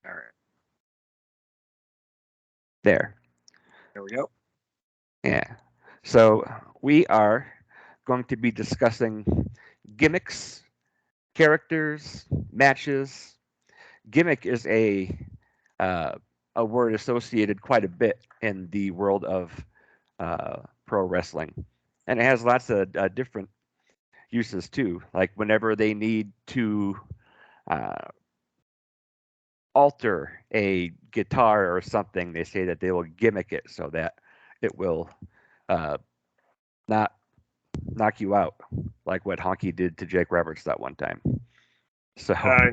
All right. There. There we go. Yeah. So we are going to be discussing gimmicks, characters, matches. Gimmick is uh, a word associated quite a bit in the world of pro wrestling, and it has lots of different uses too. Like whenever they need to uh, alter a guitar or something, they say that they will gimmick it so that it will uh, not knock you out, like what Honky did to Jake Roberts that one time. So, Uh,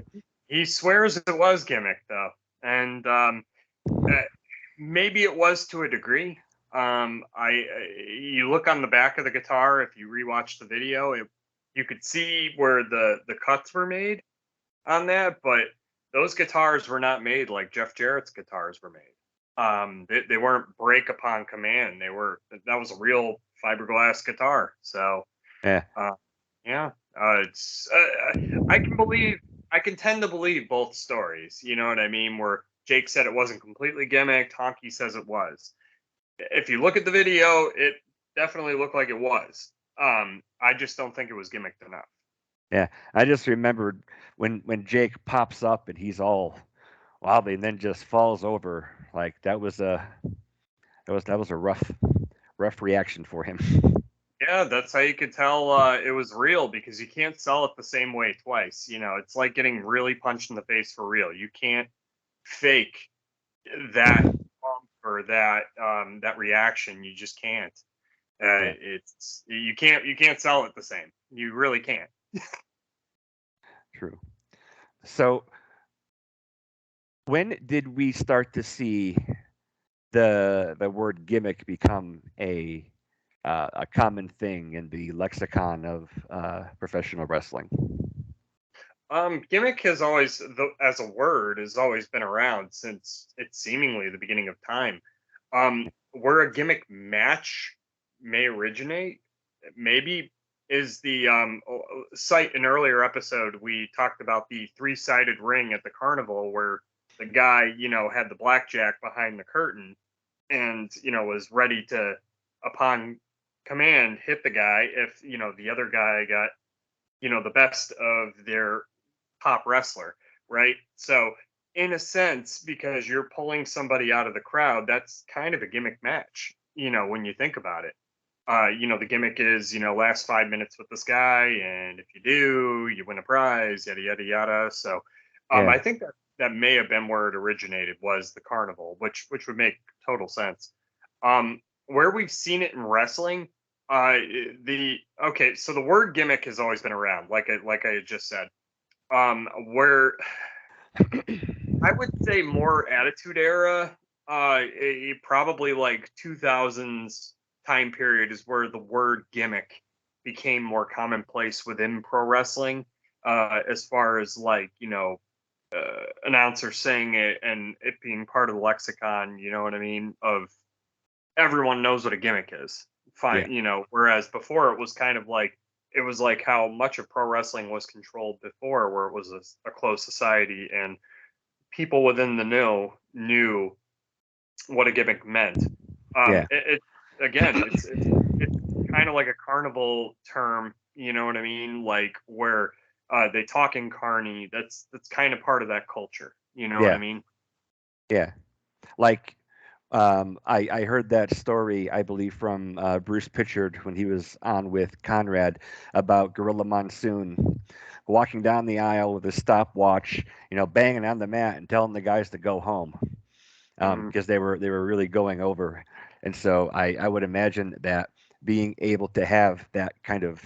he swears it was gimmick though, and uh, maybe it was to a degree. You look on the back of the guitar if you rewatch the video, you could see where the cuts were made on that, but those guitars were not made like Jeff Jarrett's guitars were made. They weren't break upon command. That was a real fiberglass guitar. So yeah, uh, yeah, it's I can believe I can tend to believe both stories. You know what I mean? Where Jake said it wasn't completely gimmicked, Honky says it was. If you look at the video, it definitely looked like it was. I just don't think it was gimmicked enough. yeah. I just remembered when Jake pops up and he's all wobbly and then just falls over. Like that was a rough reaction for him. Yeah, that's how you could tell it was real because you can't sell it the same way twice. You know, it's like getting really punched in the face for real. You can't fake that bump or that reaction. You just can't. Yeah, It's you can't sell it the same. You really can't. true. So when did we start to see the word gimmick become a common thing in the lexicon of professional wrestling? Gimmick has always, as a word, has always been around since it's seemingly the beginning of time. Where a gimmick match may originate, maybe is the site an earlier episode we talked about the three-sided ring at the carnival where the guy had the blackjack behind the curtain and was ready to upon command hit the guy if the other guy got the best of their top wrestler, right? So, in a sense, because you're pulling somebody out of the crowd, that's kind of a gimmick match, when you think about it. The gimmick is, last 5 minutes with this guy, and if you do, you win a prize, yada yada yada. So, Yeah, I think that may have been where it originated was the carnival, which would make total sense. Where we've seen it in wrestling, the okay, so the word gimmick has always been around, like I had just said. Where I would say more Attitude Era, probably like 2000s time period is where the word gimmick became more commonplace within pro wrestling. As far as like announcers saying it and it being part of the lexicon, you know what I mean? Of everyone knows what a gimmick is. yeah, Fine, whereas before it was like how much of pro wrestling was controlled before, where it was a closed society and people within the know knew what a gimmick meant. yeah, It again, it's kind of like a carnival term, you know what I mean? Like where they talk in carny. That's kind of part of that culture. You know what I yeah, mean? yeah. Like I heard that story, I believe, from Bruce Pitchard when he was on with Conrad about Gorilla Monsoon walking down the aisle with his stopwatch, banging on the mat and telling the guys to go home Hmm. because they were really going over. And so I would imagine that being able to have that kind of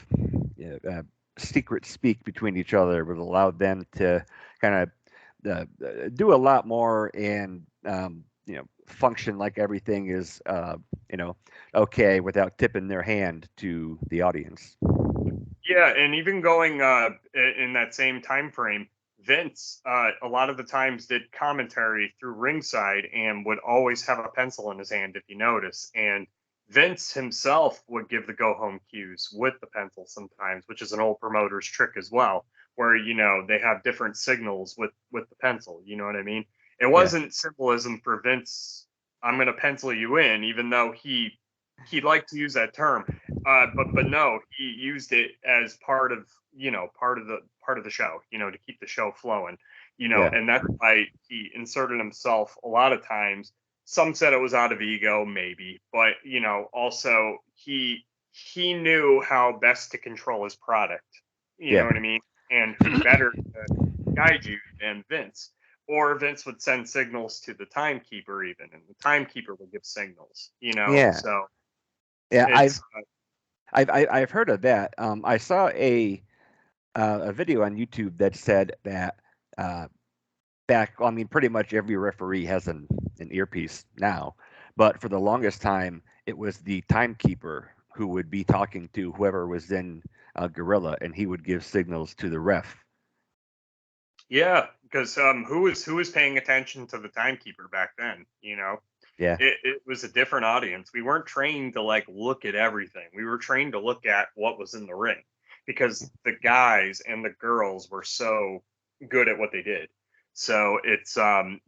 secret speak between each other would allow them to kind of do a lot more and function like everything is you know okay without tipping their hand to the audience. Yeah, and even going in that same time frame, Vince a lot of the times did commentary through ringside and would always have a pencil in his hand if you notice. And Vince himself would give the go home cues with the pencil sometimes, which is an old promoter's trick as well, where they have different signals with the pencil. You know what I mean? It Yeah. wasn't symbolism for Vince. I'm going to pencil you in, even though he liked to use that term. But no, he used it as part of part of the show, to keep the show flowing, Yeah. and that's why he inserted himself a lot of times. Some said it was out of ego, maybe, but also he knew how best to control his product. You know Yeah. what I mean? And who better to guide you than Vince? Or Vince would send signals to the timekeeper, even, and the timekeeper would give signals. Yeah. So Yeah. it's I've heard of that. I saw a video on YouTube that said that uh, back. I mean, pretty much every referee has an earpiece now, but for the longest time, it was the timekeeper who would be talking to whoever was in Gorilla, and he would give signals to the ref. yeah, because who was paying attention to the timekeeper back then? Yeah. It was a different audience. We weren't trained to like look at everything. We were trained to look at what was in the ring because the guys and the girls were so good at what they did. So it's then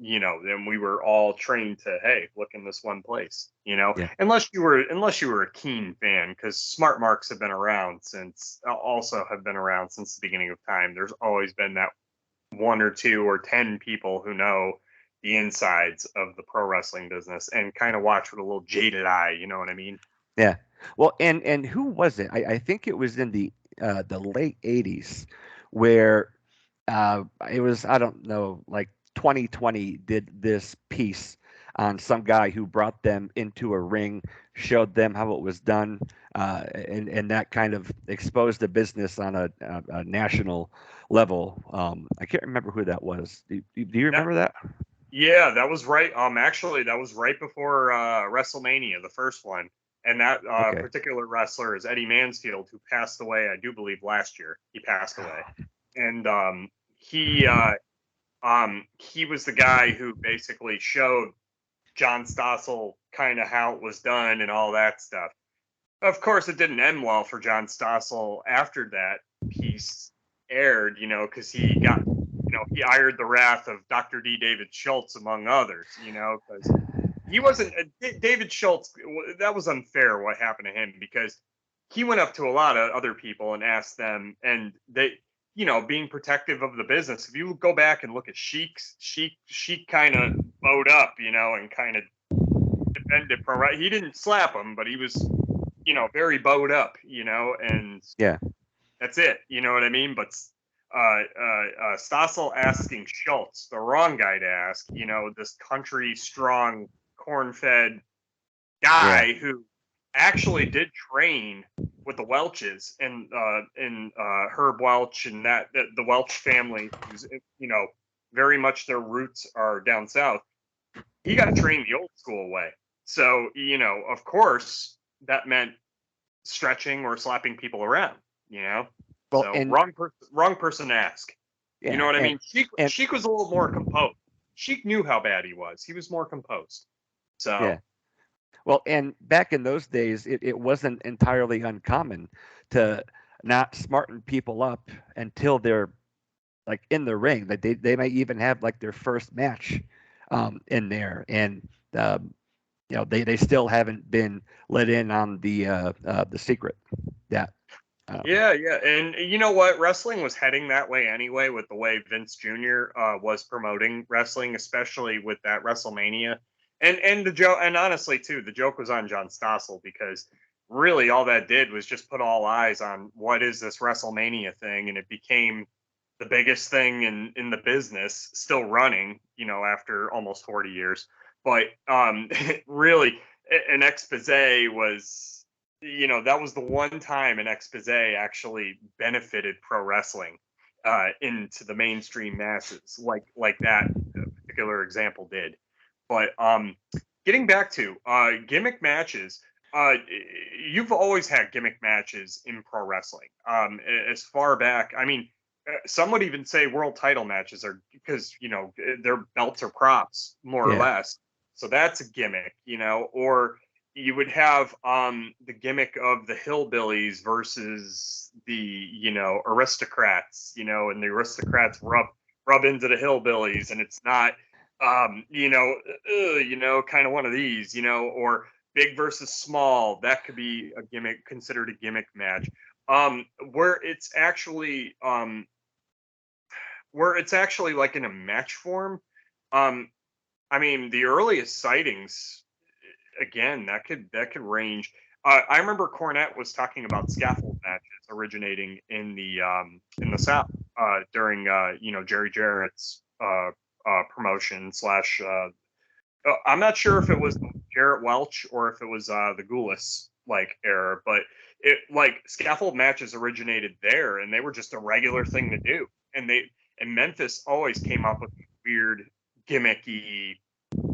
we were all trained to, hey, look in this one place, Yeah. unless you were a keen fan, because smart marks have been around since the beginning of time. There's always been that one or two or 10 people who know the insides of the pro wrestling business and kind of watch with a little jaded eye. You know what I mean? Yeah. Well, and who was it? I think it was in the late '80s where it was, I don't know, like 2020 did this piece on some guy who brought them into a ring, showed them how it was done, and that kind of exposed the business on a national level. I can't remember who that was. Do you That remember that? Yeah, that was right. Actually, that was right before WrestleMania, the first one. And that Okay. particular wrestler is Eddie Mansfield, who passed away, I do believe, last year. He passed away, and he was the guy who basically showed John Stossel kind of how it was done and all that stuff. Of course, it didn't end well for John Stossel after that piece aired, because he hired the wrath of Dr. D. David Schultz, among others, because he wasn't David Schultz. That was unfair what happened to him, because he went up to a lot of other people and asked them, and they, being protective of the business. If you go back and look at Sheik kind of bowed up, and kind of defended pro. Right, he didn't slap him, but he was, very bowed up, and Yeah. that's it. You know what I mean? But Stossel asking Schultz, the wrong guy to ask, this country strong, corn fed Yeah. guy who actually did train with the Welches and Herb Welch and the Welch family, who's, very much their roots are down south. He got trained the old school way. So, of course, that meant stretching or slapping people around, Well, So and wrong person to ask. You know yeah, what I mean? Sheik and Sheik was a little more composed. Sheik knew how bad he was. He was more composed. So yeah. Well, and back in those days, it wasn't entirely uncommon to not smarten people up until they're like in the ring. Like they might even have like their first match in there, and they still haven't been let in on the secret. That yeah, yeah, and you know what? Wrestling was heading that way anyway, with the way Vince Jr. Was promoting wrestling, especially with that WrestleMania, and the joke, and honestly too, the joke was on John Stossel, because really all that did was just put all eyes on what is this WrestleMania thing, and it became the biggest thing in the business, still running, after almost 40 years. But really, an expose was, that was the one time an expose actually benefited pro wrestling into the mainstream masses, like that particular example did. But getting back to gimmick matches, uh, you've always had gimmick matches in pro wrestling. As far back, I mean, some would even say world title matches are, because their belts are props, more or yeah, less. So that's a gimmick, or you would have the gimmick of the hillbillies versus the aristocrats, and the aristocrats rub into the hillbillies, and it's not kind of one of these, or big versus small. That could be a gimmick, considered a gimmick match. Where it's actually like in a match form. Um, I mean, the earliest sightings, again, that could range. I remember Cornette was talking about scaffold matches originating in the South during Jerry Jarrett's promotion slash. I'm not sure if it was Jarrett Welch or if it was the Goulis like era, but it like scaffold matches originated there, and they were just a regular thing to do. And Memphis always came up with weird gimmicky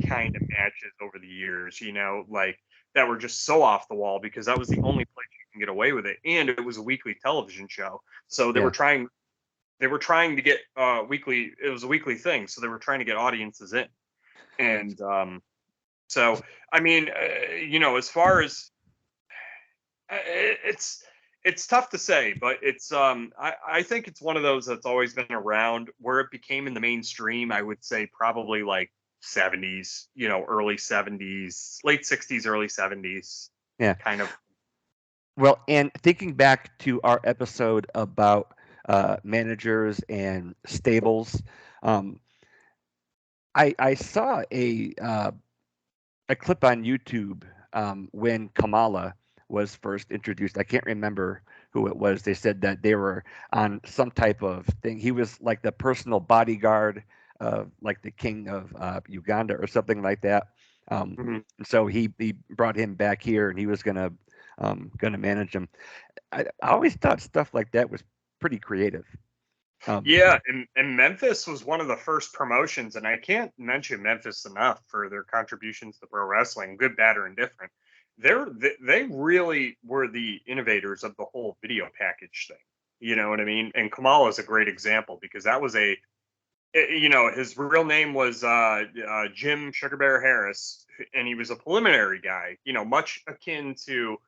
kind of matches over the years, like that were just so off the wall because that was the only place you can get away with it, and it was a weekly television show, so Yeah. they were trying to get weekly. It was a weekly thing, so they were trying to get audiences in, and so I mean, as far as it's tough to say, but it's I think it's one of those that's always been around. Where it became in the mainstream, I would say probably like 70s, early 70s, late 60s, early 70s, Yeah. kind of. Well, and thinking back to our episode about managers and stables, um, I saw a clip on YouTube when Kamala was first introduced. I can't remember who it was. They said that they were on some type of thing. He was like the personal bodyguard of like the king of Uganda or something like that. Mhm. So he brought him back here, and he was gonna manage him. I always thought stuff like that was pretty creative. Yeah, and Memphis was one of the first promotions, and I can't mention Memphis enough for their contributions to pro wrestling, good, bad, or indifferent. They really were the innovators of the whole video package thing. You know what I mean? And Kamala is a great example because that was his real name was Jim Sugar Bear Harris, and he was a preliminary guy. Much akin to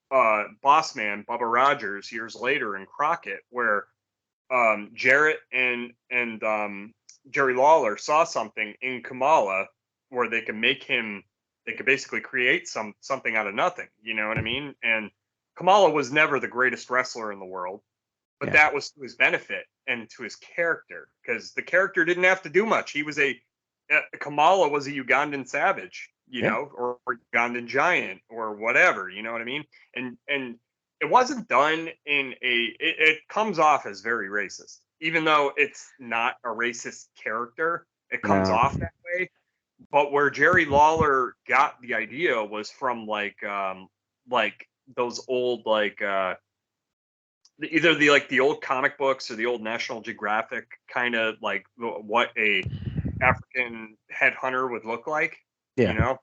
Boss Man Bubba Rogers years later in Crockett, where Jarrett and Jerry Lawler saw something in Kamala where they could basically create something out of nothing. You know what I mean? And Kamala was never the greatest wrestler in the world, but Yeah, that was to his benefit and to his character because the character didn't have to do much. Kamala was a Ugandan savage, yeah, or Ugandan giant or whatever. You know what I mean? And it wasn't done in it comes off as very racist, even though it's not a racist character. It comes no, off that way. But where Jerry Lawler got the idea was from like those old either the old comic books or the old National Geographic kind of like what a African headhunter would look like, you yeah, know?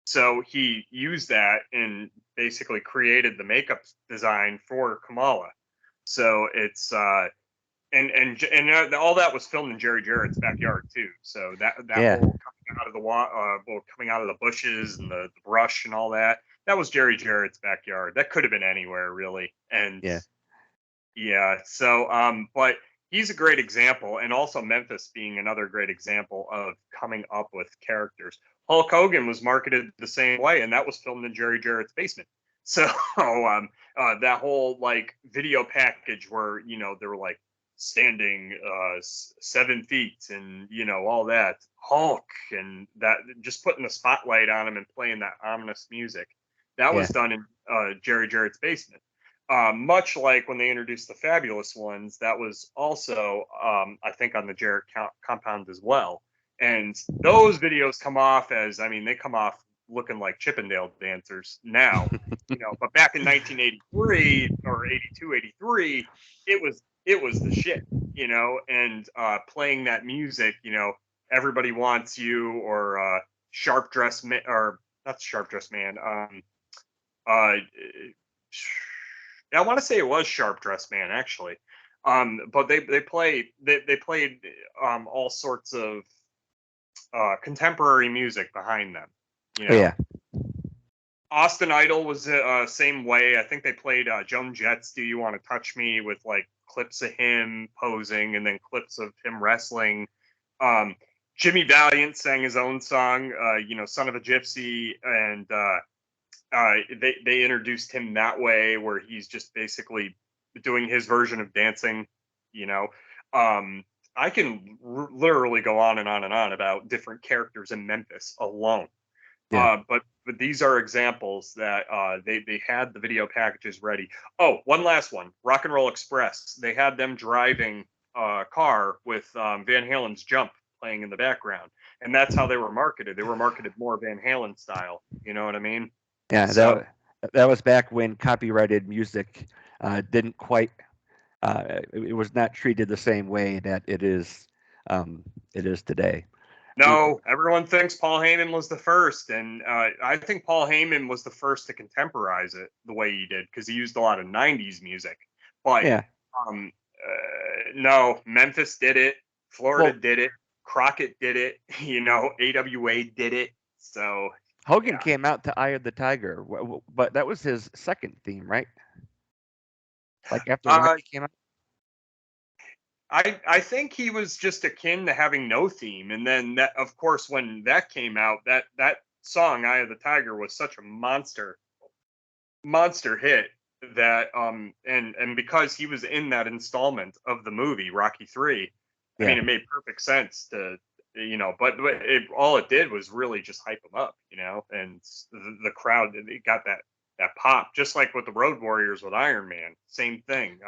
So he used that and basically created the makeup design for Kamala. So it's and all that was filmed in Jerry Jarrett's backyard too. So that yeah, whole coming out of the bushes and the brush and all that was Jerry Jarrett's backyard. That could have been anywhere really. And yeah, yeah. So, but he's a great example, and also Memphis being another great example of coming up with characters. Hulk Hogan was marketed the same way, and that was filmed in Jerry Jarrett's basement. So, that whole like video package where they were like standing 7 feet and all that Hulk and that just putting the spotlight on him and playing that ominous music that yeah, was done in Jerry Jarrett's basement. Much like when they introduced the Fabulous Ones, that was also, I think, on the Jarrett compound as well. And those videos come off as, I mean, they come off looking like Chippendale dancers now, but back in 1983 or 82, 83, it was the shit, and playing that music, Everybody Wants You or Sharp Dress Man, or not Sharp Dress Man, uh, I want to say it was Sharp Dress Man actually. But they played all sorts of contemporary music behind them. You oh, know, yeah, Austin Idol was the same way. I think they played Joan Jett's "Do You Want to Touch Me" with like clips of him posing and then clips of him wrestling. Um, Jimmy Valiant sang his own song, "Son of a Gypsy," and they introduced him that way, where he's just basically doing his version of dancing. You know, um, I can literally go on and on and on about different characters in Memphis alone. Yeah. But these are examples that they had the video packages ready. Oh, one last one, Rock and Roll Express. They had them driving a car with Van Halen's Jump playing in the background, and that's how they were marketed. They were marketed more Van Halen style. You know what I mean? Yeah, So that was back when copyrighted music didn't quite it was not treated the same way that it is today. no, everyone thinks Paul Heyman was the first, and I think Paul Heyman was the first to contemporize it the way he did because he used a lot of '90s music. But Yeah. no, Memphis did it, Florida Well, did it, Crockett did it, AWA did it. So Hogan yeah, came out to Eye of the Tiger, but that was his second theme, right? Like after uh, Rocky came out. I think he was just akin to having no theme, and then that, of course, when that came out, that song "Eye of the Tiger" was such a monster hit that and because he was in that installment of the movie Rocky 3, I mean Yeah. it made perfect sense to but all it did was really just hype him up, and the crowd, it got that pop, just like with the Road Warriors with Iron Man, same thing.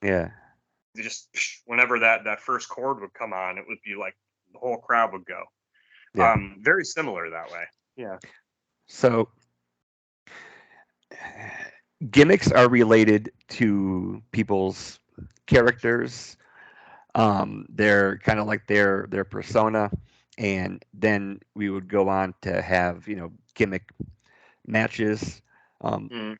Yeah. They just whenever that first chord would come on, it would be like the whole crowd would go. Yeah. Very similar that way. Yeah. So gimmicks are related to people's characters. They're kind of like their persona, and then we would go on to have gimmick matches. Um, Mm.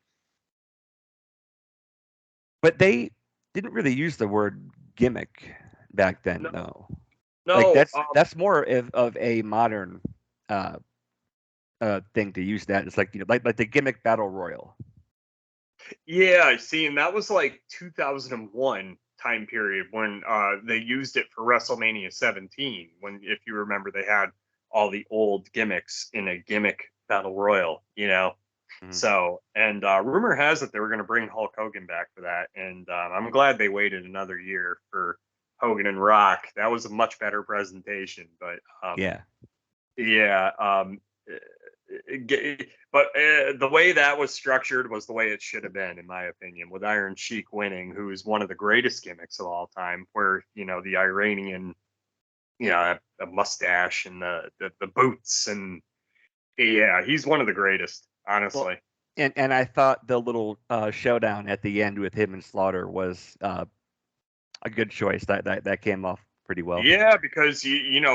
but they didn't really use the word gimmick back then, No, though. Like no. that's more of a modern uh, thing to use that. It's like like the gimmick battle royal. Yeah, see, and that was like 2001 time period when they used it for WrestleMania 17. When, if you remember, they had all the old gimmicks in a gimmick battle royal. Mhm. So, and rumor has it they were going to bring Hulk Hogan back for that, and I'm glad they waited another year for Hogan and Rock. That was a much better presentation, but Yeah. yeah. But the way that was structured was the way it should have been, in my opinion, with Iron Sheik winning, who is one of the greatest gimmicks of all time, where, the Iranian, the mustache and the boots. And yeah, he's one of the greatest, Well, honestly. and I thought the little showdown at the end with him and Slaughter was a good choice. That came off pretty well. Yeah, because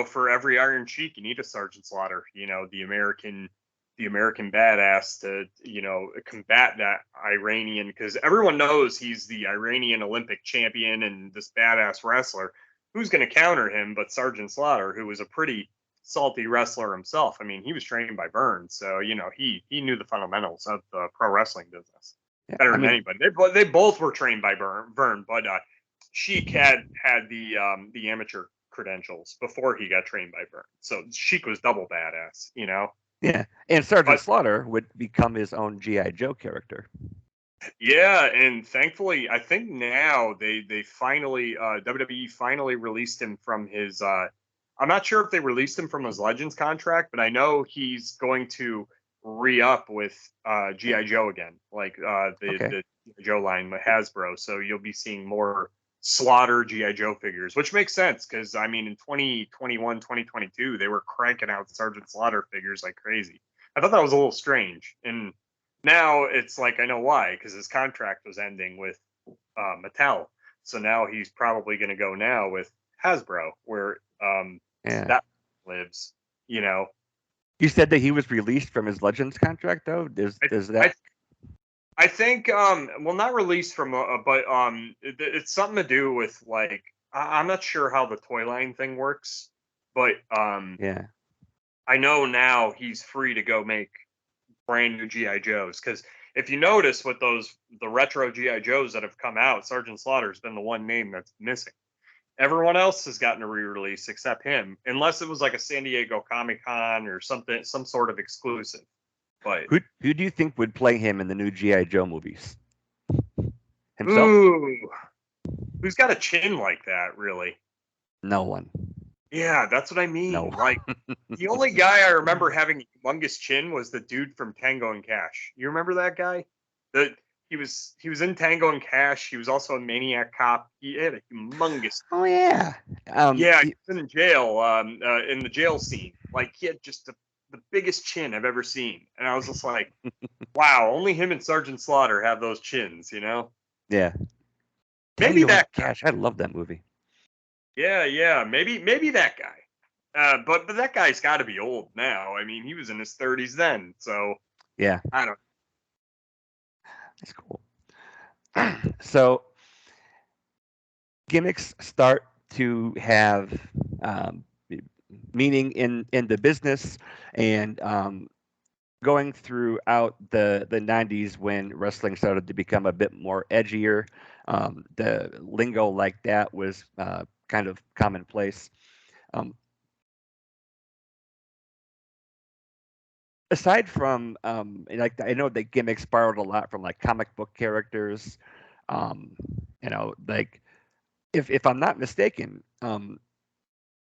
for every Iron Sheik, you need a Sergeant Slaughter. The American badass to combat that Iranian, because everyone knows he's the Iranian Olympic champion and this badass wrestler. Who's going to counter him but Sergeant Slaughter, who was a pretty salty wrestler himself? I mean, he was trained by Vern, so he knew the fundamentals of the pro wrestling business Yeah, better I than mean, anybody. They both were trained by Vern, but Sheik had the amateur credentials before he got trained by Vern. So Sheik was double badass. yeah, and Sergeant But Slaughter would become his own GI Joe character. yeah, and thankfully, I think now they finally WWE finally released him from his. I'm not sure if they released him from his Legends contract, but I know he's going to re-up with GI Joe again, like Okay. the GI Joe line with Hasbro. So you'll be seeing more Slaughter GI Joe figures, which makes sense because I mean in 2021, 2022, they were cranking out Sergeant Slaughter figures like crazy. I thought that was a little strange, and now it's like I know why, because his contract was ending with Mattel. So now he's probably going to go now with Hasbro, where Yeah. that lives. You know, You said that he was released from his Legends contract, though. I Does that? I, I think well, not released from, but it's something to do with like I'm not sure how the toy line thing works, but Yeah. I know now he's free to go make brand new GI Joes, because if you notice with the retro GI Joes that have come out, Sergeant Slaughter's been the one name that's missing. Everyone else has gotten a re-release except him, unless it was like a San Diego Comic Con or something, some sort of exclusive. But Who do you think would play him in the new GI Joe movies? Himself? ooh, who's got a chin like that? Really? No one. Yeah, that's what I No. mean. Like the only guy I remember having a humongous chin was the dude from Tango and Cash. You remember that guy? The he was in Tango and Cash. He was also a Maniac Cop. He had a humongous. Oh yeah. Yeah, he was in jail. In the jail scene, like he had just the biggest chin I've ever seen, and I was just like, wow, only him and Sergeant Slaughter have those chins, you know? Yeah. Maybe Tango and that guy. Cash. I love that movie. Yeah, maybe that guy. But that guy's got to be old now. I mean, he was in his 30s then, so Yeah. I don't. That's cool. So gimmicks start to have um, meaning in the business, and going throughout the 90s when wrestling started to become a bit more edgier. The lingo like that was kind of commonplace. Um, Aside from like I know that gimmicks borrowed a lot from like comic book characters. Um, like if I'm not mistaken,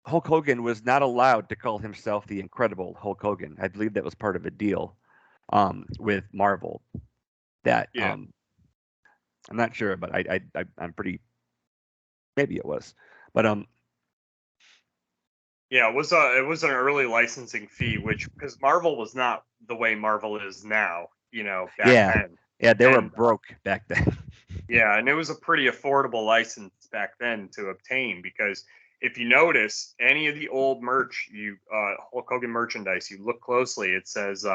Hulk Hogan was not allowed to call himself the Incredible Hulk Hogan. I believe that was part of a deal with Marvel. That Yeah, I'm not sure, but I'm pretty. Maybe it was, but yeah. It was an early licensing fee, which because Marvel was not the way Marvel is now, back yeah, then, yeah, they were and broke back then. yeah, and it was a pretty affordable license back then to obtain because if you notice any of the old merch, Hulk Hogan merchandise, you look closely, it says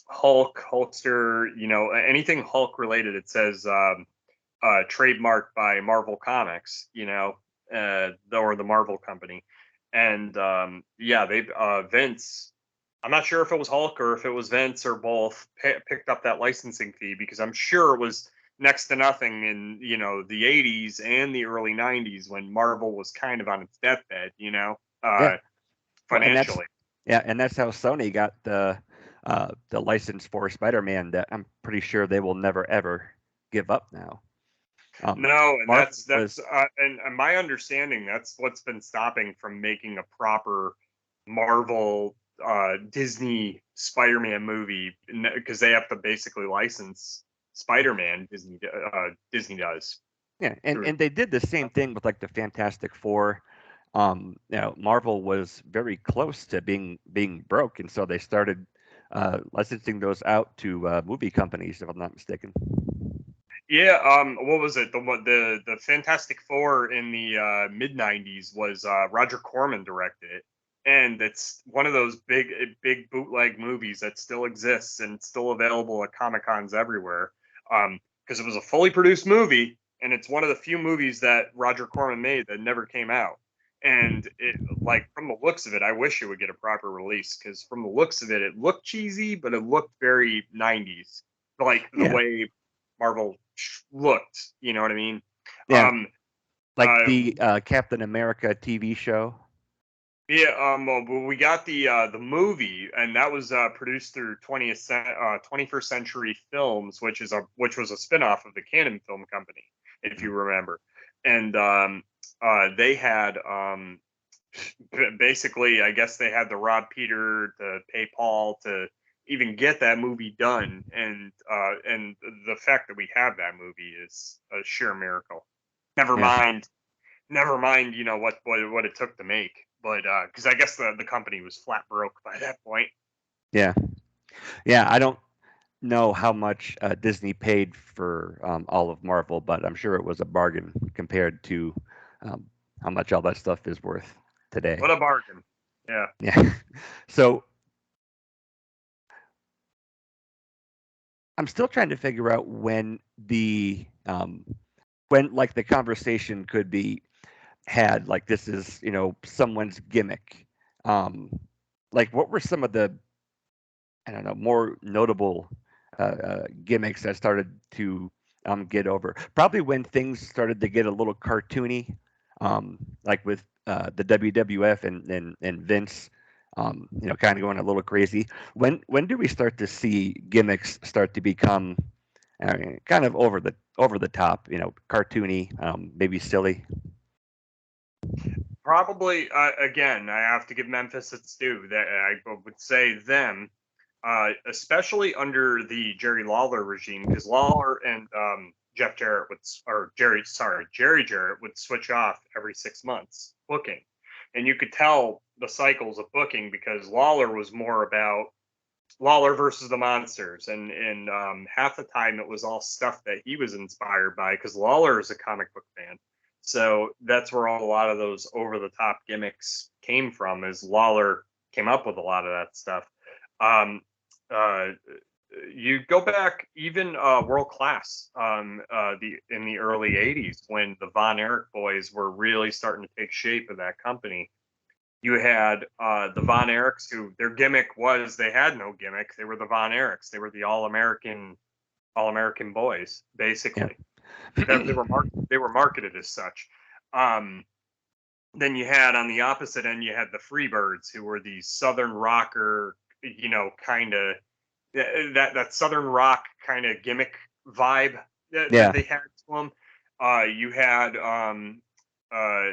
Hulk, Hulkster, anything Hulk related, it says trademarked by Marvel Comics, or the Marvel company. And yeah, they Vince. I'm not sure if it was Hulk or if it was Vince or both picked up that licensing fee because I'm sure it was next to nothing in the 80s and the early 90s when Marvel was kind of on its deathbed, Yeah, well, financially. and that's how Sony got the license for Spider-Man that I'm pretty sure they will never ever give up now. No, and Marvel that's was and my understanding that's what's been stopping from making a proper Marvel Disney Spider-Man movie because they have to basically license Spider-Man. Disney does yeah, and through. and they did the same thing with like the Fantastic Four. Marvel was very close to being broke, and so they started licensing those out to movie companies, if I'm not mistaken. Yeah, what was it? The Fantastic Four in the mid '90s was Roger Corman directed it, and it's one of those big bootleg movies that still exists and it's still available at Comic Cons everywhere. Because it was a fully produced movie, and it's one of the few movies that Roger Corman made that never came out. And like from the looks of it, I wish it would get a proper release because from the looks of it, it looked cheesy, but it looked very '90s, like the Yeah, way Marvel looked. You know what I mean? yeah, Um, like uh, the Captain America TV show. yeah. Well, we got the movie, and that was produced through 21st Century Films, which was a spinoff of the Canon Film Company, if you remember. And they had basically, I guess they had to rob Peter to pay Paul to even get that movie done, and the fact that we have that movie is a sheer miracle. Never Yeah, mind, never mind, what it took to make, but because I guess the company was flat broke by that point. yeah, yeah. I don't know how much Disney paid for all of Marvel, but I'm sure it was a bargain compared to um, how much all that stuff is worth What today. a bargain! Yeah, Yeah. So I'm still trying to figure out when like the conversation could be had like this is someone's gimmick. Um, like what were some of the I don't know more notable gimmicks that started to get over? Probably when things started to get a little cartoony. like with the WWF and Vince, kind of going a little crazy. When do we start to see gimmicks start to become kind of over the top, cartoony, maybe silly? Probably, again, I have to give Memphis its due. That I would say them, especially under the Jerry Lawler regime, because Lawler and Jeff Jarrett Jerry Jarrett would switch off every 6 months booking, and you could tell the cycles of booking because Lawler was more about Lawler versus the Monsters, and half the time it was all stuff that he was inspired by because Lawler is a comic book fan. So that's where a lot of those over the top gimmicks came from. Is Lawler came up with a lot of that stuff. Um, uh, you go back even world class the in the early '80s when the Von Erich boys were really starting to take shape of that company. You had the Von Erichs, who their gimmick was they had no gimmick. They were the Von Erichs. They were the all American boys, Yeah. basically. They were marketed as such. Um, then you had on the opposite end, you had the Freebirds, who were the Southern rocker, kind of that Southern rock kind of gimmick vibe that Yeah. they had to them. You had uh,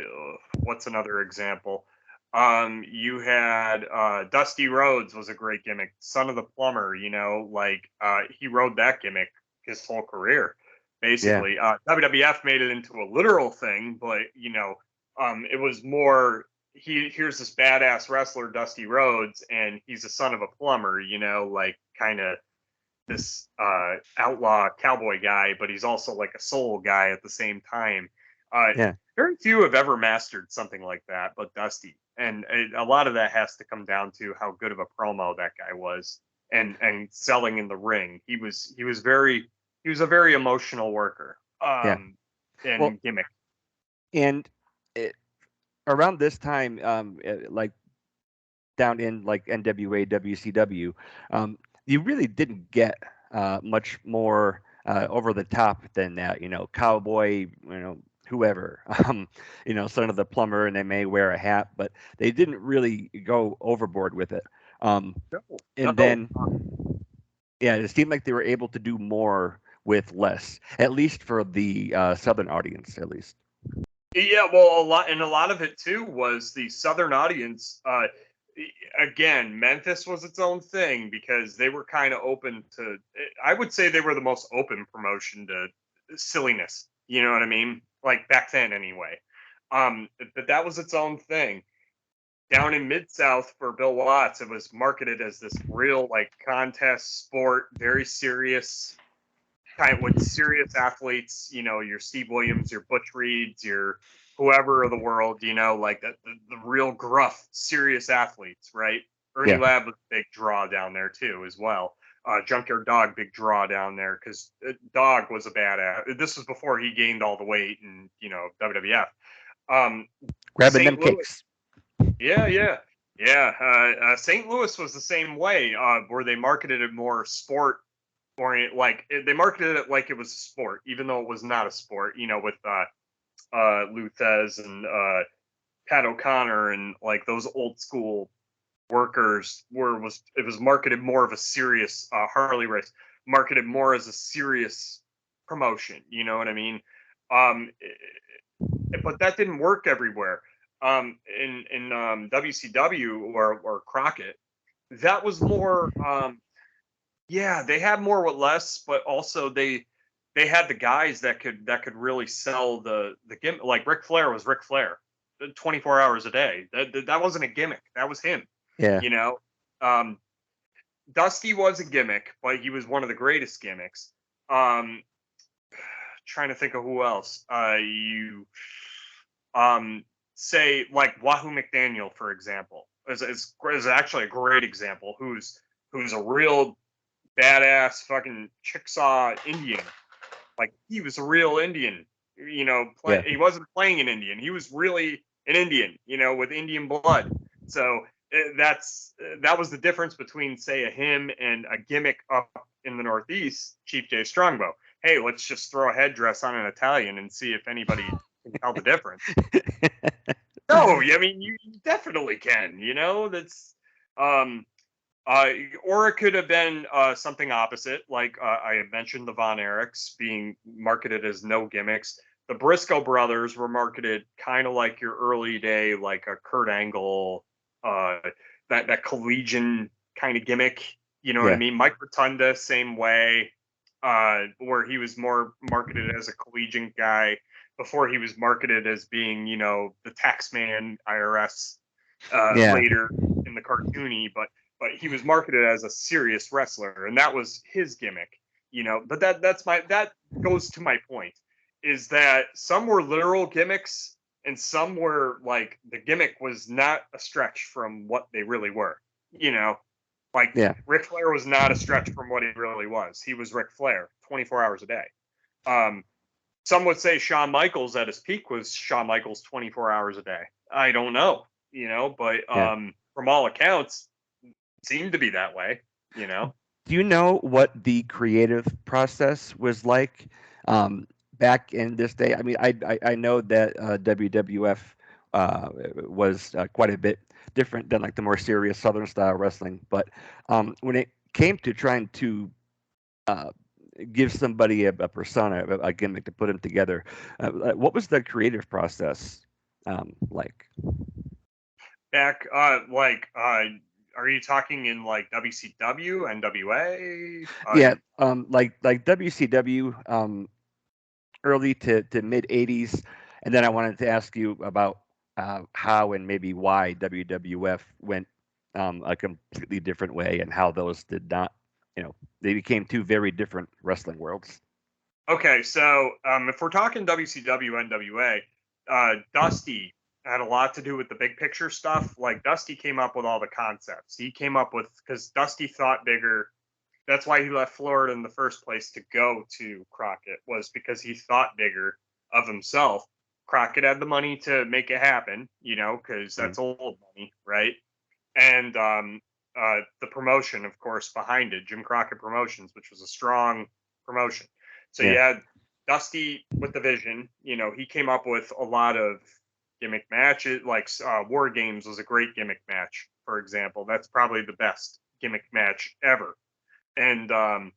what's another example? You had Dusty Rhodes was a great gimmick, son of the plumber. He rode that gimmick his whole career, Yeah. basically. WWF made it into a literal thing, but it was more. Here's this badass wrestler, Dusty Rhodes, and he's a son of a plumber. Like kind of this outlaw cowboy guy, but he's also like a soul guy at the same time. Uh, Yeah. Very few have ever mastered something like that, but Dusty, and a lot of that has to come down to how good of a promo that guy was, and selling in the ring. He was a very emotional worker. Yeah. Well, And gimmick. and it, around this time, like down in like NWA, WCW, you really didn't get much more over the top than that. Cowboy, whoever, son of the plumber, and they may wear a hat, but they didn't really go overboard with it. Um, No, and no. then, yeah, it seemed like they were able to do more with less, at least for the southern audience, at least. Yeah, well, a lot of it too was the Southern audience. Again, Memphis was its own thing because they were kind of open to. I would say they were the most open promotion to silliness. You know what I mean? Like back then, anyway. But that was its own thing. Down in Mid South for Bill Watts, it was marketed as this real like contest sport, very serious kind of with serious athletes, your Steve Williams, your Butch Reeds, your whoever of the world, like the real gruff, serious athletes, right? Ernie Yeah, Ladd was a big draw down there too, as well. Junkyard Dog, big draw down there because Dog was a badass. This was before he gained all the weight and WWF. Um, grabbing them St. Louis, cakes. yeah, yeah, yeah. St. Louis was the same way, where they marketed it more sport like they marketed it like it was a sport, even though it was not a sport. With Lou Thez and Pat O'Connor and like those old school workers it was marketed more of a serious Harley race, marketed more as a serious promotion. You know what I mean? But that didn't work everywhere. In WCW or Crockett, that was more. Yeah, they had more with less, but also they had the guys that could really sell the gimmick. Like Ric Flair was Ric Flair, 24 hours a day. That wasn't a gimmick. That was him. Yeah, You know, um, Dusty was a gimmick, but he was one of the greatest gimmicks. Um, Trying to think of who else. You say like Wahoo McDaniel, for example, is actually a great example. Who's a real badass fucking Chickasaw Indian. Like he was a real Indian. yeah, He wasn't playing an Indian. He was really an Indian. With Indian blood. So that was the difference between say a him and a gimmick up in the Northeast, Chief Jay Strongbow. Hey, let's just throw a headdress on an Italian and see if anybody can tell the difference. No, I mean you definitely can. That's um or it could have been something opposite, like I had mentioned the Von Erichs being marketed as no gimmicks. The Briscoe brothers were marketed kind of like your early day, like a Kurt Angle, uh, that collegian kind of gimmick. You know what I Yeah. mean? Mike Rotunda, same way, where he was more marketed as a collegian guy before he was marketed as being, the taxman IRS Yeah. later in the cartoony, but he was marketed as a serious wrestler, and that was his gimmick. But that goes to my point, is that some were literal gimmicks and some were like the gimmick was not a stretch from what they really were. Like Yeah. Ric Flair was not a stretch from what he really was. He was Ric Flair 24 hours a day. Um, some would say Shawn Michaels at his peak was Shawn Michaels 24 hours a day. I don't know, but Yeah. from all accounts, it seemed to be that way, you know. Do you know what the creative process was like back in this day? I mean, I know that WWF was quite a bit different than like the more serious Southern style wrestling, but when it came to trying to uh, give somebody a persona, a gimmick to put them together, what was the creative process like? Back, are you talking in like WCW, NWA? Yeah, like WCW. Early to mid 80s. And then I wanted to ask you about how and maybe why WWF went a completely different way and how those did not, they became two very different wrestling worlds. Okay, so if we're talking WCW, NWA, Dusty had a lot to do with the big picture stuff. Like Dusty came up with all the concepts. He came up with, because Dusty thought bigger. That's why he left Florida in the first place to go to Crockett, was because he thought bigger of himself. Crockett had the money to make it happen, because Mm. that's old money, right? And the promotion, of course, behind it, Jim Crockett Promotions, which was a strong promotion. So you Yeah, had Dusty with the vision. He came up with a lot of gimmick matches, like War Games was a great gimmick match, for example. That's probably the best gimmick match ever. And the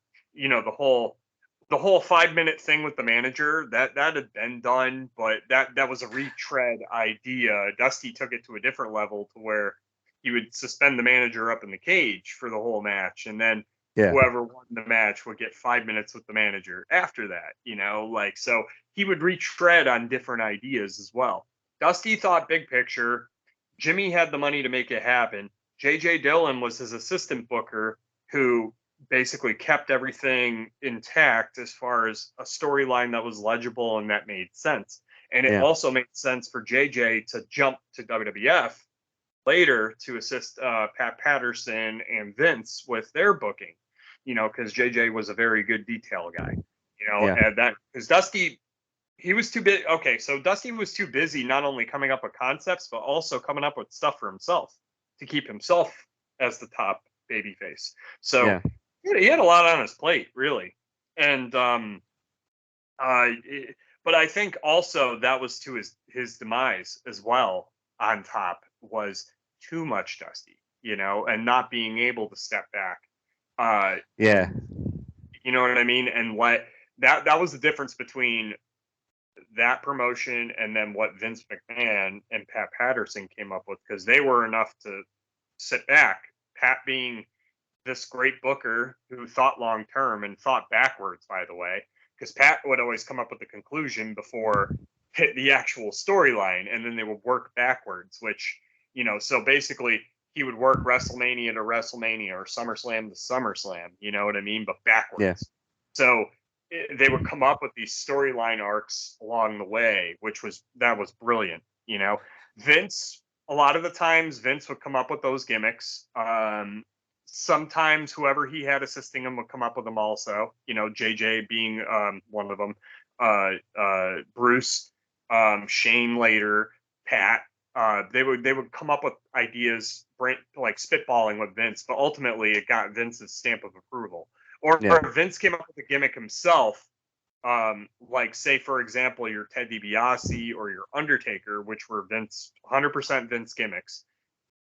whole 5 minute thing with the manager, that had been done, but that was a retread idea. Dusty took it to a different level to where he would suspend the manager up in the cage for the whole match, and then yeah, whoever won the match would get 5 minutes with the manager after that. Like, so he would retread on different ideas as well. Dusty thought big picture. Jimmy had the money to make it happen. JJ Dillon was his assistant booker, who basically kept everything intact as far as a storyline that was legible and that made sense. And it yeah, also made sense for JJ to jump to WWF later to assist Pat Patterson and Vince with their booking, because JJ was a very good detail guy, yeah, and that, because Dusty, he was too big. Okay, so Dusty was too busy not only coming up with concepts, but also coming up with stuff for himself to keep himself as the top babyface. So yeah, he had a lot on his plate, really. And uh, but I think also that was to his demise as well. On top was too much Dusty, and not being able to step back. Uh, yeah, you know what I mean? And what that was the difference between that promotion and then what Vince McMahon and Pat Patterson came up with, because they were enough to sit back. Pat being this great booker who thought long term and thought backwards, by the way, because Pat would always come up with the conclusion before hit the actual storyline, and then they would work backwards, which, so basically he would work WrestleMania to WrestleMania or SummerSlam to SummerSlam, you know what I mean, but yeah, backwards. So they would come up with these storyline arcs along the way, that was brilliant, Vince, a lot of the times Vince would come up with those gimmicks. Sometimes whoever he had assisting him would come up with them also. JJ being one of them, Bruce, Shane later, Pat. They would come up with ideas, like spitballing with Vince, but ultimately it got Vince's stamp of approval. Or yeah, Vince came up with a gimmick himself, Like say for example your Ted DiBiase or your Undertaker, which were 100% Vince gimmicks.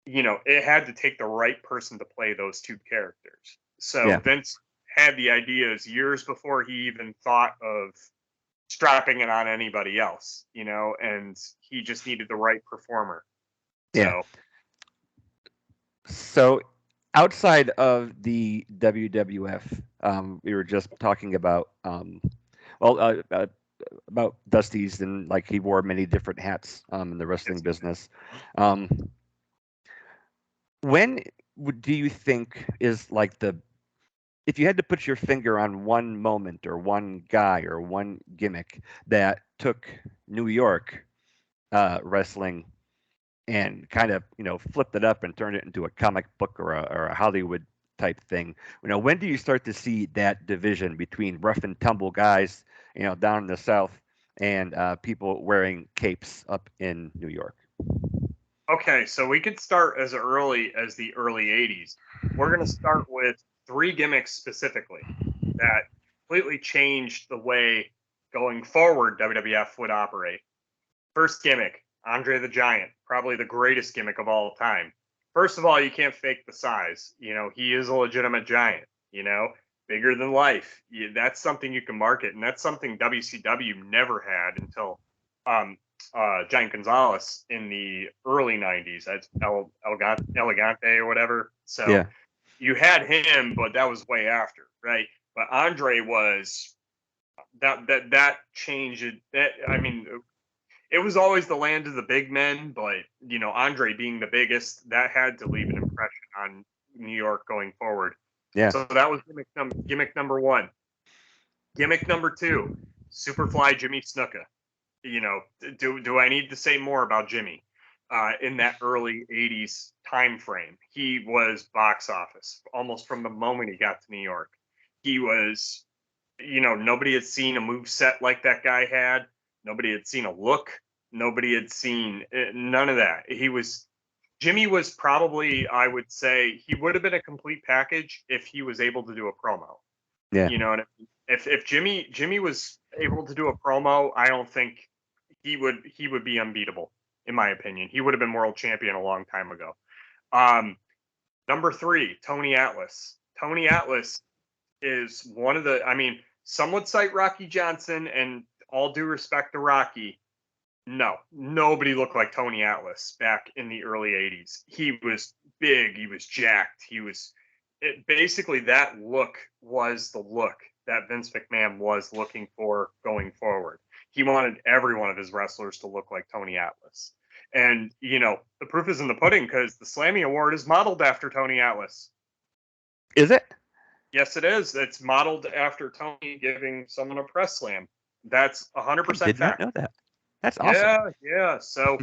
It had to take the right person to play those two characters. So Yeah. Vince had the ideas years before he even thought of strapping it on anybody else, and he just needed the right performer. Yeah. So So outside of the WWF, we were just talking about well about Dusty's, and like he wore many different hats in the wrestling it's business. Um, when do you think is like the if you had to put your finger on one moment or one guy or one gimmick that took New York wrestling and kind of flipped it up and turned it into a comic book or a Hollywood type thing. When do you start to see that division between rough and tumble guys, down in the South, and people wearing capes up in New York? okay. So we could start as early as the early 80s. We're going to start with three gimmicks specifically that completely changed the way going forward WWF would operate. First gimmick, Andre the Giant, probably the greatest gimmick of all time. First of all, you can't fake the size. He is a legitimate giant, bigger than life. That's something you can market, and that's something WCW never had until um, Giant Gonzalez in the early 90s. That's Elegante or whatever. So Yeah. you had him, but that was way after, right? But Andre was that changed it. I mean, it was always the land of the big men, but Andre being the biggest, that had to leave an impression on New York going forward. Yeah. So that was gimmick number one. Gimmick number two, Superfly Jimmy Snuka. Do I need to say more about Jimmy? In that early '80s time frame, he was box office almost from the moment he got to New York. He was, nobody had seen a move set like that guy had. Nobody had seen a look. Nobody had seen none of that. Jimmy was probably, I would say, he would have been a complete package if he was able to do a promo. Yeah. You know what I mean? If Jimmy was able to do a promo, I don't think he would be unbeatable in my opinion. He would have been world champion a long time ago. Um, Number three, Tony Atlas. Tony Atlas is one of the. I mean, some would cite Rocky Johnson, and all due respect to Rocky, no, nobody looked like Tony Atlas back in the early 80s. He was big, he was jacked, basically that look was the look that Vince McMahon was looking for going forward. He wanted every one of his wrestlers to look like Tony Atlas. And, the proof is in the pudding because the Slammy Award is modeled after Tony Atlas. Is it? Yes, it is. It's modeled after Tony giving someone a press slam. That's I 100% did not fact. know that. That's awesome. Yeah. So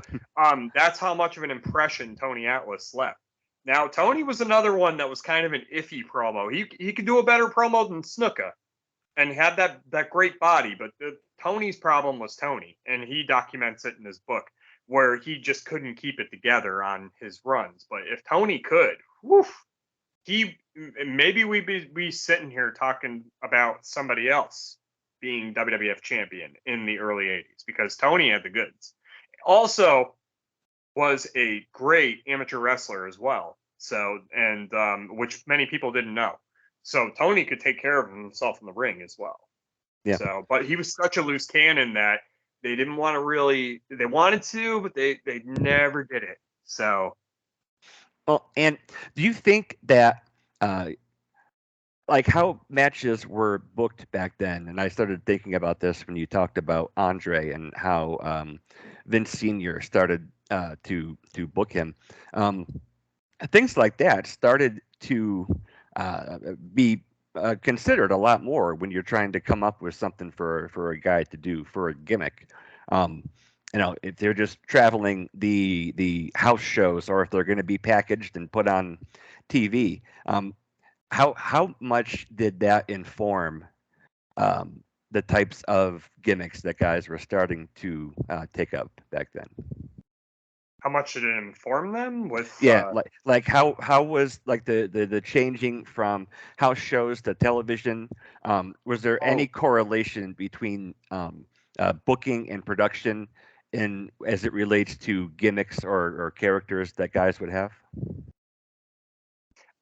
that's how much of an impression Tony Atlas left. Now, Tony was another one that was kind of an iffy promo. He could do a better promo than Snuka and had that great body, but Tony's problem was Tony, and he documents it in his book where he just couldn't keep it together on his runs. But if Tony could, woof, he maybe we'd be sitting here talking about somebody else being WWF champion in the early 80s because Tony had the goods. Also was a great amateur wrestler as well. So, and which many people didn't know. So Tony could take care of himself in the ring as well. Yeah. So, but he was such a loose cannon that they didn't want to really. They wanted to, but they never did it. So, Well, and do you think that uh, like how matches were booked back then? And I started thinking about this when you talked about Andre and how Vince Senior started to book him. Um, Things like that started to be considered a lot more when you're trying to come up with something for a guy to do for a gimmick. Um, if they're just traveling the house shows, or if they're going to be packaged and put on TV. How much did that inform the types of gimmicks that guys were starting to take up back then? How much did it inform them with? Yeah, like how was like the changing from house shows to television? Was there any Oh, correlation between booking and production in as it relates to gimmicks or characters that guys would have?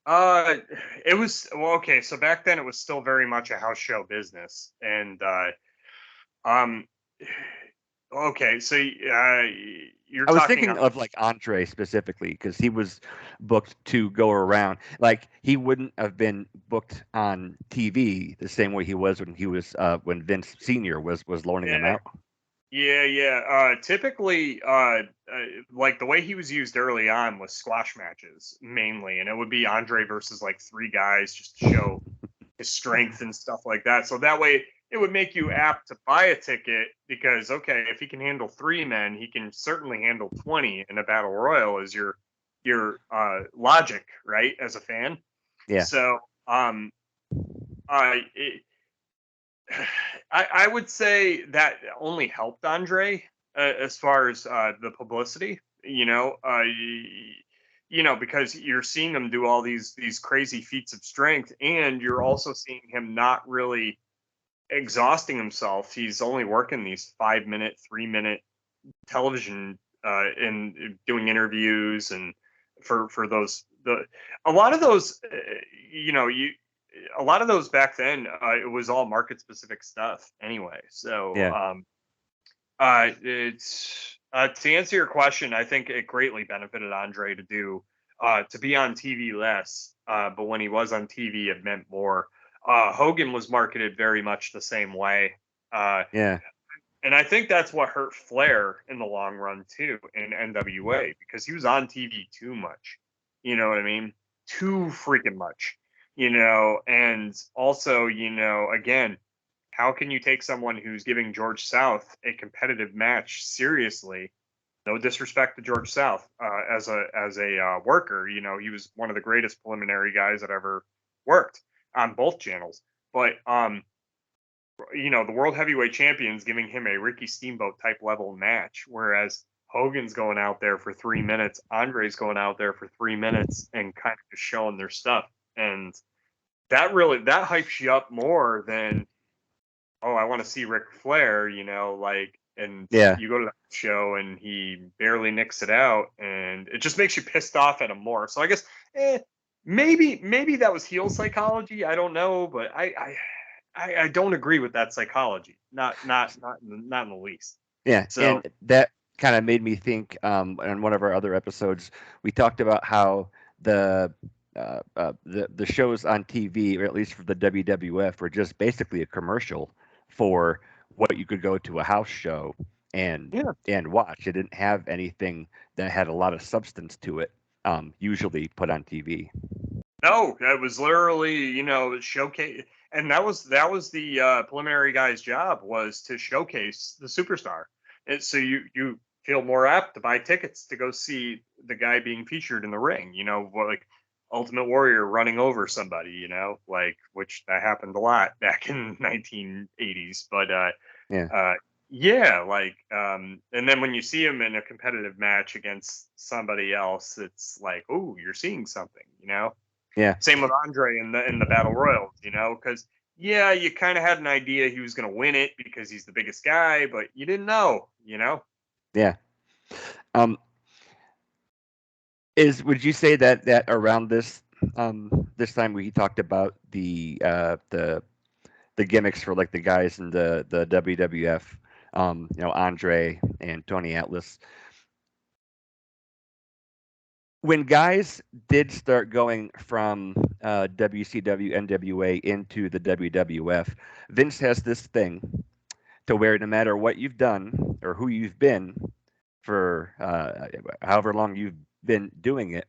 uh, it was well. Okay, so back then it was still very much a house show business, and um, okay, so you're I was talking. thinking of like Andre specifically because he was booked to go around. Like he wouldn't have been booked on TV the same way he was when Vince Senior was loaning him Yeah, out. yeah. Typically, like the way he was used early on was squash matches mainly, and it would be Andre versus like three guys just to show his strength and stuff like that. So that way, it would make you apt to buy a ticket because okay, if he can handle three men, he can certainly handle 20 in a battle royal. Is your logic right as a fan? Yeah, So it, I would say that only helped Andre as far as the publicity. Because you're seeing him do all these crazy feats of strength, and you're also seeing him not really exhausting himself. He's only working these 5 minute, 3 minute television and doing interviews and for those the a lot of those you a lot of those back then it was all market specific stuff anyway. So yeah, it's to answer your question, I think it greatly benefited Andre to do to be on TV less, but when he was on TV, it meant more. Hogan was marketed very much the same way. Uh, yeah, and I think that's what hurt Flair in the long run too in NWA because he was on TV too much. You know what I mean? Too freaking much. And also, again, how can you take someone who's giving George South a competitive match seriously? No disrespect to George South as a worker. He was one of the greatest preliminary guys that ever worked on both channels. But the world heavyweight champion's giving him a Ricky Steamboat type level match, whereas Hogan's going out there for 3 minutes, Andre's going out there for 3 minutes, and kind of just showing their stuff, and that hypes you up more than I want to see Ric Flair, and yeah. you go to the show and he barely nicks it out, and it just makes you pissed off at him more. So I guess, maybe that was heel psychology. I don't know, but I don't agree with that psychology. Not in the least. Yeah, So and that kind of made me think. In one of our other episodes, we talked about how the the shows on TV, or at least for the WWF, were just basically a commercial for what you could go to a house show and yeah, watch. It didn't have anything that had a lot of substance to it. Usually put on TV. no, it was literally showcase, and that was the preliminary guy's job was to showcase the superstar, and so you feel more apt to buy tickets to go see the guy being featured in the ring. Like Ultimate Warrior running over somebody. Like which that happened a lot back in 1980s, but Yeah, uh, yeah, like and then when you see him in a competitive match against somebody else, it's like, oh, you're seeing something. yeah, Same with Andre in the battle royals, because yeah, you kind of had an idea he was going to win it because he's the biggest guy, but you didn't know. yeah. Um, would you say that around this time we talked about the gimmicks for like the guys in the WWF, Andre and Tony Atlas. When guys did start going from WCW, NWA into the WWF, Vince has this thing to where no matter what you've done or who you've been for however long you've been doing it,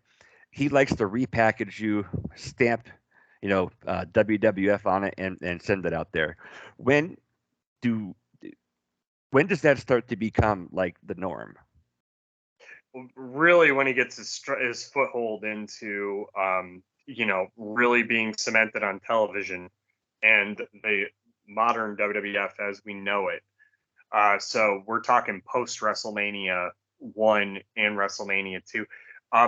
he likes to repackage you, stamp, WWF on it, and send it out there. When do when does that start to become like the norm? Really, when he gets his foothold into really being cemented on television and the modern WWF as we know it. So we're talking post WrestleMania 1 and WrestleMania 2.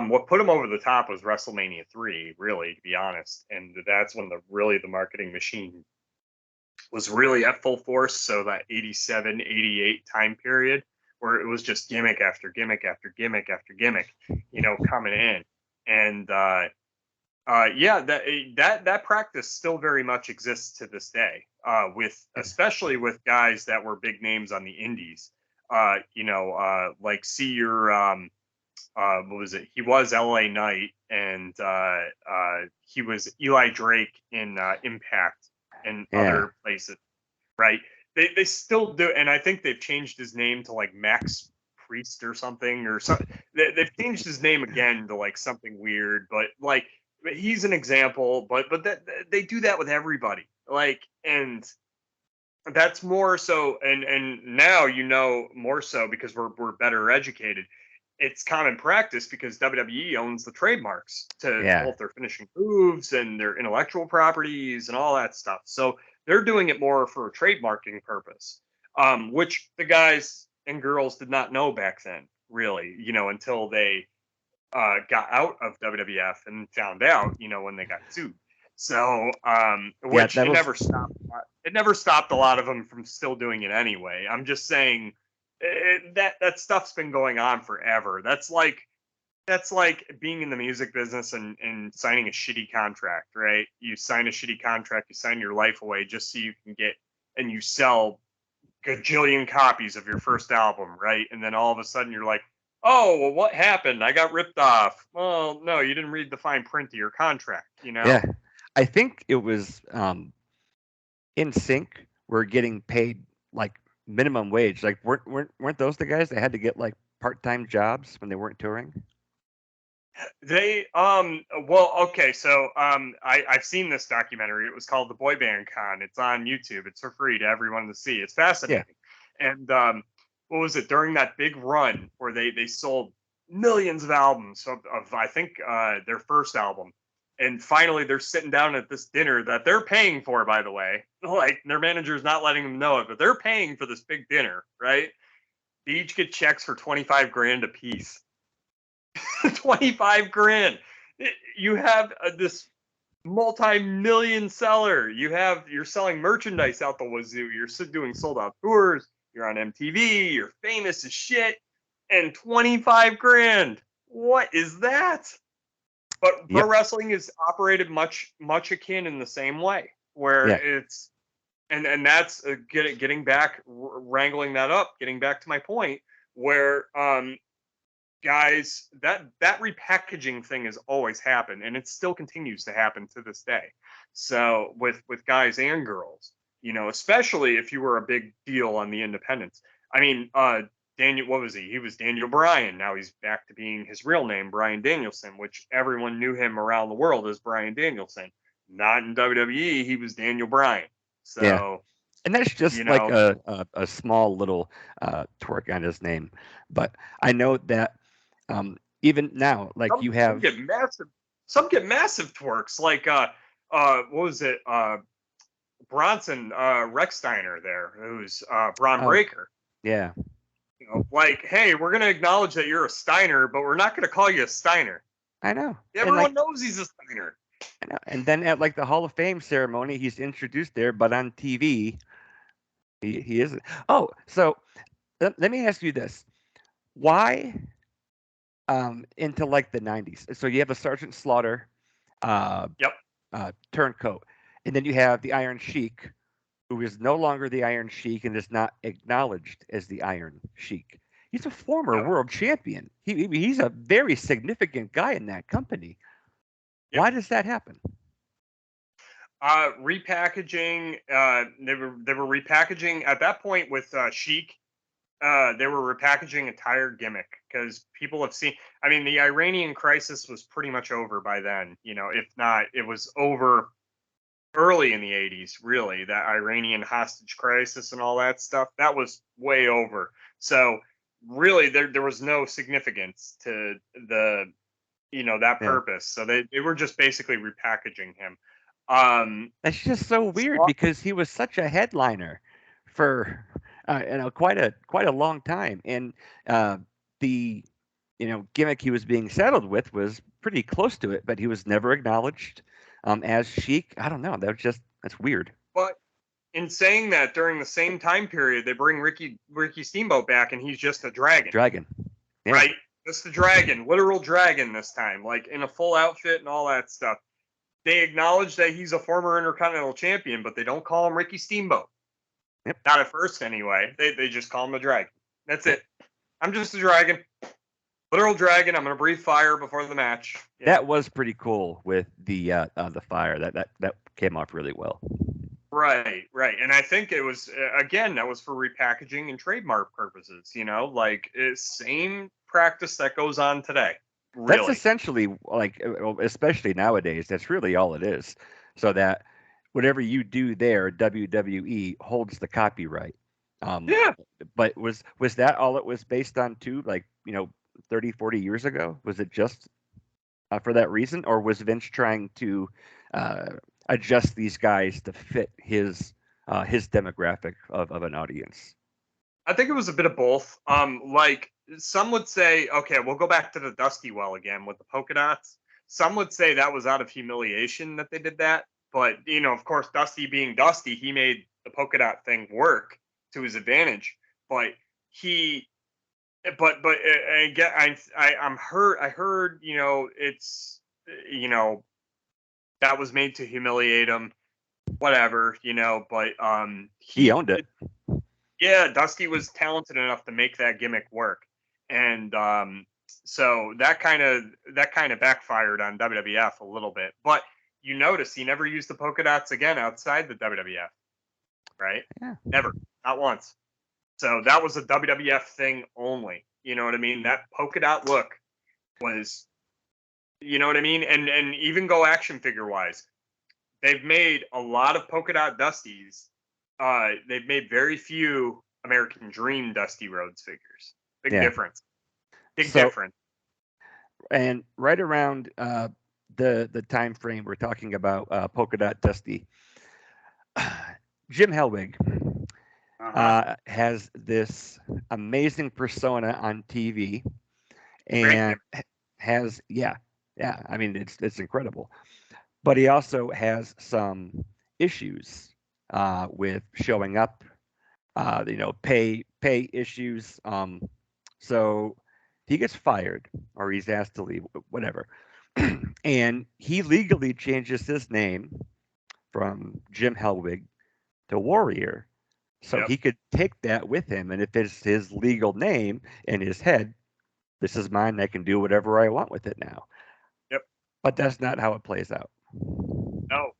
What put him over the top was WrestleMania 3, really, to be honest. And that's when the marketing machine was really at full force. So that 87, 88 time period where it was just gimmick after gimmick after gimmick after gimmick, coming in. And yeah, that practice still very much exists to this day, with especially with guys that were big names on the indies. Like see your what was it? He was LA Knight, and he was Eli Drake in Impact and Yeah. other places, right? They still do, and I think they've changed his name to like Max Priest or something, or something. They've changed his name again to like something weird, but like he's an example. But that they do that with everybody, like, and that's more so, and now more so because we're better educated. It's common practice because WWE owns the trademarks to Yeah. both their finishing moves and their intellectual properties and all that stuff. So they're doing it more for a trademarking purpose, which the guys and girls did not know back then, really, until they got out of WWF and found out, when they got sued. So, Yeah, which that it was never stopped. It never stopped a lot of them from still doing it anyway. I'm just saying that stuff's been going on forever. That's like being in the music business and signing a shitty contract, right? You sign a shitty contract, you sign your life away just so you can get and you sell gajillion copies of your first album, right? And then all of a sudden you're like, oh, well, what happened? I got ripped off. Well, no, you didn't read the fine print of your contract, yeah. I think it was in sync. We're getting paid like minimum wage. Like weren't those the guys that had to get like part-time jobs when they weren't touring? They well, okay, so I've seen this documentary. It was called The Boy Band Con. It's on YouTube. It's for free to everyone to see. It's Yeah. fascinating. And what was it during that big run where they sold millions of albums of I think their first album. And finally they're sitting down at this dinner that they're paying for, by the way. Like their manager's not letting them know it, but they're paying for this big dinner, right? They each get checks for 25 grand a piece. 25 grand. You have this multi-million seller. You're selling merchandise out the wazoo. You're doing sold out tours. You're on MTV. You're famous as shit. And 25 grand. What is that? But pro Yep. wrestling is operated much akin in the same way, where Yeah. it's and that's getting back, wrangling that up, getting back to my point, where guys, that repackaging thing has always happened and it still continues to happen to this day. So with guys and girls, especially if you were a big deal on the independents. I mean, Daniel, what was he? He was Daniel Bryan. Now he's back to being his real name, Bryan Danielson, which everyone knew him around the world as Bryan Danielson. Not in WWE, he was Daniel Bryan. Yeah. So, And that's just like a small little twerk on his name. But I know that even now, like you some have get massive, twerks. Like what was it? Bronson Rechsteiner there, who's Braun oh Breaker. yeah, Like, hey, we're gonna acknowledge that you're a Steiner, but we're not gonna call you a Steiner. I know. And Everyone like knows he's a Steiner. I know. And then at like the Hall of Fame ceremony, he's introduced there, but on TV, he isn't. Oh, so let me ask you this: why into like the '90s? So you have a Sergeant Slaughter uh, Yep. turncoat, and then you have the Iron Sheik, who is no longer the Iron Sheik and is not acknowledged as the Iron Sheik. He's a former Yep. world champion. He's a very significant guy in that company. Yep. Why does that happen? Repackaging. They were repackaging at that point with Sheik. They were repackaging entire gimmick because people have seen. I mean, the Iranian crisis was pretty much over by then. If not, it was over early in the 80s, really. That Iranian hostage crisis and all that stuff, that was way over. So really there was no significance to that Yeah. purpose. So they were just basically repackaging him. That's just so weird because he was such a headliner for quite a long time. And the gimmick he was being saddled with was pretty close to it, but he was never acknowledged as Sheik. I don't know. That's weird. But in saying that, during the same time period, they bring Ricky Steamboat back, and he's just a dragon. Dragon. Yeah. Right? Just a dragon, literal dragon this time, like in a full outfit and all that stuff. They acknowledge that he's a former Intercontinental Champion, but they don't call him Ricky Steamboat. Yep. Not at first, anyway. They just call him a dragon. That's it. I'm just a dragon. Literal dragon. I'm going to breathe fire before the match. Yeah. That was pretty cool with the fire. That came off really well. Right. And I think it was, again, that was for repackaging and trademark purposes, like same practice that goes on today. Really. That's essentially, like, especially nowadays, that's really all it is. So that whatever you do there, WWE holds the copyright. Yeah. But was that all it was based on too? Like, 30, 40 years ago? Was it just for that reason? Or was Vince trying to adjust these guys to fit his demographic of an audience? I think it was a bit of both. Like some would say, okay, we'll go back to the Dusty well again with the polka dots. Some would say that was out of humiliation that they did that. But, of course, Dusty being Dusty, he made the polka dot thing work to his advantage. But again, I heard, it's, that was made to humiliate him, whatever, but he owned it. Yeah, Dusty was talented enough to make that gimmick work, and so that kind of backfired on WWF a little bit. But you notice he never used the polka dots again outside the WWF, right? Yeah. Never, not once. So that was a WWF thing only. You know what I mean? That polka dot look was, you know what I mean? And even go action figure wise, they've made a lot of polka dot Dusties. They've made very few American Dream Dusty Rhodes figures. Big difference. Big difference. And right around the time frame we're talking about polka dot Dusty, Jim Hellwig has this amazing persona on TV, and has I mean it's incredible, but he also has some issues with showing up, pay issues. So he gets fired or he's asked to leave, whatever. And he legally changes his name from Jim Hellwig to Warrior. So he could take that with him. And if it's his legal name in his head, this is mine. I can do whatever I want with it now. Yep. But that's not how it plays out. No.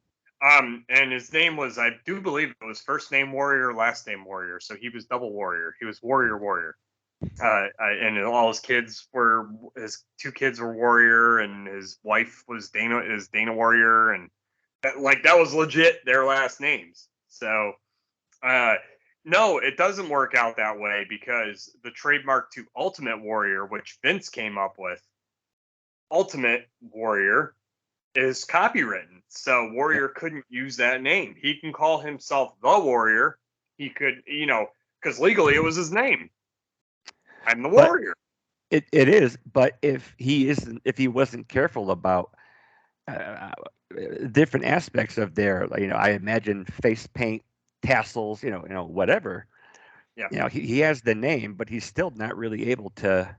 And his name was, I do believe it was first name Warrior, last name Warrior. So he was double Warrior. He was Warrior. And all his two kids were Warrior, and his wife was Dana Warrior, and that was legit their last names. So, no, it doesn't work out that way because the trademark to Ultimate Warrior, which Vince came up with, Ultimate Warrior, is copywritten. So Warrior couldn't use that name. He can call himself the Warrior. He could, because legally it was his name. I'm the Warrior. It is, but if he wasn't careful about different aspects of their, I imagine face paint, tassels, whatever. Yeah. He has the name, but he's still not really able to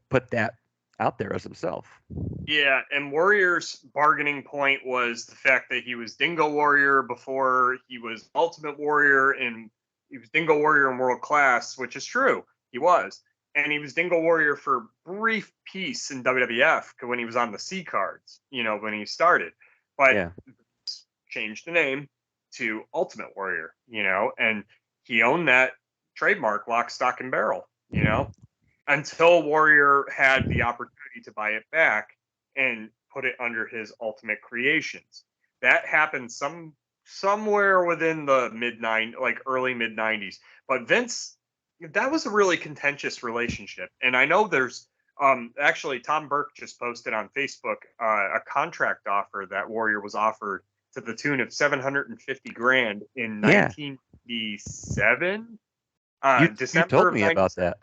put that out there as himself. Yeah, and Warrior's bargaining point was the fact that he was Dingo Warrior before he was Ultimate Warrior, and he was Dingo Warrior in World Class, which is true. He was. And he was Dingo Warrior for a brief piece in WWF when he was on the C cards, when he started. But changed the name to Ultimate Warrior, and he owned that trademark lock, stock, and barrel, until Warrior had the opportunity to buy it back and put it under his Ultimate Creations. That happened somewhere within the early mid 90s. But Vince, that was a really contentious relationship. And I know there's actually Tom Burke just posted on Facebook a contract offer that Warrior was offered to the tune of $750,000 in 1987. You told me about that.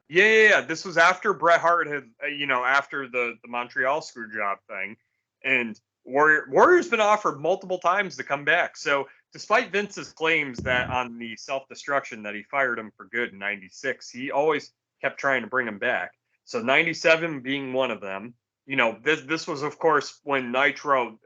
Yeah. This was after Bret Hart had, after the Montreal screw job thing, and Warrior's been offered multiple times to come back. So despite Vince's claims that on the self destruction that he fired him for good in '96, he always kept trying to bring him back. So '97 being one of them. This was of course when Nitro,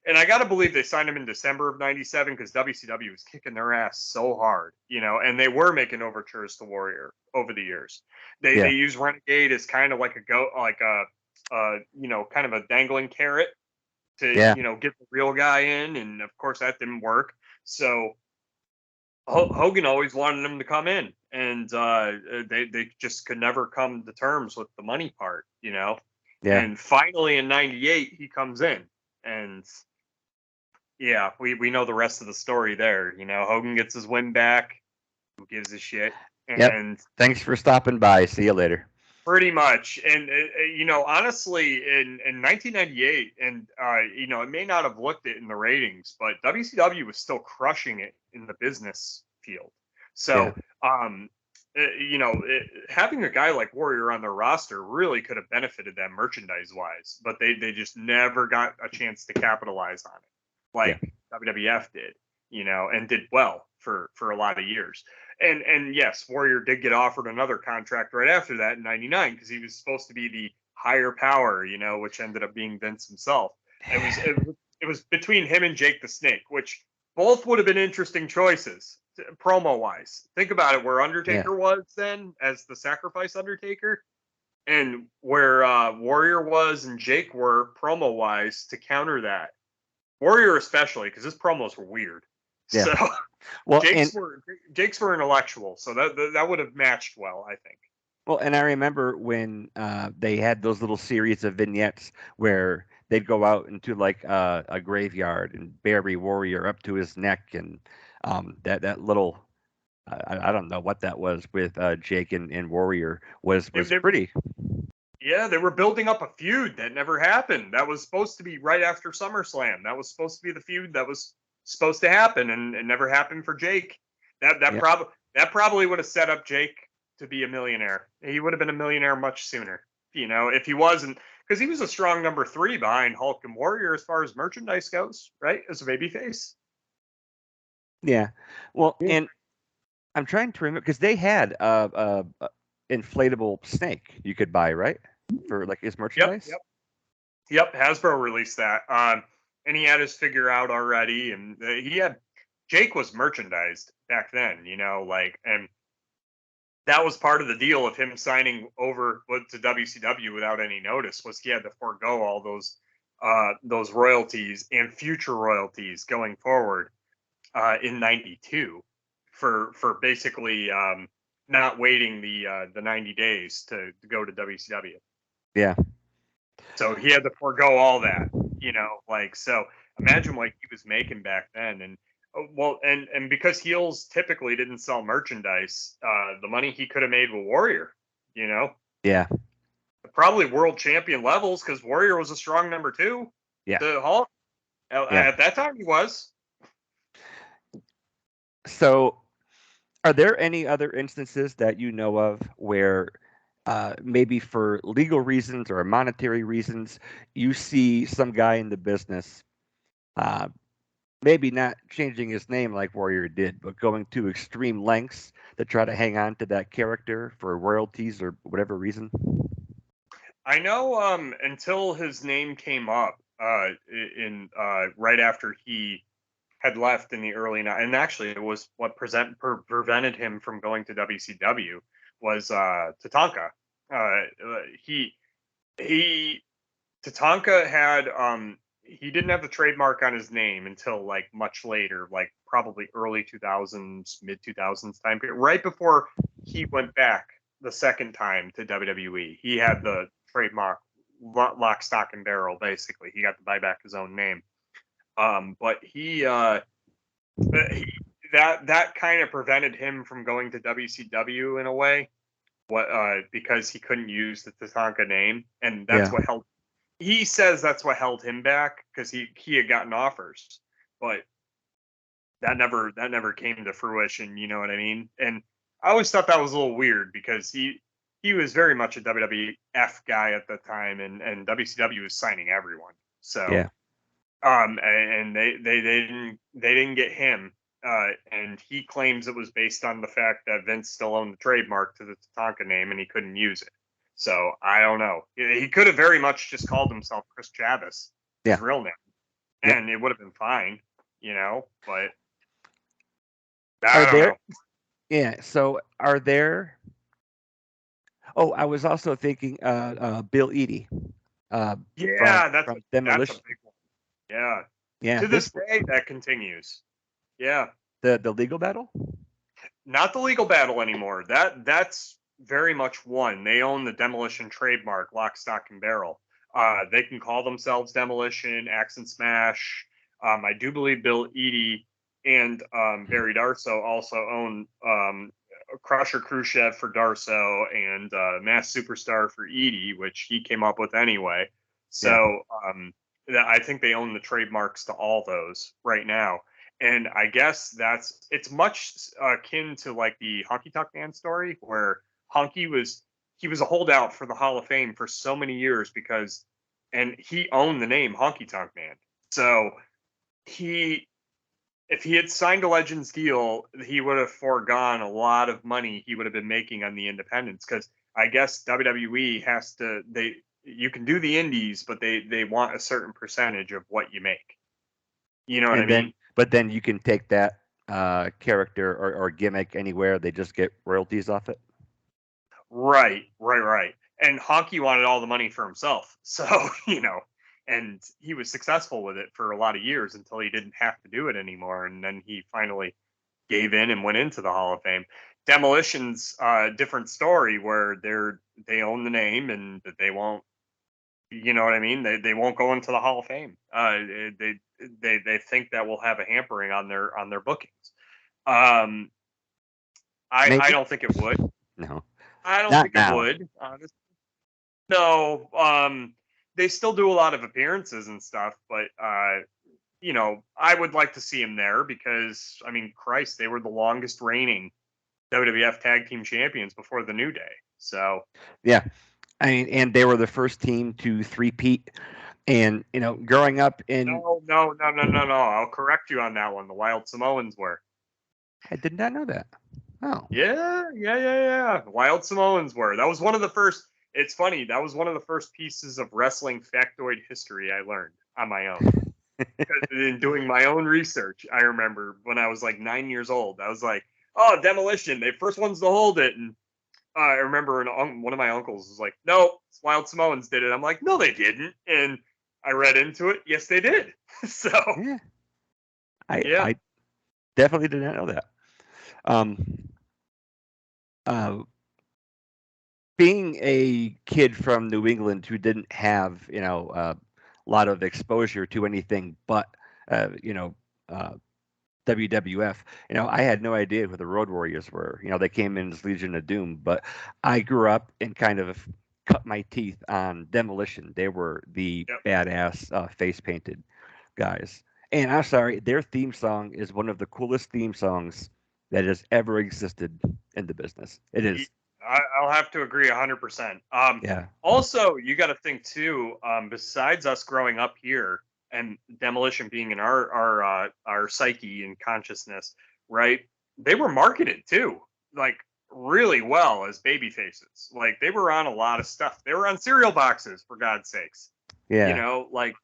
and I got to believe they signed him in December of '97 because WCW was kicking their ass so hard, and they were making overtures to Warrior over the years. They Yeah, use Renegade as kind of like kind of a dangling carrot to yeah, get the real guy in, and of course that didn't work. So Hogan always wanted him to come in, and they just could never come to terms with the money part. yeah. And finally in '98 he comes in, and yeah, we know the rest of the story there. Hogan gets his win back. Who gives a shit? Yep. And Thanks for stopping by. See you later. pretty much. And, honestly, in 1998, and, it may not have looked it in the ratings, but WCW was still crushing it in the business field. Yeah, So, having a guy like Warrior on their roster really could have benefited them merchandise wise, but they just never got a chance to capitalize on it yeah, like WWF did, and did well for a lot of years. And yes, Warrior did get offered another contract right after that in '99 because he was supposed to be the higher power, which ended up being Vince himself. It was between him and Jake the Snake, which both would have been interesting choices promo wise. Think about it, where yeah. Undertaker was then as the Sacrifice Undertaker, and where Warrior was and Jake were promo wise to counter that. Warrior especially because his promos were weird. Yeah. So Well, and Jake's were intellectual, so that would have matched well, I think. and I remember when they had those little series of vignettes where they'd go out into like a graveyard and bury Warrior up to his neck, and that little I don't know what that was with Jake and Warrior They, was they, pretty. yeah, they were building up a feud that never happened. That was supposed to be right after SummerSlam. That was supposed to be the feud that was supposed to happen, and it never happened for Jake. That that Yeah, probably that probably would have set up Jake to be a millionaire. He would have been a millionaire much sooner, if he wasn't, because he was a strong number three behind Hulk and Warrior as far as merchandise goes, right? As a babyface. yeah. Well, and I'm trying to remember because they had a inflatable snake you could buy, right? For like his Yep, merchandise. yep. Yep, Hasbro released that. And he had his figure out already, and Jake was merchandised back then, and that was part of the deal of him signing over to WCW without any notice was he had to forego all those royalties and future royalties going forward in '92 for basically not waiting the 90 days to go to WCW. Yeah, So he had to forego all that, so imagine what he was making back then. And well, and because heels typically didn't sell merchandise, the money he could have made with Warrior, you know, yeah, probably world champion levels because Warrior was a strong number two yeah, to Hulk. yeah. At that time, he was. So, are there any other instances that you know of where maybe for legal reasons or monetary reasons, you see some guy in the business, uh, maybe not changing his name like Warrior did, but going to extreme lengths to try to hang on to that character for royalties or whatever reason? I know until his name came up in right after he had left in the and actually it was what prevented him from going to WCW was Tatanka. He he Tatanka had he didn't have the trademark on his name until like much later, like probably early 2000s, mid 2000s time period, right before he went back the second time to WWE. He had the trademark lock, stock, and barrel. Basically, he got to buy back his own name. But he that kind of prevented him from going to WCW in a way. Because he couldn't use the Tatanka name, and that's Yeah, what held. He says that's what held him back because he had gotten offers, but that never came to fruition. You know what I mean? And I always thought that was a little weird because he was very much a WWF guy at the time, and WCW was signing everyone. So Yeah. and they didn't get him, and he claims it was based on the fact that Vince still owned the trademark to the Tatanka name and he couldn't use it. So I don't know. He could have very much just called himself Chris Chavis, his Yeah. real name, Yep. and it would have been fine, But Are I don't there? know. Yeah. So are there? Oh, I was also thinking Bill Eadie from Yeah, that's a Demolition. big one. Yeah, Yeah, to this this day that continues. Yeah, the legal battle. not the legal battle anymore. That's very much one. They own the Demolition trademark, lock, stock, and barrel. They can call themselves Demolition, Axe and Smash. I do believe Bill Eadie and Barry Darso also own Crusher Khrushchev for Darso and Mass Superstar for Eadie, which he came up with anyway. Yeah. So I think they own the trademarks to all those right now. And I guess it's much akin to like the Honky Tonk Man story, where he was a holdout for the Hall of Fame for so many years and he owned the name Honky Tonk Man. So he if he had signed a Legends deal, he would have foregone a lot of money he would have been making on the independents, because I guess WWE has to they you can do the indies, but they want a certain percentage of what you make. You know what I And then, mean? but then you can take that character or gimmick anywhere. They just get royalties off it. Right. And Honky wanted all the money for himself. So, and he was successful with it for a lot of years until he didn't have to do it anymore. And then he finally gave in and went into the Hall of Fame. Demolition's a different story, where they own the name and that they won't, you know what I mean? They won't go into the Hall of Fame. They think that will have a hampering on their bookings. Um, I Maybe. don't think it would. No, I don't not think it now. would. No, they still do a lot of appearances and stuff, but I would like to see him there because, I mean, Christ, they were the longest reigning WWF Tag Team Champions before the New Day. So Yeah, I mean, and they were the first team to three-peat. And growing up in, no. I'll correct you on that one. The Wild Samoans were. I did not know that. Oh, Yeah. The Wild Samoans were. That was one of the first. It's funny. That was one of the first pieces of wrestling factoid history I learned on my own. In doing my own research, I remember when I was like 9 years old, I was like, "Oh, Demolition! They first ones to hold it." And I remember one of my uncles was like, "No, Wild Samoans did it." I'm like, "No, they didn't." And I read into it. Yes, they did. So yeah, yeah, I definitely did not know that. Um, uh, being a kid from New England who didn't have a lot of exposure to anything but you know uh, WWF. I had no idea who the Road Warriors were. They came in as Legion of Doom, but I grew up and kind of cut my teeth on Demolition. They were the yep. badass face painted guys. And I'm sorry, their theme song is one of the coolest theme songs that has ever existed in the business. It is. I'll have to agree 100%. Yeah. Also, you got to think too. Besides us growing up here and Demolition being in our psyche and consciousness, right? They were marketed too, like really well as baby faces. Like they were on a lot of stuff. They were on cereal boxes, for God's sakes. Yeah. Like,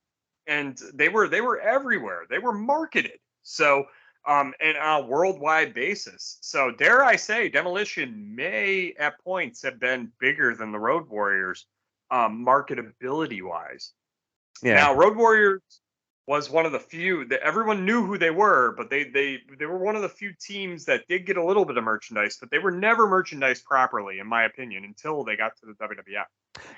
and they were everywhere. They were marketed. So and on a worldwide basis. So dare I say, Demolition may at points have been bigger than the Road Warriors, marketability wise. Yeah. Now, Road Warriors was one of the few that everyone knew who they were, but they were one of the few teams that did get a little bit of merchandise, but they were never merchandised properly, in my opinion, until they got to the WWF.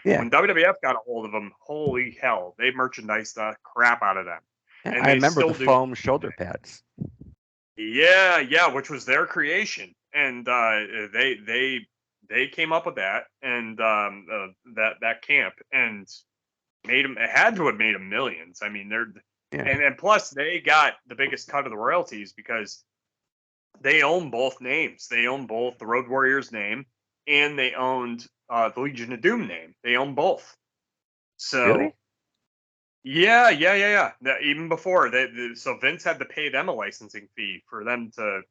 Yeah. When WWF got a hold of them, holy hell, they merchandised the crap out of them, and I they remember still the do. foam shoulder pads. Yeah, which was their creation, and they came up with that and that camp and made them. It had to have made them millions. I mean, Yeah. and plus they got the biggest cut of the royalties because they own both names. They own both the Road Warriors name and they owned the Legion of Doom name. They own both. So Really? yeah. Even before so Vince had to pay them a licensing fee for them to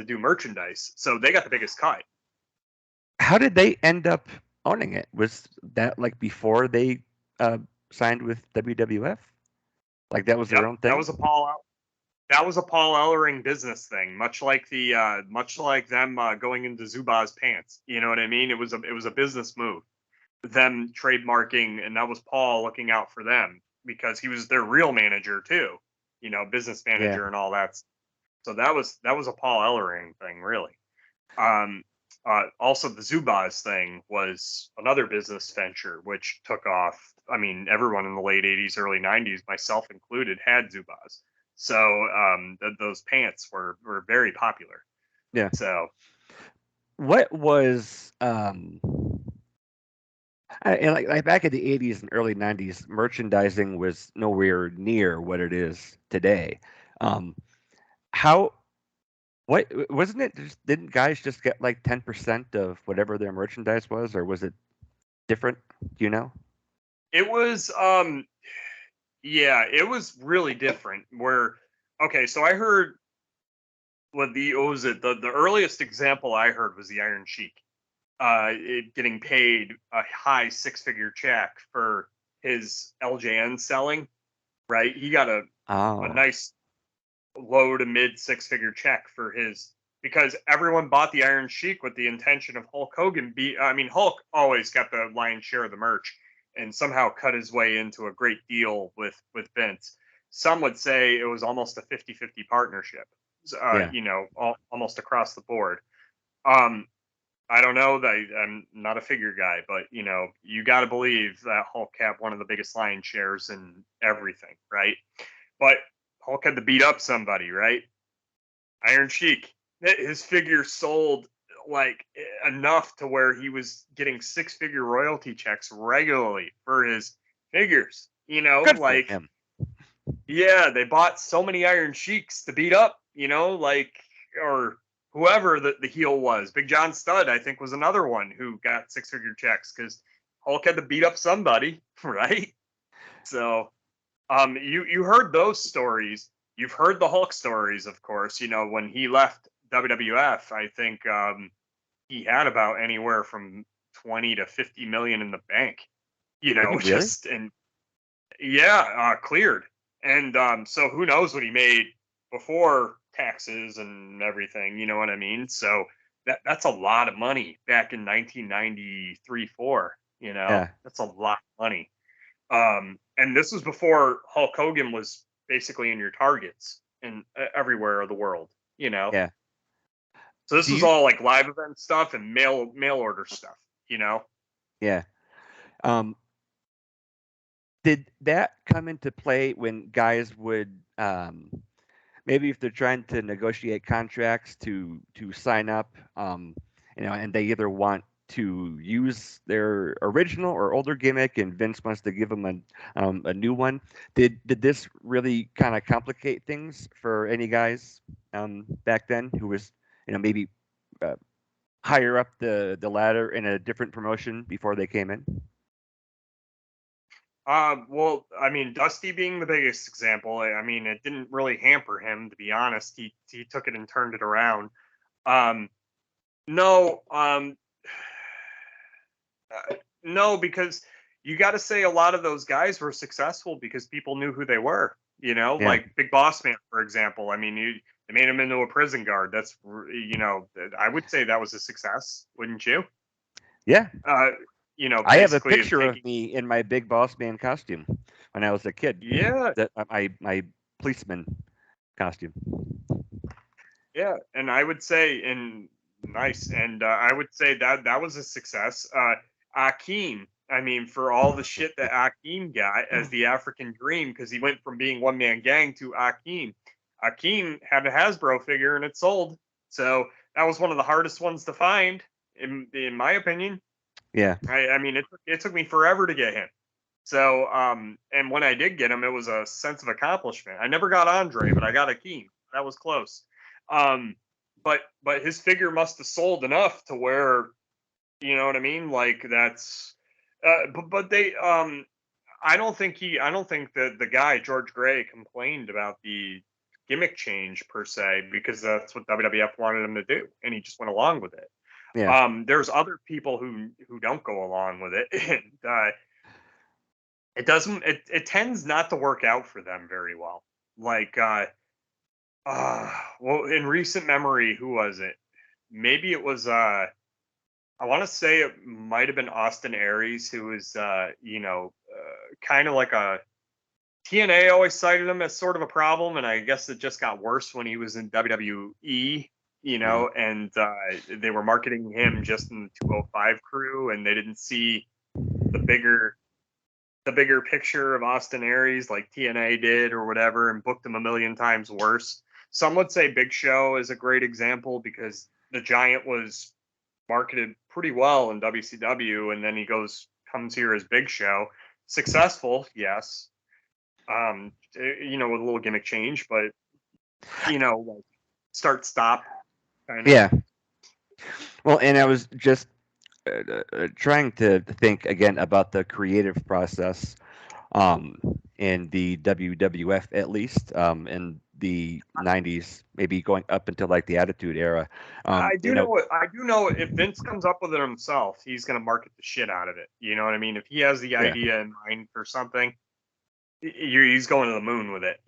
do merchandise. So they got the biggest cut. How did they end up owning it? Was that like before they uh, signed with WWF? Like that was Yep, their own thing? that was a Paul Ellering business thing, much like them going into Zubaz pants. You know what I mean? It was a business move. Them trademarking, and that was Paul looking out for them because he was their real manager too. You know, business Yeah. manager and all that. So that was a Paul Ellering thing, really. Um, Also, the Zubaz thing was another business venture which took off. I mean, everyone in the late '80s, early '90s, myself included, had Zubaz. So those pants were very popular. Yeah. So What was and like back in the 80s and early 90s, merchandising was nowhere near what it is today. Um, how what wasn't it? Didn't guys just get like 10% of whatever their merchandise was, or was it different? Do you know? it was, yeah, it was really different. Where okay, so I heard what was it? The earliest example I heard was the Iron Sheik. Getting paid a high six-figure check for his LJN selling, right? He got a Oh, nice low to mid six-figure check for his because everyone bought the Iron Sheik with the intention of Hulk Hogan I mean, Hulk always got the lion's share of the merch and somehow cut his way into a great deal with Vince. Some would say it was almost a 50-50 partnership, yeah. almost across the board. Um, I don't know that I'm not a figure guy, but you got to believe that Hulk had one of the biggest lion shares in everything, right? But Hulk had to beat up somebody, right? Iron Sheik, his figure sold like enough to where he was getting six-figure royalty checks regularly for his figures. Good for Like him. yeah, they bought so many Iron Sheiks to beat up, like or whoever the heel was. Big John Studd, I think, was another one who got six-figure checks because Hulk had to beat up somebody, right? So, you heard those stories. You've heard the Hulk stories, of course. When he left WWF, I think he had about anywhere from 20 to 50 million in the bank. Did he really? Just and yeah, cleared. And so who knows what he made before taxes and everything, you know what I mean? So that's a lot of money back in 1993, 4, Yeah, That's a lot of money. And this was before Hulk Hogan was basically in your targets in everywhere of the world, you know. yeah. So this Do was you? all like live event stuff and mail order stuff, you know. Yeah. Um, did that come into play when guys would maybe if they're trying to negotiate contracts to sign up, and they either want to use their original or older gimmick, and Vince wants to give them a new one. Did this really kind of complicate things for any guys back then who was maybe uh, higher up the ladder in a different promotion before they came in? Well, I mean, Dusty being the biggest example, I mean, it didn't really hamper him, to be honest. He took it and turned it around. Um, no, no, because you got to say a lot of those guys were successful because people knew who they were. Yeah, Like Big Boss Man, for example. I mean, they made him into a prison guard. I would say that was a success, wouldn't you? yeah. Uh, I have a Basically picture of taking, me in my Big Boss Man costume when I was a kid. yeah, That my policeman costume. yeah, and I would say, and nice, and I would say that was a success. Akeem, I mean, for all the shit that Akeem got as the African Dream, because he went from being one man gang to Akeem. Akeem had a Hasbro figure and it sold, so that was one of the hardest ones to find, in my opinion. Yeah, I mean, it took me forever to get him. So, and when I did get him, it was a sense of accomplishment. I never got Andre, but I got Akeem. That was close. Um, but his figure must have sold enough to where You know what I mean? Like that's, but they, I don't think that the guy George Gray complained about the gimmick change per se because that's what WWF wanted him to do, and he just went along with it. Yeah, There's other people who don't go along with it, and it doesn't. It tends not to work out for them very well. Like, well, in recent memory, who was it? Maybe it was I want to say it might have been Austin Aries, who was, kind of like a TNA always cited him as sort of a problem, and I guess it just got worse when he was in WWE, hmm and they were marketing him just in the 205 crew, and they didn't see the bigger the bigger picture of Austin Aries like TNA did or whatever, and booked him a million times worse. Some would say Big Show is a great example because the Giant was marketed pretty well in WCW, and then he comes here as Big Show, successful, yes, with a little gimmick change, but like start stop kind of. yeah. Well, and I was just trying to think again about the creative process um, in the WWF at least in the 90s, maybe going up until like the Attitude Era. I You do know, know it. I do know if Vince comes up with it himself, he's going to market the shit out of it. You know what I mean? If he has the yeah, idea in mind for something, he's going to the moon with it.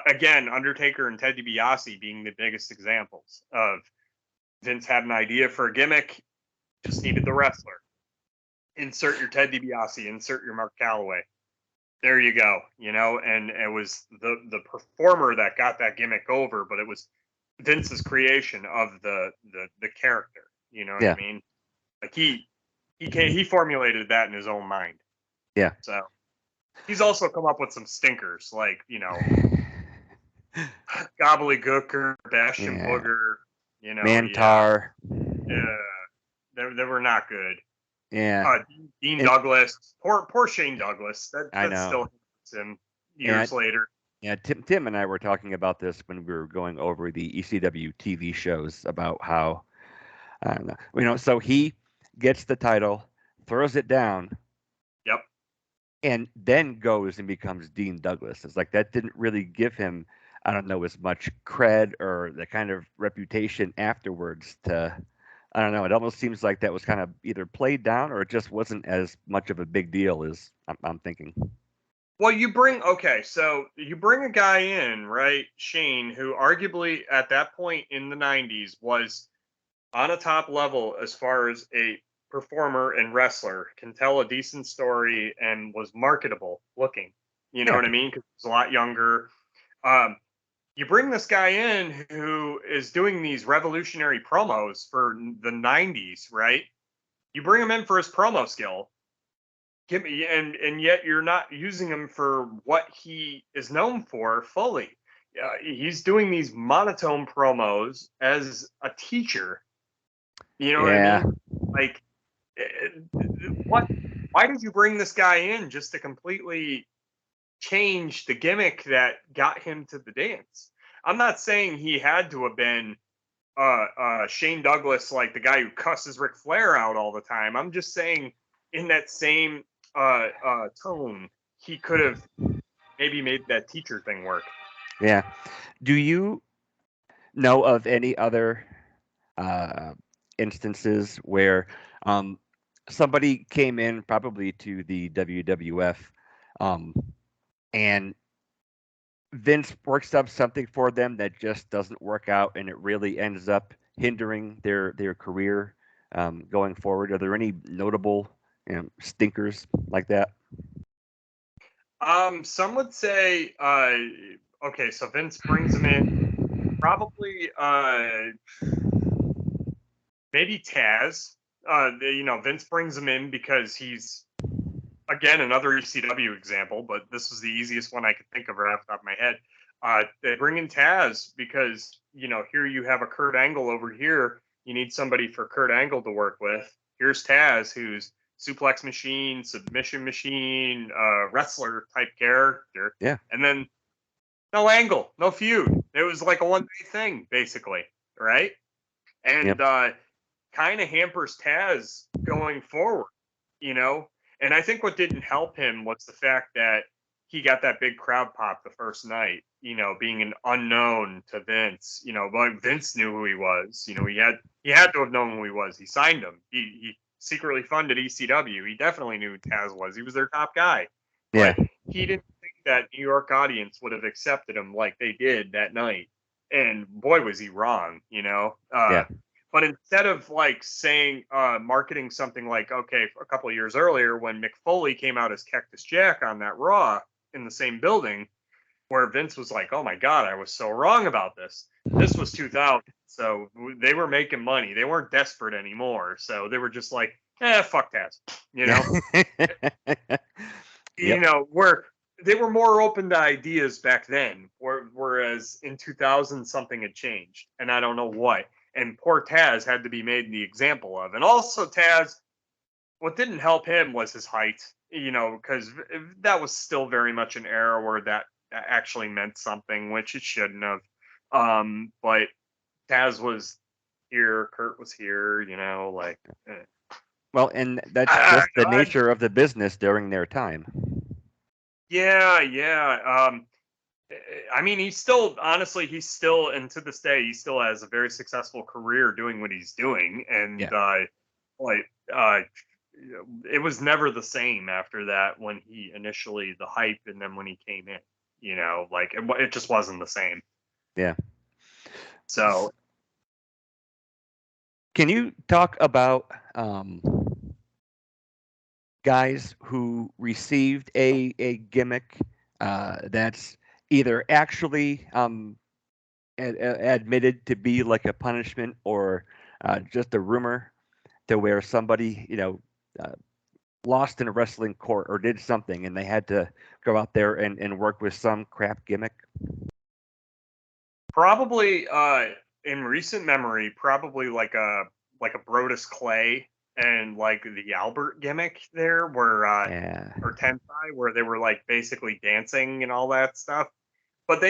Again, Undertaker and Ted DiBiase being the biggest examples of Vince had an idea for a gimmick, just needed the wrestler. Insert your Ted DiBiase, insert your Mark Calloway. There you go. And it was the performer that got that gimmick over, but it was Vince's creation of the character. You know what I yeah, mean? Like he formulated that in his own mind. yeah. So he's also come up with some stinkers, like Gobbledygooker, Bastion Yeah, Booger. Yeah, Mantar. yeah, they were not good. Yeah, Dean and Douglas, poor Shane Douglas. I That know. still hits him And years later. yeah, Tim and I were talking about this when we were going over the ECW TV shows about how I don't know. So he gets the title, throws it down, Yep. and then goes and becomes Dean Douglas. It's like that didn't really give him, I don't know, as much cred or the kind of reputation afterwards to. I don't know. It almost seems like that was kind of either played down or it just wasn't as much of a big deal as I'm thinking. Well, so you bring a guy in, right, Shane, who arguably at that point in the '90s was on a top level as far as a performer and wrestler, can tell a decent story and was marketable looking. You know Yeah, what I mean? Because he was a lot younger. Um, you bring this guy in who is doing these revolutionary promos for the '90s, right? You bring him in for his promo skill, and yet you're not using him for what he is known for fully. He's doing these monotone promos as a teacher. You know what I yeah, mean? Like, what? Why did you bring this guy in just to completely change the gimmick that got him to the dance? I'm not saying he had to have been Shane Douglas, like the guy who cusses Ric Flair out all the time. I'm just saying, in that same tone, he could have maybe made that teacher thing work. yeah. Do you know of any other uh, instances where um, somebody came in probably to the WWF um, and Vince works up something for them that just doesn't work out and it really ends up hindering their career going forward? Are there any notable stinkers like that? Some would say, okay, so Vince brings him in, probably, maybe Taz. Vince brings him in because he's again another ECW example, but this was the easiest one I could think of right off the top of my head. They bring in Taz because here you have a Kurt Angle over here. You need somebody for Kurt Angle to work with. Here's Taz, who's suplex machine, submission machine, wrestler type character, Yeah. and then no Angle, no feud. It was like a one day thing basically, right? And Yep. kind of hampers Taz going forward, you know? And I think what didn't help him was the fact that he got that big crowd pop the first night, you know, being an unknown to Vince, you know, but Vince knew who he was. You know, he had to have known who he was. He signed him. He secretly funded ECW. He definitely knew who Taz was. He was their top guy. Yeah. But he didn't think that New York audience would have accepted him like they did that night. And boy, was he wrong, you know? Yeah. But instead of like saying, marketing something like, okay, a couple of years earlier when Mick Foley came out as Cactus Jack on that Raw in the same building, where Vince was like, oh my God, I was so wrong about this. This was 2000. So they were making money. They weren't desperate anymore. So they were just like, fuck Taz, you know? You Yep. know, where they were more open to ideas back then, whereas in 2000 something had changed, and I don't know what. And poor Taz had to be made the example of. And also Taz, what didn't help him was his height, you know, because that was still very much an era where that actually meant something, which it shouldn't have. But Taz was here, Kurt was here, you know, like. Well, and that's I, just the nature of the business during their time. yeah. I mean, he's still, honestly, he's still, and to this day, he still has a very successful career doing what he's doing. And, Yeah. like, uh, it was never the same after that when he initially, the hype, and then when he came in, you know, like, it just wasn't the same. Yeah. So, Can you talk about guys who received a gimmick that's either actually admitted to be like a punishment or just a rumor to where somebody, you know, lost in a wrestling court or did something and they had to go out there and work with some crap gimmick? probably, in recent memory, probably like a Brodus Clay and like the Albert gimmick there, where Yeah. or Tensai, where they were like basically dancing and all that stuff. But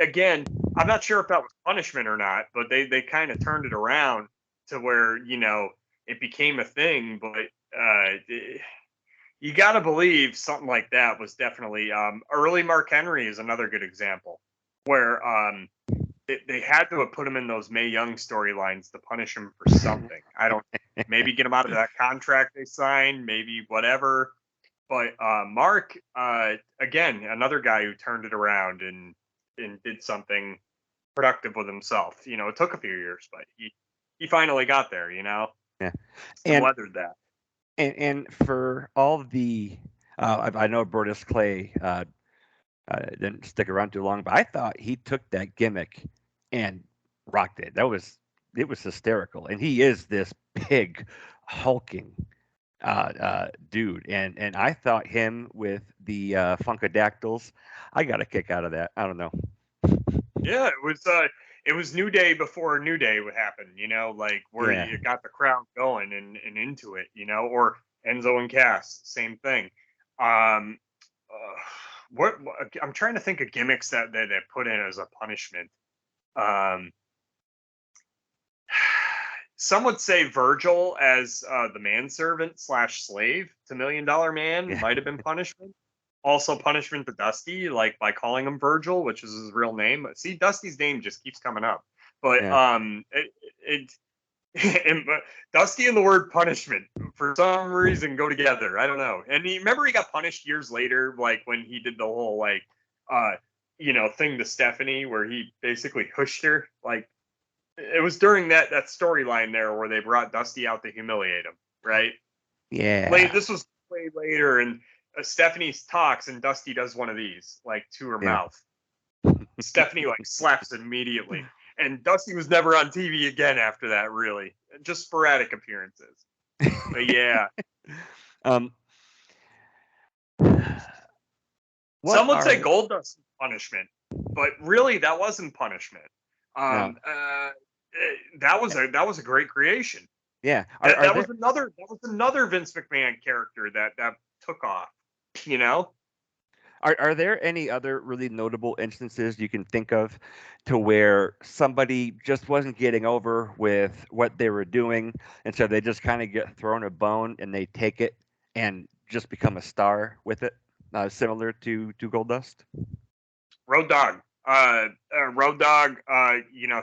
again, I'm not sure if that was punishment or not. But they kind of turned it around to where, you know, it became a thing. But you got to believe something like that was definitely, early Mark Henry is another good example where, they had to have put him in those Mae Young storylines to punish him for something. I don't, maybe get him out of that contract they signed, maybe whatever. But Mark, again, another guy who turned it around and did something productive with himself. You know, it took a few years, but he finally got there. You know, Yeah. and And weathered that. and for all the I know Brodus Clay didn't stick around too long, but I thought he took that gimmick and rocked it. It was hysterical, and he is this big, hulking dude, and I thought him with the Funkadactyls, I got a kick out of that. I don't know. Yeah, it was New Day before New Day would happen, you know, like where Yeah, you got the crowd going and into it, you know, or Enzo and Cass, same thing. Um, what I'm trying to think of gimmicks that they put in as a punishment. Um, some would say Virgil as the manservant slash slave to Million Dollar Man yeah, might have been punishment. Also punishment to Dusty, like by calling him Virgil, which is his real name. See, Dusty's name just keeps coming up. But yeah, and Dusty and the word punishment for some reason go together. I don't know. And remember he got punished years later, like when he did the whole like uh you know thing to Stephanie where he basically pushed her. Like it was during that storyline there where they brought Dusty out to humiliate him, right? yeah. This was way later, and Stephanie talks, and Dusty does one of these, like to her Yeah. mouth. Stephanie like slaps it immediately, and Dusty was never on TV again after that. Really, just sporadic appearances. But yeah, um, what some would say are Goldust punishment, but really that wasn't punishment. no? That was a great creation. Yeah, are That there? was another Vince McMahon character that took off. You know. Are there any other really notable instances you can think of to where somebody just wasn't getting over with what they were doing, and so they just kind of get thrown a bone and they take it and just become a star with it, similar to Goldust? Road Dogg. Road Dogg,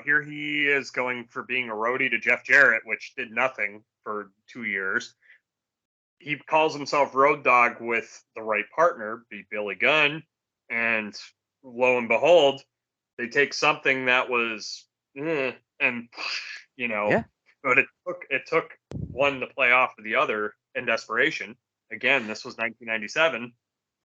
here he is going for being a roadie to Jeff Jarrett, which did nothing for 2 years. He calls himself Road Dogg with the right partner, be Billy Gunn, and lo and behold, they take something that was and Yeah, but it took one to play off of the other in desperation. Again, this was 1997.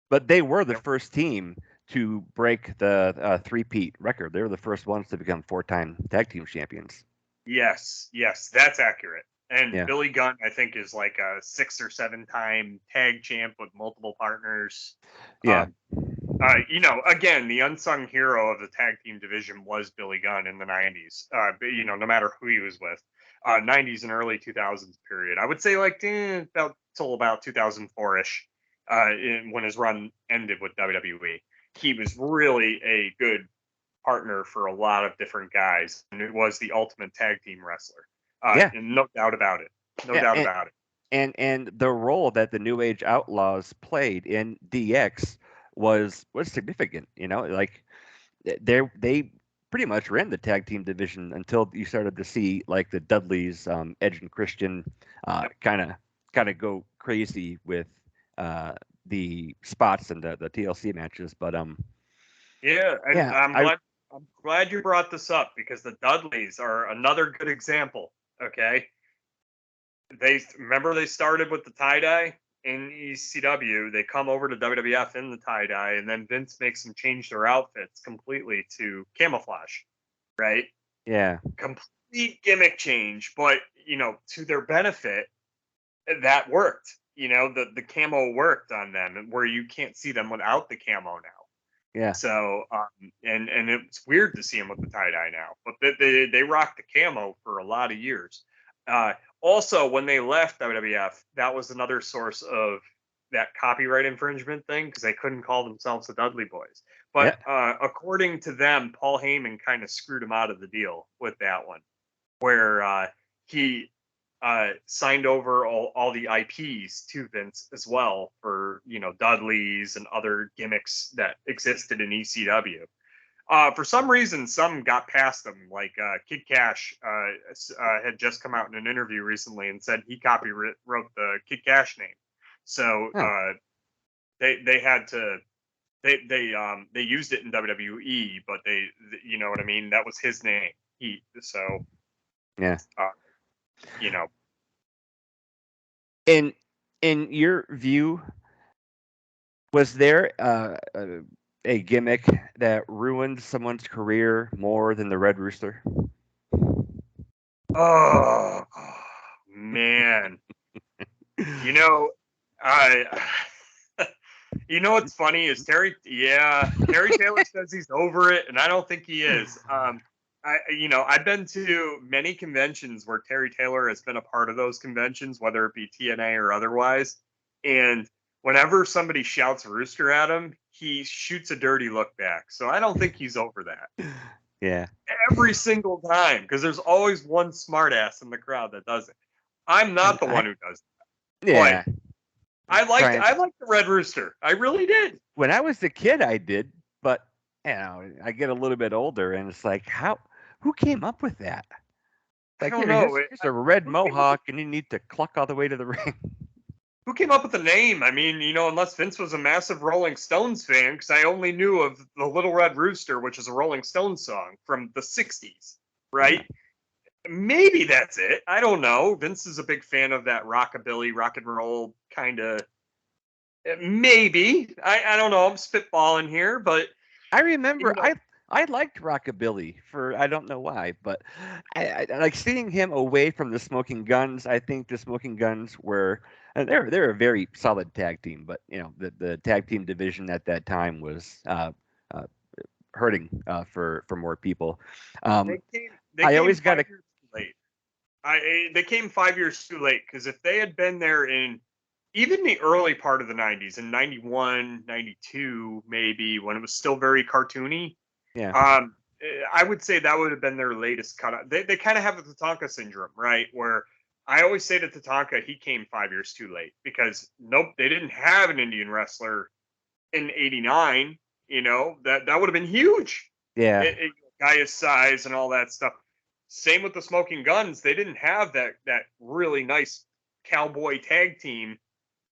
but they were the first team to break the three-peat record. They were the first ones to become four-time tag team champions. Yes, that's accurate. And Yeah, Billy Gunn, I think, is like a 6 or 7 time tag champ with multiple partners. yeah, Um, again, the unsung hero of the tag team division was Billy Gunn in the 90s. But, no matter who he was with, 90s and early 2000s period. I would say like about till about 2004 ish, when his run ended with WWE. He was really a good partner for a lot of different guys, and it was the ultimate tag team wrestler. yeah, And no doubt about it. No yeah. doubt about it. And the role that the New Age Outlaws played in DX was significant. Like they pretty much ran the tag team division until you started to see like the Dudleys, Edge and Christian, Yep. kind of go crazy with the spots and the TLC matches. But Yeah, and yeah, I I'm glad you brought this up because the Dudleys are another good example. Okay, they started with the tie dye in ECW. They come over to WWF in the tie dye, and then Vince makes them change their outfits completely to camouflage. Right, yeah complete gimmick change, but to their benefit, that worked. The camo worked on them, where you can't see them without the camo now. yeah So, and it's weird to see him with the tie dye now, but they rocked the camo for a lot of years. Also, when they left WWF, that was another source of that copyright infringement thing because they couldn't call themselves the Dudley Boys. But yeah according to them, Paul Heyman kind of screwed him out of the deal with that one, where he signed over all the IPs to Vince as well for Dudleys and other gimmicks that existed in ECW. For some reason, some got past them. Like Kid Cash had just come out in an interview recently and said he copywrote the Kid Cash name. So huh, they had to they used it in WWE, but they you know what I mean. That was his name. yeah. Uh, you know In your view, was there a gimmick that ruined someone's career more than the Red Rooster? Oh man, you know, I. What's funny is Terry. Yeah, Terry Taylor says he's over it, and I don't think he is. I've been to many conventions where Terry Taylor has been a part of those conventions, whether it be TNA or otherwise. And whenever somebody shouts "Rooster" at him, he shoots a dirty look back. So I don't think he's over that. Yeah. Every single time, because there's always one smartass in the crowd that does it. I'm And not the one who does it, but yeah, trying. I liked the Red Rooster. I really did. When I was a kid, I did, but I get a little bit older, and it's like, who came up with that? I Like, don't here, know. here's a red Who came up with mohawk, and you need to cluck all the way to the ring. who came up with the name? I mean, unless Vince was a massive Rolling Stones fan, because I only knew of the Little Red Rooster, which is a Rolling Stones song from the '60s, Yeah. right? Maybe that's it. I don't know. Vince is a big fan of that rockabilly, rock and roll kind of. Maybe I don't know. I'm spitballing here, but I you remember know, I liked Rockabilly for I don't know why, but I like seeing him away from the Smoking Guns. I think the Smoking Guns were they're a very solid tag team, but the tag team division at that time was uh, hurting for more people. Um, they I came always got 5 years too late. They came 5 years too late because if they had been there in even the early part of the 90s, in 91, 92, maybe, when it was still very cartoony. Yeah. I would say that would have been their latest cut. They kind of have the Tatanka syndrome, right? Where I always say to Tatanka, he came 5 years too late because nope, they didn't have an Indian wrestler in '89. That would have been huge. Yeah. Guy his size and all that stuff. Same with the Smoking Guns. They didn't have that really nice cowboy tag team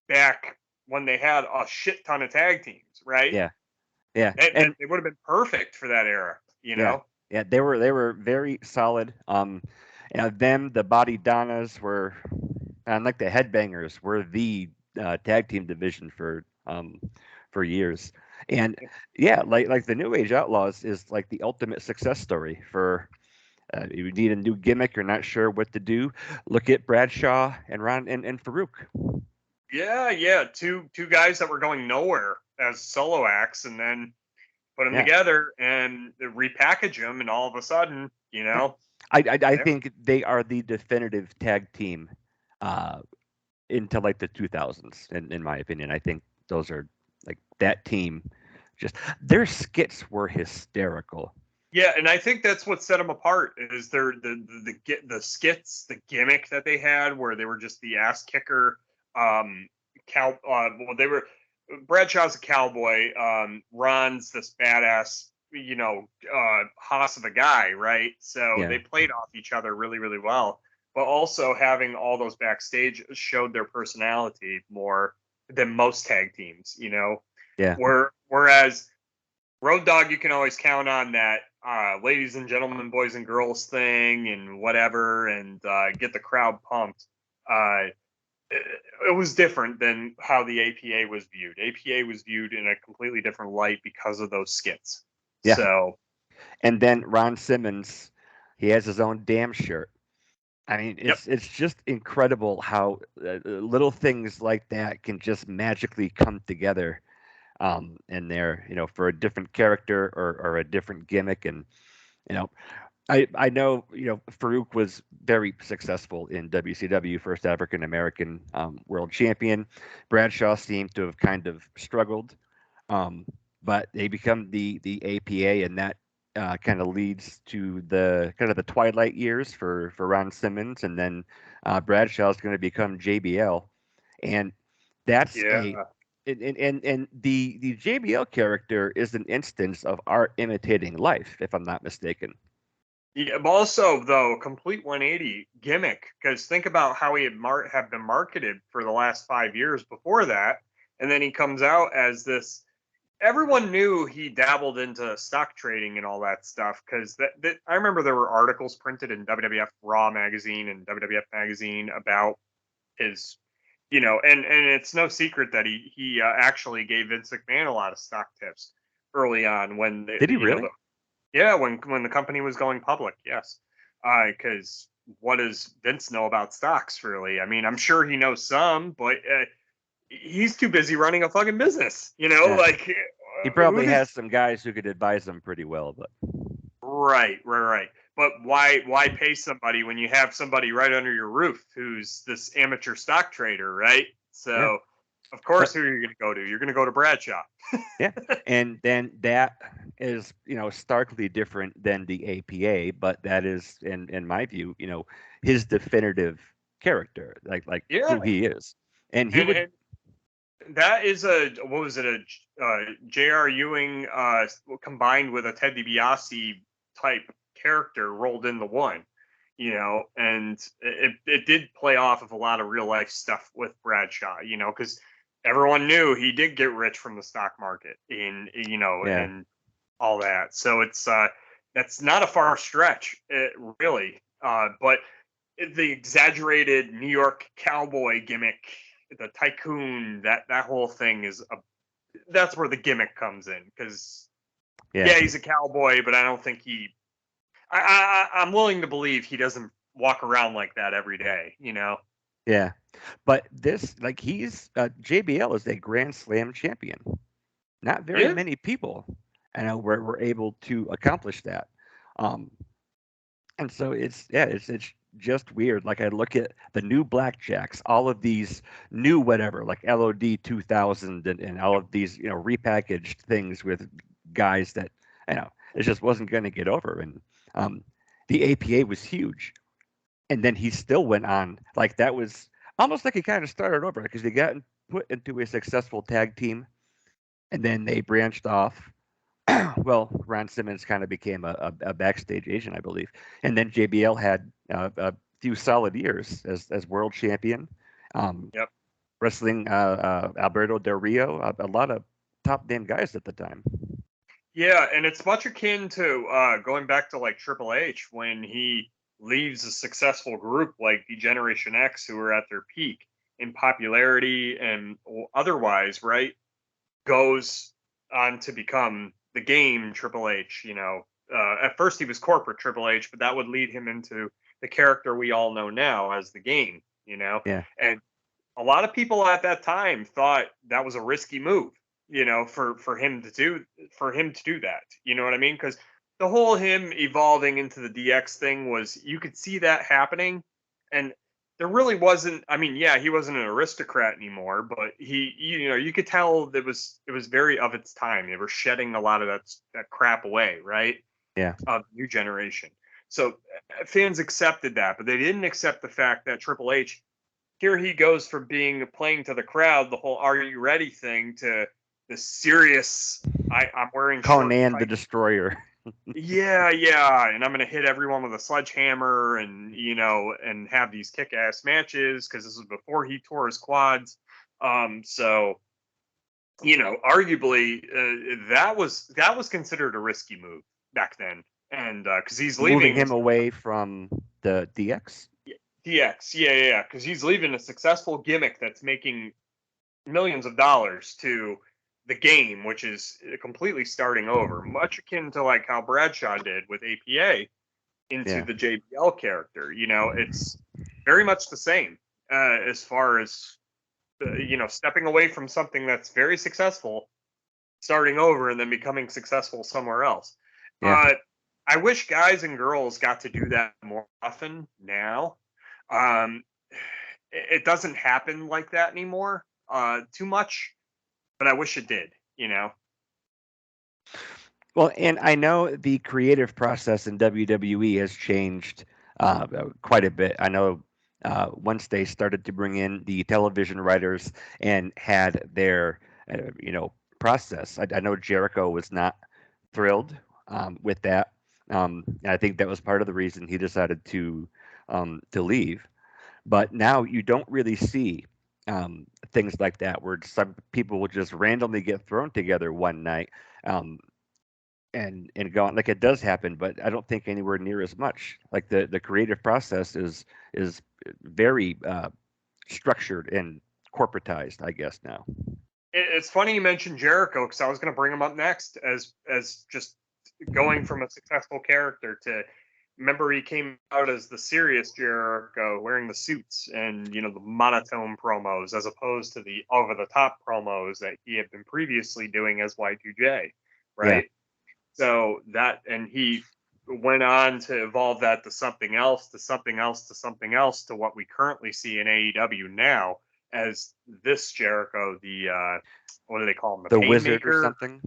back when they had a shit ton of tag teams, right? Yeah. Yeah. They would have been perfect for that era, you Yeah, know? yeah, they were very solid. Them, the Body Donnas were, and like the Headbangers were the tag team division for years. And yeah, like the New Age Outlaws is like the ultimate success story for. You need a new gimmick. You're not sure what to do. Look at Bradshaw and Ron and Farouk. Yeah. Two guys that were going nowhere as solo acts, and then put them Yeah, together and repackage them, and all of a sudden, yeah. I there. think they are the definitive tag team uh, into like the 2000s in my opinion. I think those are like that team just their skits were hysterical. Yeah, and I think that's what set them apart is their the skits, the gimmick that they had, where they were just the ass kicker. Well, they were Bradshaw's a cowboy. Ron's this badass, hoss of a guy, right? So Yeah, they played off each other really, really well. But also having all those backstage showed their personality more than most tag teams, yeah, Whereas Road Dogg, you can always count on that ladies and gentlemen, boys and girls thing and whatever, and get the crowd pumped. Uh, it was different than how the APA was viewed. APA was viewed in a completely different light because of those skits. yeah. So, And then Ron Simmons, he has his own damn shirt. I mean, yep, it's just incredible how little things like that can just magically come together in there, for a different character or a different gimmick. And you know, I know, Farouk was very successful in WCW, first African American world champion. Bradshaw seemed to have kind of struggled, um, but they become the APA, and that kind of leads to the kind of the twilight years for Ron Simmons, and then Bradshaw is going to become JBL, and that's yeah. a and the JBL character is an instance of art imitating life, if I'm not mistaken. Yeah, but also though, complete 180 gimmick because think about how he had been marketed for the last 5 years before that, and then he comes out as this. Everyone knew he dabbled into stock trading and all that stuff because that I remember there were articles printed in WWF Raw magazine and WWF magazine about his, and it's no secret that he actually gave Vince McMahon a lot of stock tips early on when Did he really? yeah, when the company was going public, yes. Because what does Vince know about stocks, really? I mean, I'm sure he knows some, but he's too busy running a fucking business. Yeah. Like He who probably does? has some guys who could advise him pretty well, but Right. But why pay somebody when you have somebody right under your roof who's this amateur stock trader, right? yeah. So of course, But who are you going to go to? You're going to go to Bradshaw. yeah, and then that is starkly different than the APA, but that is in my view, his definitive character, like Yeah, who he is, and he would and that is a what was it J.R. Ewing combined with a Ted DiBiase type character rolled into one, and it did play off of a lot of real life stuff with Bradshaw, because everyone knew he did get rich from the stock market yeah and all that. So it's that's not a far stretch, really. But the exaggerated New York cowboy gimmick, the tycoon, that whole thing that's where the gimmick comes in because yeah yeah, he's a cowboy, but I don't think I'm willing to believe he doesn't walk around like that every day. yeah, but this like he's JBL is a Grand Slam champion. Not very Yeah, many people, I know, were able to accomplish that. Um, and so it's just weird. Like I look at the new Blackjacks, all of these new whatever, like LOD 2000 and all of these, repackaged things with guys that, it just wasn't going to get over. And the APA was huge. And then he still went on. Like that was almost like he kind of started over because he got put into a successful tag team and then they branched off. Well, Ron Simmons kind of became a backstage agent, I believe, and then JBL had a few solid years as world champion, Yep. wrestling Alberto Del Rio, a lot of top name guys at the time. Yeah, and it's much akin to going back to like Triple H when he leaves a successful group like the Generation X, who are at their peak in popularity and otherwise, right? Goes on to become the Game Triple H. At first he was corporate Triple H, but that would lead him into the character we all know now as the Game. Yeah. And a lot of people at that time thought that was a risky move, for him to do that. You know what I mean? Because the whole him evolving into the DX thing was, you could see that happening, and there really wasn't. I mean, yeah, he wasn't an aristocrat anymore, but you could tell it was very of its time. They were shedding a lot of that crap away, right? Yeah. Of new generation. So fans accepted that, but they didn't accept the fact that Triple H, here he goes from playing to the crowd, the whole "Are you ready" thing, to the serious, I'm wearing Conan the Destroyer. Yeah, and I'm gonna hit everyone with a sledgehammer, and and have these kick-ass matches, because this was before he tore his quads. So arguably, that was considered a risky move back then, and because he's Moving leaving him away from the DX. DX, yeah, because he's leaving a successful gimmick that's making millions of dollars to the Game, which is completely starting over, much akin to like how Bradshaw did with APA into the JBL character. It's very much the same as far as stepping away from something that's very successful, starting over, and then becoming successful somewhere else. Yeah. I wish guys and girls got to do that more often now. It doesn't happen like that anymore too much, but I wish it did. Well, and I know the creative process in WWE has changed quite a bit. I know once they started to bring in the television writers and had their, process. I know Jericho was not thrilled with that. And I think that was part of the reason he decided to leave. But now you don't really see things like that, where some people will just randomly get thrown together one night. And go on. Like it does happen, but I don't think anywhere near as much. Like the creative process is very structured and corporatized, I guess now. It's funny you mentioned Jericho, because I was going to bring him up next as just going from a successful character to, remember, he came out as the serious Jericho, wearing the suits and the monotone promos, as opposed to the over the top promos that he had been previously doing as Y2J, right? Yeah. So that, and he went on to evolve that to something else, to something else, to something else, to what we currently see in AEW now as this Jericho, the what do they call him, the Wizard or something?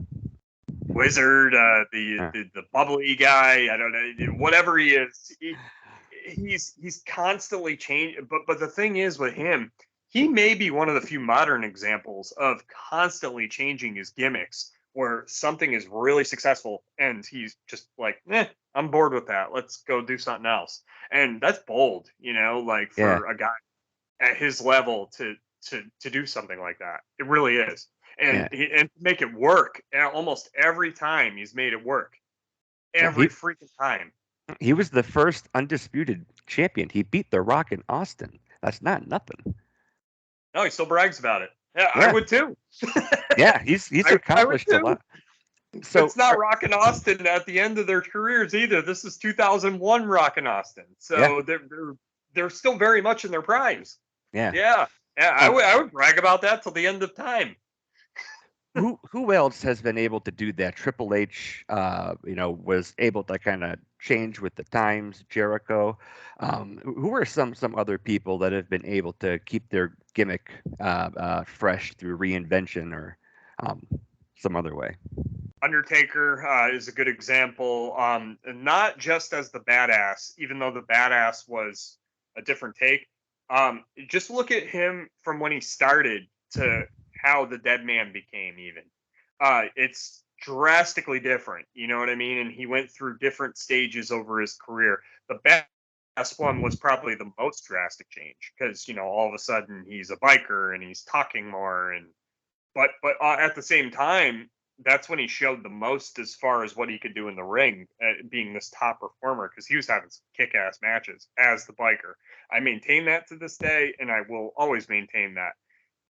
Wizard, the bubbly guy. I don't know, whatever he is. He's constantly changing. But the thing is with him, he may be one of the few modern examples of constantly changing his gimmicks, where something is really successful and he's just like, I'm bored with that. Let's go do something else. And that's bold, like for a guy at his level to do something like that. It really is. And and make it work. And almost every time he's made it work. Every freaking time. He was the first undisputed champion. He beat The Rock in Austin. That's not nothing. No, he still brags about it. Yeah. I would too. Yeah, he's accomplished a lot. So it's not Rock and Austin at the end of their careers either. This is 2001 Rock and Austin. So they're still very much in their primes. Yeah. Yeah. I would brag about that till the end of time. who else has been able to do that? Triple H, was able to kind of change with the times. Jericho. Who are some other people that have been able to keep their gimmick fresh through reinvention or um, some other way? Undertaker is a good example. Not just as the badass, even though the badass was a different take. Just look at him from when he started to how the dead man became. Even it's drastically different. You know what I mean? And he went through different stages over his career. The best one was probably the most drastic change because all of a sudden he's a biker and he's talking more and but at the same time, that's when he showed the most as far as what he could do in the ring, being this top performer because he was having some kick-ass matches as the biker. I maintain that to this day, and I will always maintain that.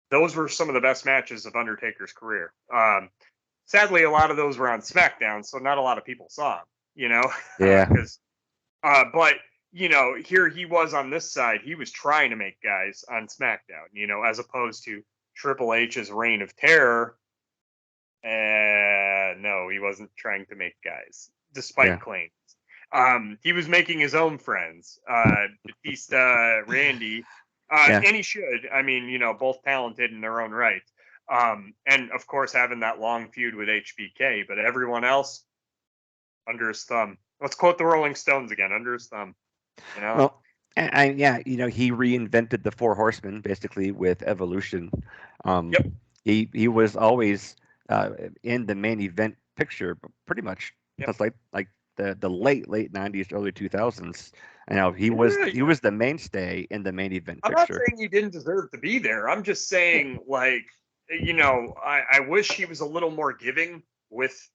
Those were some of the best matches of Undertaker's career. Sadly, a lot of those were on SmackDown, so not a lot of people saw him. Yeah, Because, but here he was on this side. He was trying to make guys on SmackDown. As opposed to Triple H's reign of terror. No, he wasn't trying to make guys, despite yeah, claims. He was making his own friends, Batista, Randy, yeah. and he should. I mean, both talented in their own right. And of course, having that long feud with HBK, but everyone else under his thumb. Let's quote the Rolling Stones again: under his thumb. You know. Well, yeah, he reinvented the Four Horsemen basically with Evolution. Um, Yep. he was always in the main event picture, pretty much. Yep. That's like the late '90s, early 2000s. Yeah, he was the mainstay in the main event I'm not picture. saying he didn't deserve to be there. I'm just saying, like, I wish he was a little more giving with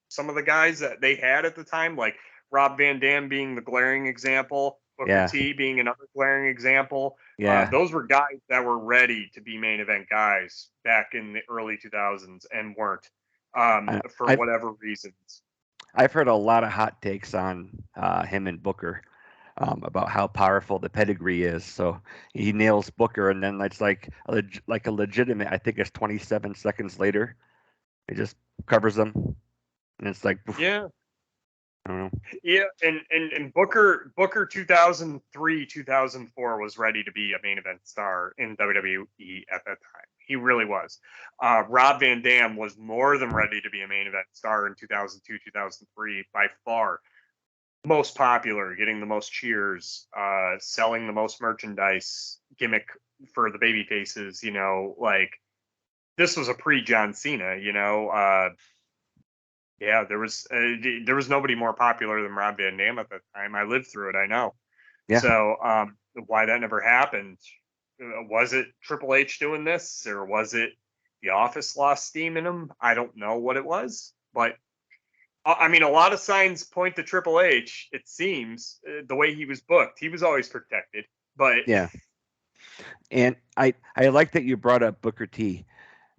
some of the guys that they had at the time, like Rob Van Dam being the glaring example, Booker Yeah, T being another glaring example. yeah. Those were guys that were ready to be main event guys back in the early 2000s and weren't for I've whatever reasons. I've heard a lot of hot takes on him and Booker. About how powerful the pedigree is. So he nails Booker, and then it's like a legitimate. I think it's 27 seconds later, he just covers them, and it's like Yeah. I don't know. Yeah, and Booker 2003 2004 was ready to be a main event star in WWE at that time. He really was. Rob Van Dam was more than ready to be a main event star in 2002 2003 by far. Most popular, getting the most cheers, selling the most merchandise, gimmick for the baby faces. Like this was a pre John Cena. Yeah, there was nobody more popular than Rob Van Dam at that time. I lived through it. I know. Yeah, So why that never happened? Was it Triple H doing this, or was it the Office lost steam in him? I don't know what it was, but I mean, a lot of signs point to Triple H. It seems the way he was booked, he was always protected. But yeah. And I like that you brought up Booker T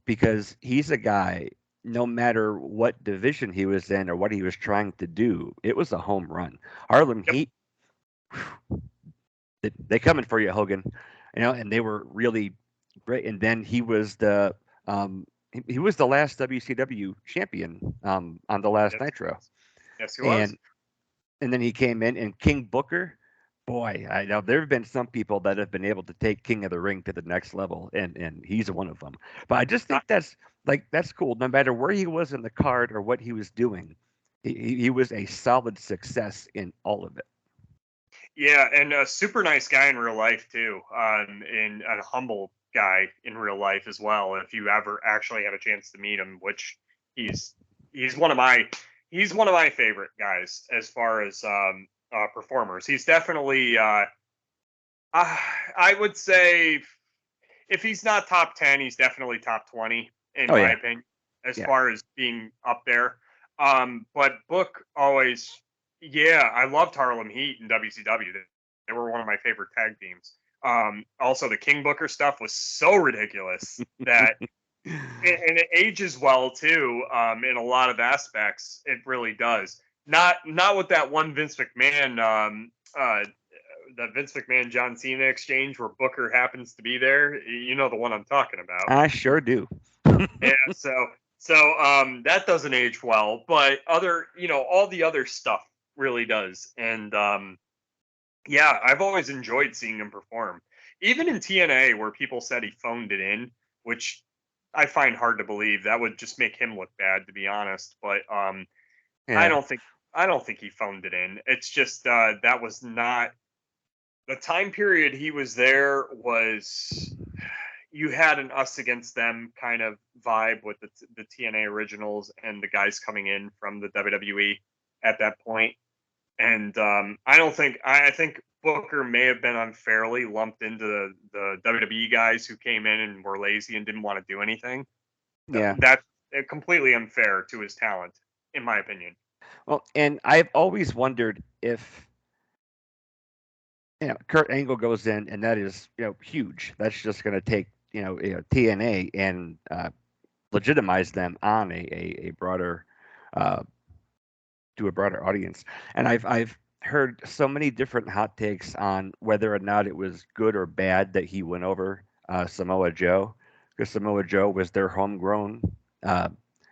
because he's a guy. No matter what division he was in or what he was trying to do, it was a home run. Harlem yep, Heat, they coming for you, Hogan. And they were really great. And then he was the last WCW champion on the last yes, Nitro, yes, he was. and then he came in and King Booker. Boy, I know there have been some people that have been able to take King of the Ring to the next level, and he's one of them. But I just Uh, think that's cool. No matter where he was in the card or what he was doing, he was a solid success in all of it. yeah, and a super nice guy in real life too, and a humble guy in real life as well. If you ever actually had a chance to meet him, which he's he's one of my he's one of my favorite guys as far as performers. He's definitely I would say if he's not top 10, he's definitely top 20 in Oh my yeah, opinion as yeah, far as being up there. But Book always, yeah, I loved Harlem Heat and WCW. They were one of my favorite tag teams. Also, the King Booker stuff was so ridiculous that, and it ages well too. In a lot of aspects, it really does. Not with that one Vince McMahon the Vince McMahon John Cena exchange where Booker happens to be there. You know the one I'm talking about. I sure do. Yeah, so So that doesn't age well, but all the other stuff really does. And yeah, I've always enjoyed seeing him perform. Even in TNA where people said he phoned it in, which I find hard to believe. That would just make him look bad, to be honest. But I Yeah, don't think I don't think he phoned it in. It's just that was not the time period he was there. Was you had an us against them kind of vibe with the TNA originals and the guys coming in from the WWE at that point. And I don't think I think Booker may have been unfairly lumped into the WWE guys who came in and were lazy and didn't want to do anything. yeah. That's completely unfair to his talent, in my opinion. Well, and I've always wondered if Kurt Angle goes in, and that is huge. That's just going to take TNA and legitimize them on a broader uh, to a broader audience. And I've heard so many different hot takes on whether or not it was good or bad that he went over Samoa Joe, because Samoa Joe was their homegrown uh,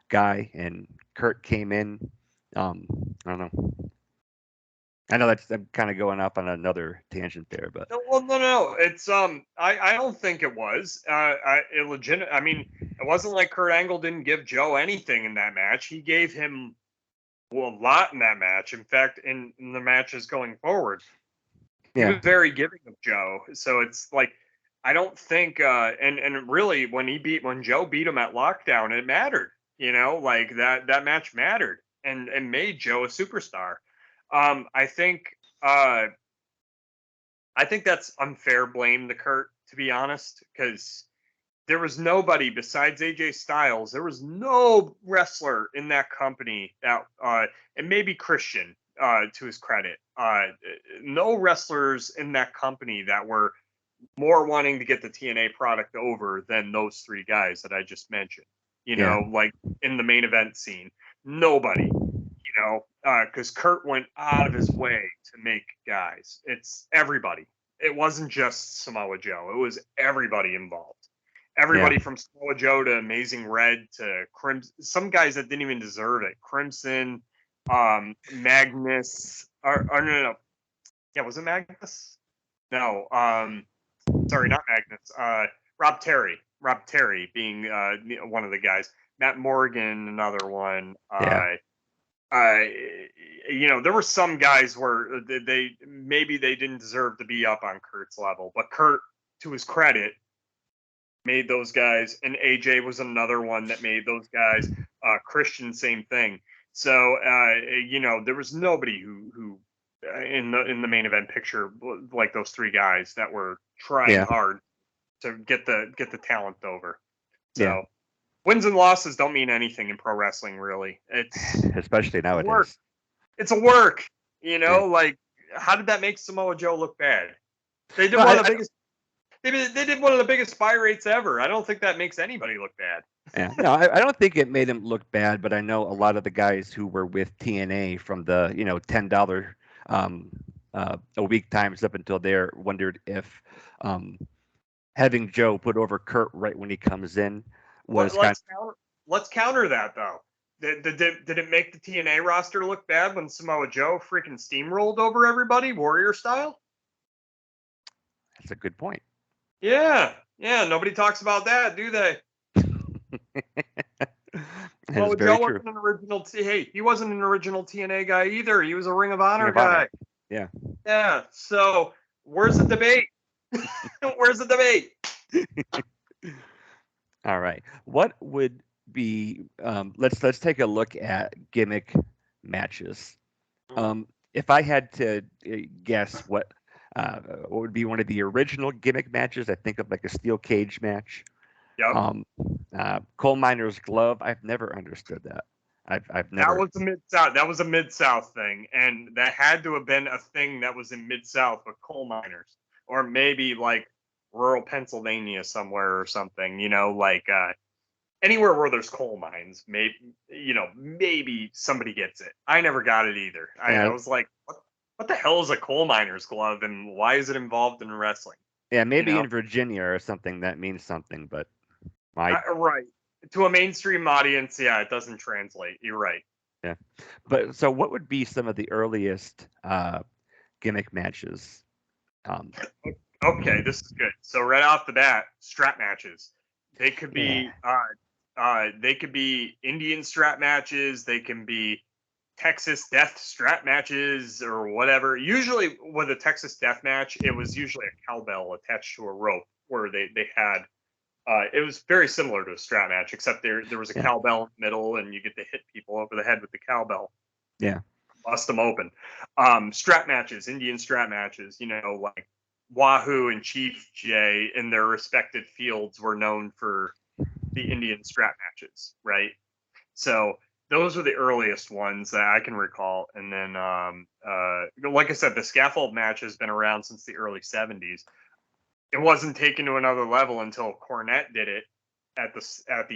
guy, and Kurt came in. Um, I don't know. I know that's I'm kind of going off on another tangent there, but No, well, no. It's I don't think it was illegitimate. I mean, it wasn't like Kurt Angle didn't give Joe anything in that match. He gave him a lot in that match. In fact, in the matches going forward, he was yeah, very giving of Joe. So it's like I don't think and really when Joe beat him at Lockdown, it mattered. Like that match mattered and made Joe a superstar. I think uh I think that's unfair blame to Kurt, to be honest, because there was nobody besides AJ Styles. There was no wrestler in that company that, and maybe Christian, to his credit, no wrestlers in that company that were more wanting to get the TNA product over than those three guys that I just mentioned. yeah, Like in the main event scene, nobody. Because Kurt went out of his way to make guys. It's everybody. It wasn't just Samoa Joe. It was everybody involved. yeah, Everybody from Samoa Joe to Amazing Red to Crimson. Some guys that didn't even deserve it. Crimson, Magnus. Or no. Yeah, was it Magnus? No. Sorry, not Magnus. Rob Terry. Rob Terry being one of the guys. Matt Morgan, another one. yeah, Uh, there were some guys where they didn't deserve to be up on Kurt's level, but Kurt, to his credit, made those guys, and AJ was another one that made those guys. Christian, same thing. So there was nobody who in the main event picture like those three guys that were trying yeah, hard to get the talent over. yeah. So wins and losses don't mean anything in pro wrestling, really. Especially It's work. nowadays. It's a work. Yeah. Like how did that make Samoa Joe look bad? They did No, one of the biggest. They did one of the biggest buy rates ever. I don't think that makes anybody look bad. yeah. No, I don't think it made him look bad, but I know a lot of the guys who were with TNA from the $10 um, a week times up until there wondered if um, having Joe put over Kurt right when he comes in What was kind let's counter that though. Did it make the TNA roster look bad when Samoa Joe freaking steamrolled over everybody, Warrior style? that's a good point. Yeah, yeah. Nobody talks about that, do they? That is Samoa very Joe true. wasn't an original. Hey, he wasn't an original TNA guy either. He was a Ring of Ring Honor of Honor. guy. Yeah. Yeah. So where's the debate? Where's the debate? All right. What would be let's take a look at gimmick matches. If I had to guess what would be one of the original gimmick matches, I think of like a steel cage match. Yep. Coal miner's glove. I've never understood that. I've That never. was a mid south. That was a mid south thing, and that had to have been a thing that was in mid south with coal miners, or maybe like rural Pennsylvania somewhere or something. Like anywhere where there's coal mines. Maybe somebody gets it. I never got it either. I Yeah, was like, what the hell is a coal miner's glove, and why is it involved in wrestling? yeah, You maybe know, in Virginia or something that means something, but I right. to a mainstream audience, yeah, it doesn't translate. You're right. Yeah. But so what would be some of the earliest gimmick matches? Um, Okay, this is good. So right off the bat, strap matches. They could yeah. be they could be Indian strap matches. They can be Texas death strap matches or whatever. Usually with a Texas death match, it was usually a cowbell attached to a rope where they had it was very similar to a strap match, except there was a Yeah. cowbell in the middle and you get to hit people over the head with the cowbell, Yeah. bust them open. Strap matches, Indian strap matches, you know, like Wahoo and Chief J in their respective fields were known for the Indian strap matches, right? So those are the earliest ones that I can recall. And then, like I said, the scaffold match has been around since the early 70s. It wasn't taken to another level until Cornette did it at the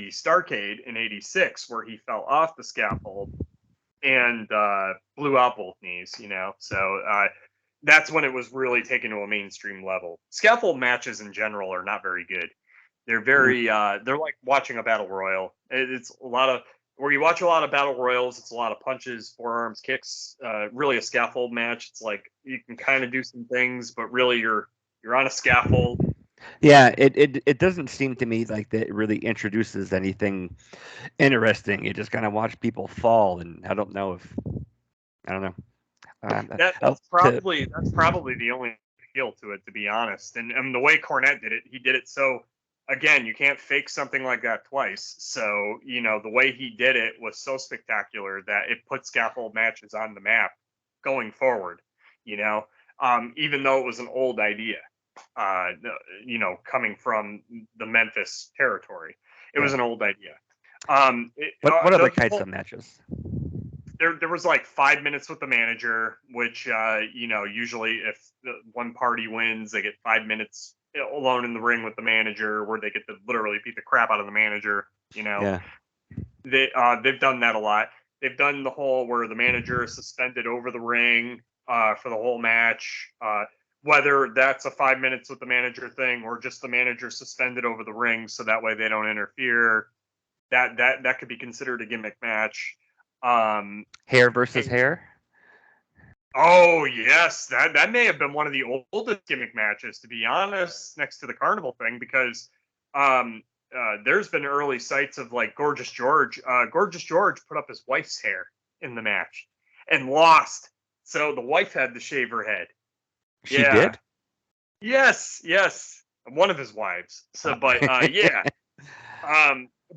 Starcade in '86, where he fell off the scaffold and blew out both knees. You know, so that's when it was really taken to a mainstream level. Scaffold matches in general are not very good. They're Mm. very they're like watching a battle royal. It's a lot of where you watch a lot of battle royals. It's a lot of punches, forearms, kicks. Really, a scaffold match. It's like you can kind of do some things, but really you're on a scaffold. Yeah, it doesn't seem to me like that it really introduces anything interesting. You just kind of watch people fall, and I don't know. That's To probably the only appeal to it, to be honest. And the way Cornette did it, he did it so. Again, you can't fake something like that twice. So you know the way he did it was so spectacular that it put scaffold matches on the map going forward. You know, even though it was an old idea, uh, you know, coming from the Memphis territory, it was yeah. an old idea. What other The kinds whole of matches? there was like 5 minutes with the manager, which you know usually if one party wins, they get 5 minutes alone in the ring with the manager, where they get to literally beat the crap out of the manager. You know, Yeah. they've done that a lot. They've done the whole where the manager is suspended over the ring for the whole match. Whether that's a 5 minutes with the manager thing or just the manager suspended over the ring, so that way they don't interfere. That could be considered a gimmick match. Um, Hair versus and hair. Oh yes, that may have been one of the oldest gimmick matches, to be honest, next to the carnival thing, because um, there's been early sights of like Gorgeous George. Gorgeous George put up his wife's hair in the match and lost, so the wife had to shave her head. She Yeah, did. yes, one of his wives. So, but yeah,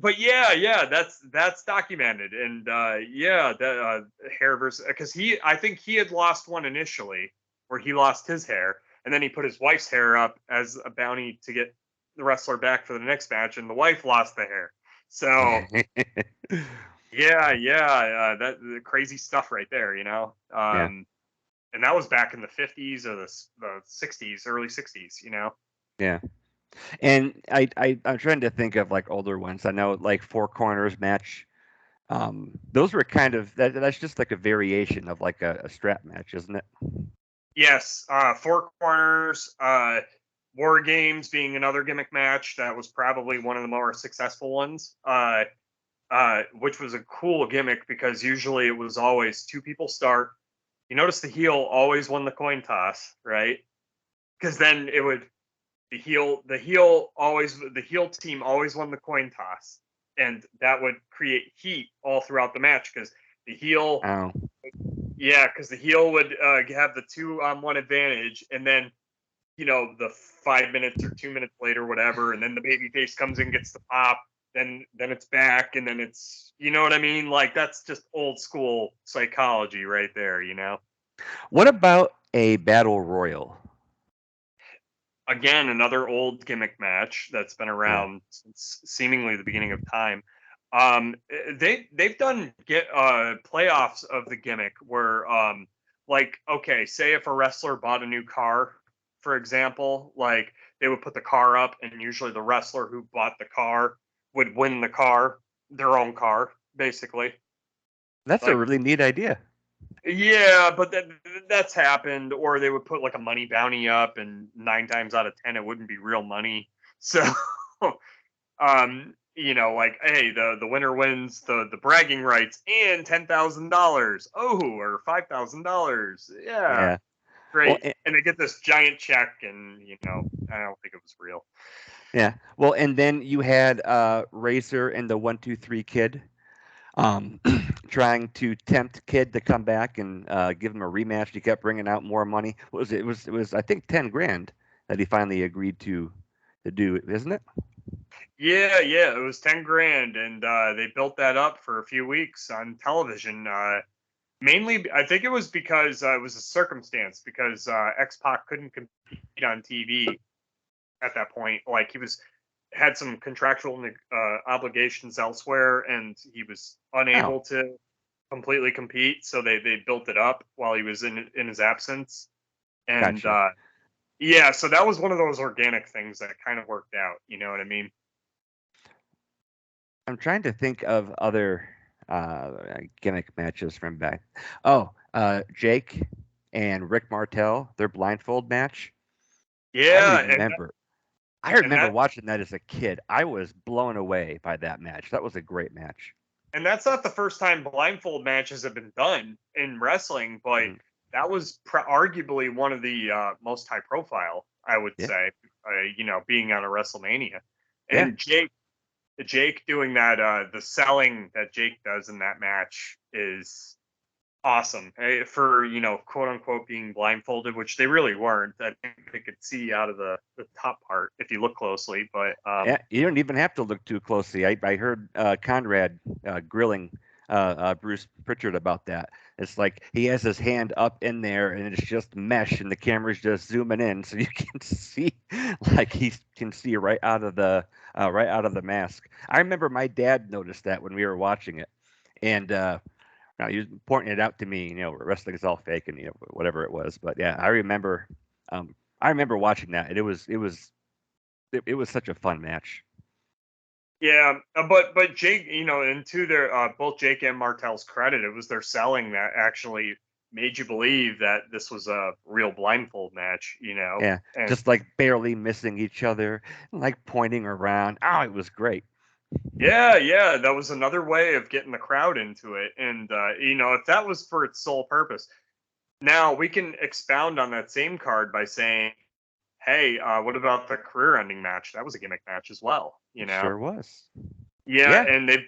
but yeah, that's documented, and yeah, that hair versus because I think he had lost one initially, where he lost his hair, and then he put his wife's hair up as a bounty to get the wrestler back for the next match, and the wife lost the hair. So yeah, that the crazy stuff right there, you know. Yeah. And that was back in the '50s or the '60s, early '60s, you know. Yeah. And I'm trying to think of like older ones. I know like Four Corners match. Those were kind of that's just like a variation of like a strap match, isn't it? Yes, Four Corners, War Games being another gimmick match that was probably one of the more successful ones, which was a cool gimmick because usually it was always two people start. You notice the heel always won the coin toss, right? Because then it would the heel team always won the coin toss, and that would create heat all throughout the match because the heel Oh. yeah, because the heel would have the 2-on-1 advantage, and then you know the 5 minutes or 2 minutes later, whatever, and then the baby face comes in, gets the pop, then it's back, and then it's you know what I mean? Like that's just old school psychology right there, you know. What about a battle royal? Again, another old gimmick match that's been Yeah. around since seemingly the beginning of time. They've done get playoffs of the gimmick where like okay, say if a wrestler bought a new car, for example, like they would put the car up, and usually the wrestler who bought the car would win the car, their own car, basically. That's a Like really neat idea. yeah, but that's happened, or they would put like a money bounty up, and 9 times out of 10 it wouldn't be real money. So, like, hey, the winner wins the bragging rights and $10,000. Oh, or $5,000. Yeah, Yeah. Well, great. And they get this giant check, and I don't think it was real. yeah. Well, and then you had Razor and the 1-2-3 Kid um, trying to tempt Kid to come back and give him a rematch. He kept bringing out more money. What was it? It was I think 10 grand that he finally agreed to do, isn't it? Yeah, yeah, it was 10 grand, and they built that up for a few weeks on television. Mainly, I think it was because it was a circumstance because X Pac couldn't compete on TV at that point. Like, he was had some contractual obligations elsewhere, and he was Oh, unable to completely compete. So they built it up while he was in his absence, and gotcha. yeah, so that was one of those organic things that kind of worked out. You know what I mean? I'm trying to think of other gimmick matches from back. Oh, Jake and Rick Martel, their blindfold match. I Yeah, remember. I and remember that watching that as a kid. I was blown away by that match. That was a great match. and that's not the first time blindfold matches have been done in wrestling, but Mhm. that was arguably one of the most high profile, I would Yeah, say. Being on a WrestleMania, yeah, and Jake doing that, the selling that Jake does in that match is awesome. For quote unquote being blindfolded, which they really weren't. I think they could see out of the top part if you look closely, but yeah. You don't even have to look too closely. I heard Conrad grilling Bruce Pritchard about that. It's like he has his hand up in there, and it's just mesh, and the camera's just zooming in, so you can see, like he can see right out of the mask. I remember my dad noticed that when we were watching it, and now he was pointing it out to me. Wrestling is all fake, and whatever it was. But yeah, um, I remember watching that, and it was such a fun match. yeah, but Jake, and to their both Jake and Martel's credit, it was their selling that actually made you believe that this was a real blindfold match. Yeah, And just like barely missing each other, like pointing around. Oh, it was great. yeah, yeah, that was another way of getting the crowd into it. And if that was for its sole purpose, now we can expound on that same card by saying, hey, what about the career-ending match? That was a gimmick match as well. It sure was. Yeah, Yeah, and they've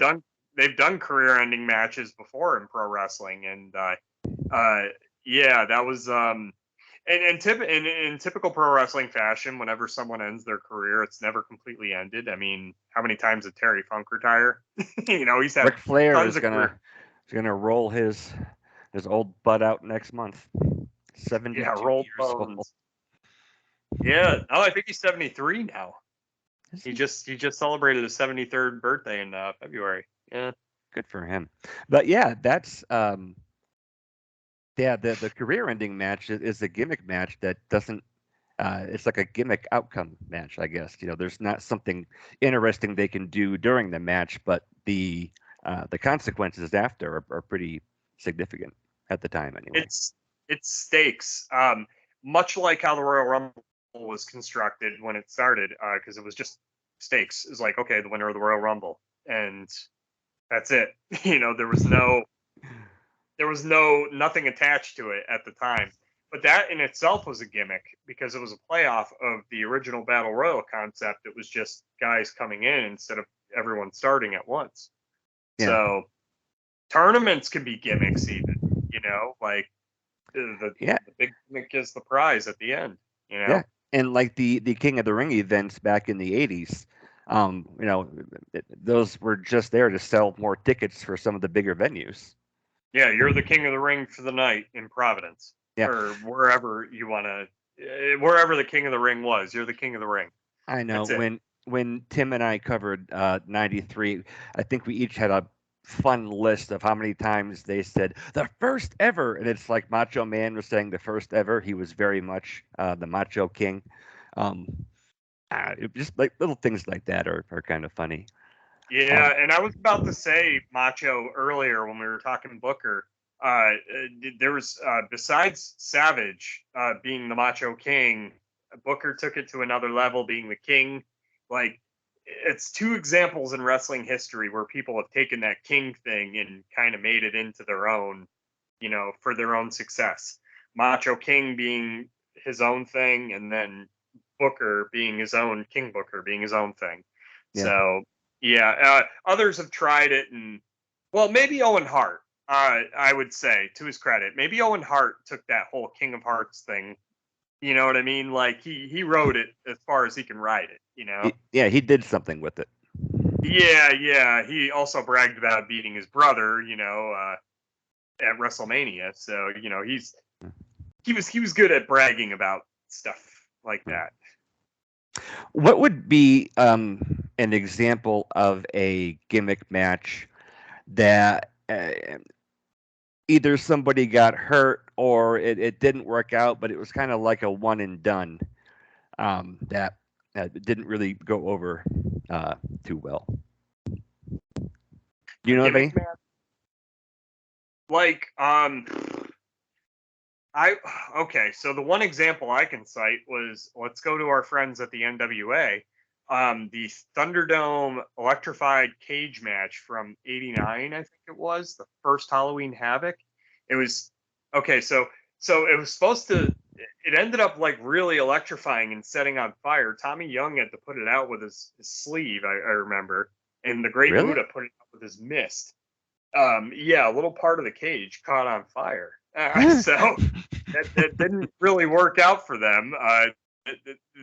done career-ending matches before in pro wrestling, and uh, yeah, that was in typical pro wrestling fashion. Whenever someone ends their career, it's never completely ended. I mean, how many times did Terry Funk retire? He's had Ric Flair tons is of career. gonna roll his old butt out next month. Yeah, 72 rolled years old. bones. Yeah, oh, I think he's 73 now. Is He he? just celebrated his 73rd birthday in February. Yeah. Good for him. But yeah, that's yeah, the career ending match is a gimmick match that doesn't it's like a gimmick outcome match, I guess. There's not something interesting they can do during the match, but the consequences after are pretty significant at the time, anyway. It's it's stakes. Much like how the Royal Rumble was constructed when it started, because it was just stakes. It's like, okay, the winner of the Royal Rumble, and that's it. There was nothing attached to it at the time. But that in itself was a gimmick because it was a playoff of the original Battle Royal concept. It was just guys coming in instead of everyone starting at once. Yeah, So tournaments can be gimmicks even, like yeah, the big gimmick is the prize at the end, you yeah. know? And like the King of the Ring events back in the '80s, those were just there to sell more tickets for some of the bigger venues. Yeah, you're the king of the ring for the night in Providence Yeah, or wherever you want to, wherever the king of the ring was. You're the king of the ring. I know. That's it. When Tim and I covered '93, I think we each had a fun list of how many times they said the first ever, and it's like Macho Man was saying the first ever. He was very much the Macho King. Um, just like little things like that are kind of funny. Yeah, Um, and I was about to say Macho earlier when we were talking Booker. There was besides Savage being the Macho King, Booker took it to another level, being the king. Like it's two examples in wrestling history where people have taken that king thing and kind of made it into their own, for their own success. Macho King being his own thing, and then Booker being his own, King Booker being his own thing. Yeah. So yeah, others have tried it, and well, maybe Owen Hart. I would say, to his credit, maybe Owen Hart took that whole King of Hearts thing. You know what I mean? Like he rode it as far as he can ride it. Yeah, he did something with it. Yeah, yeah. He also bragged about beating his brother. At WrestleMania. So he was good at bragging about stuff like that. What would be an example of a gimmick match that either somebody got hurt or it didn't work out, but it was kind of like a one and done that didn't really go over too well? Do you A know of any? gimmick match, like I okay. So the one example I can cite was, let's go to our friends at the NWA. The Thunderdome electrified cage match from '89, I think it was the first Halloween Havoc. It was okay. So it was supposed to. It ended up like really electrifying and setting on fire. Tommy Young had to put it out with his sleeve. I remember, and the Great Really? Muta put it out with his mist. Yeah, a little part of the cage caught on fire. So that didn't really work out for them.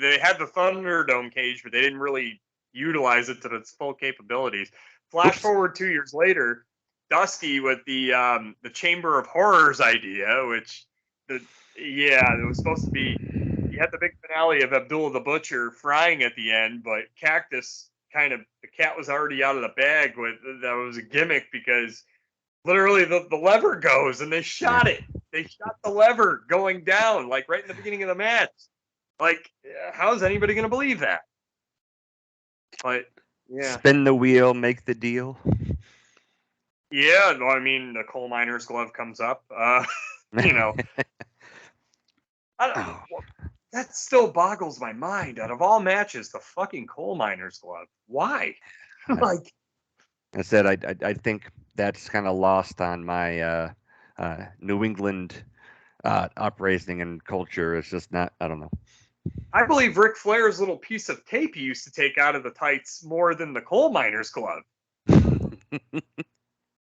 They had the Thunderdome cage, but they didn't really utilize it to its full capabilities. Flash Oops. forward 2 years later, Dusty with the Chamber of Horrors idea, which it was supposed to be. You had the big finale of Abdullah the Butcher frying at the end, but Cactus the cat was already out of the bag. That was a gimmick because literally the lever goes and they Yeah. shot it. They shot the lever going down, like right in the beginning of the match. Like, how is anybody going to believe that? But yeah, Spin the wheel, make the deal. yeah. No, I mean the coal miner's glove comes up. You know, I don't, Oh, that still boggles my mind. Out of all matches, the fucking coal miner's glove. Why? I, Like, I said I think that's kind of lost on my New England uprising and culture. It's just not. I don't know. I believe Ric Flair's little piece of tape he used to take out of the tights more than the coal miner's glove.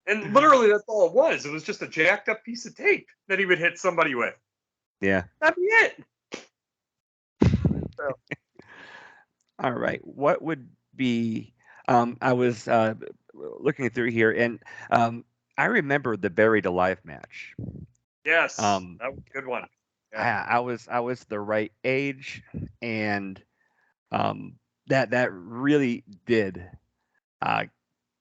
And literally, that's all it was. It was just a jacked up piece of tape that he would hit somebody with. Yeah. That'd be it. So, All right. What would be? I was looking through here, and I remember the buried alive match. yes, Um, that was a good one. Yeah. I was the right age, and um, that really did. Uh,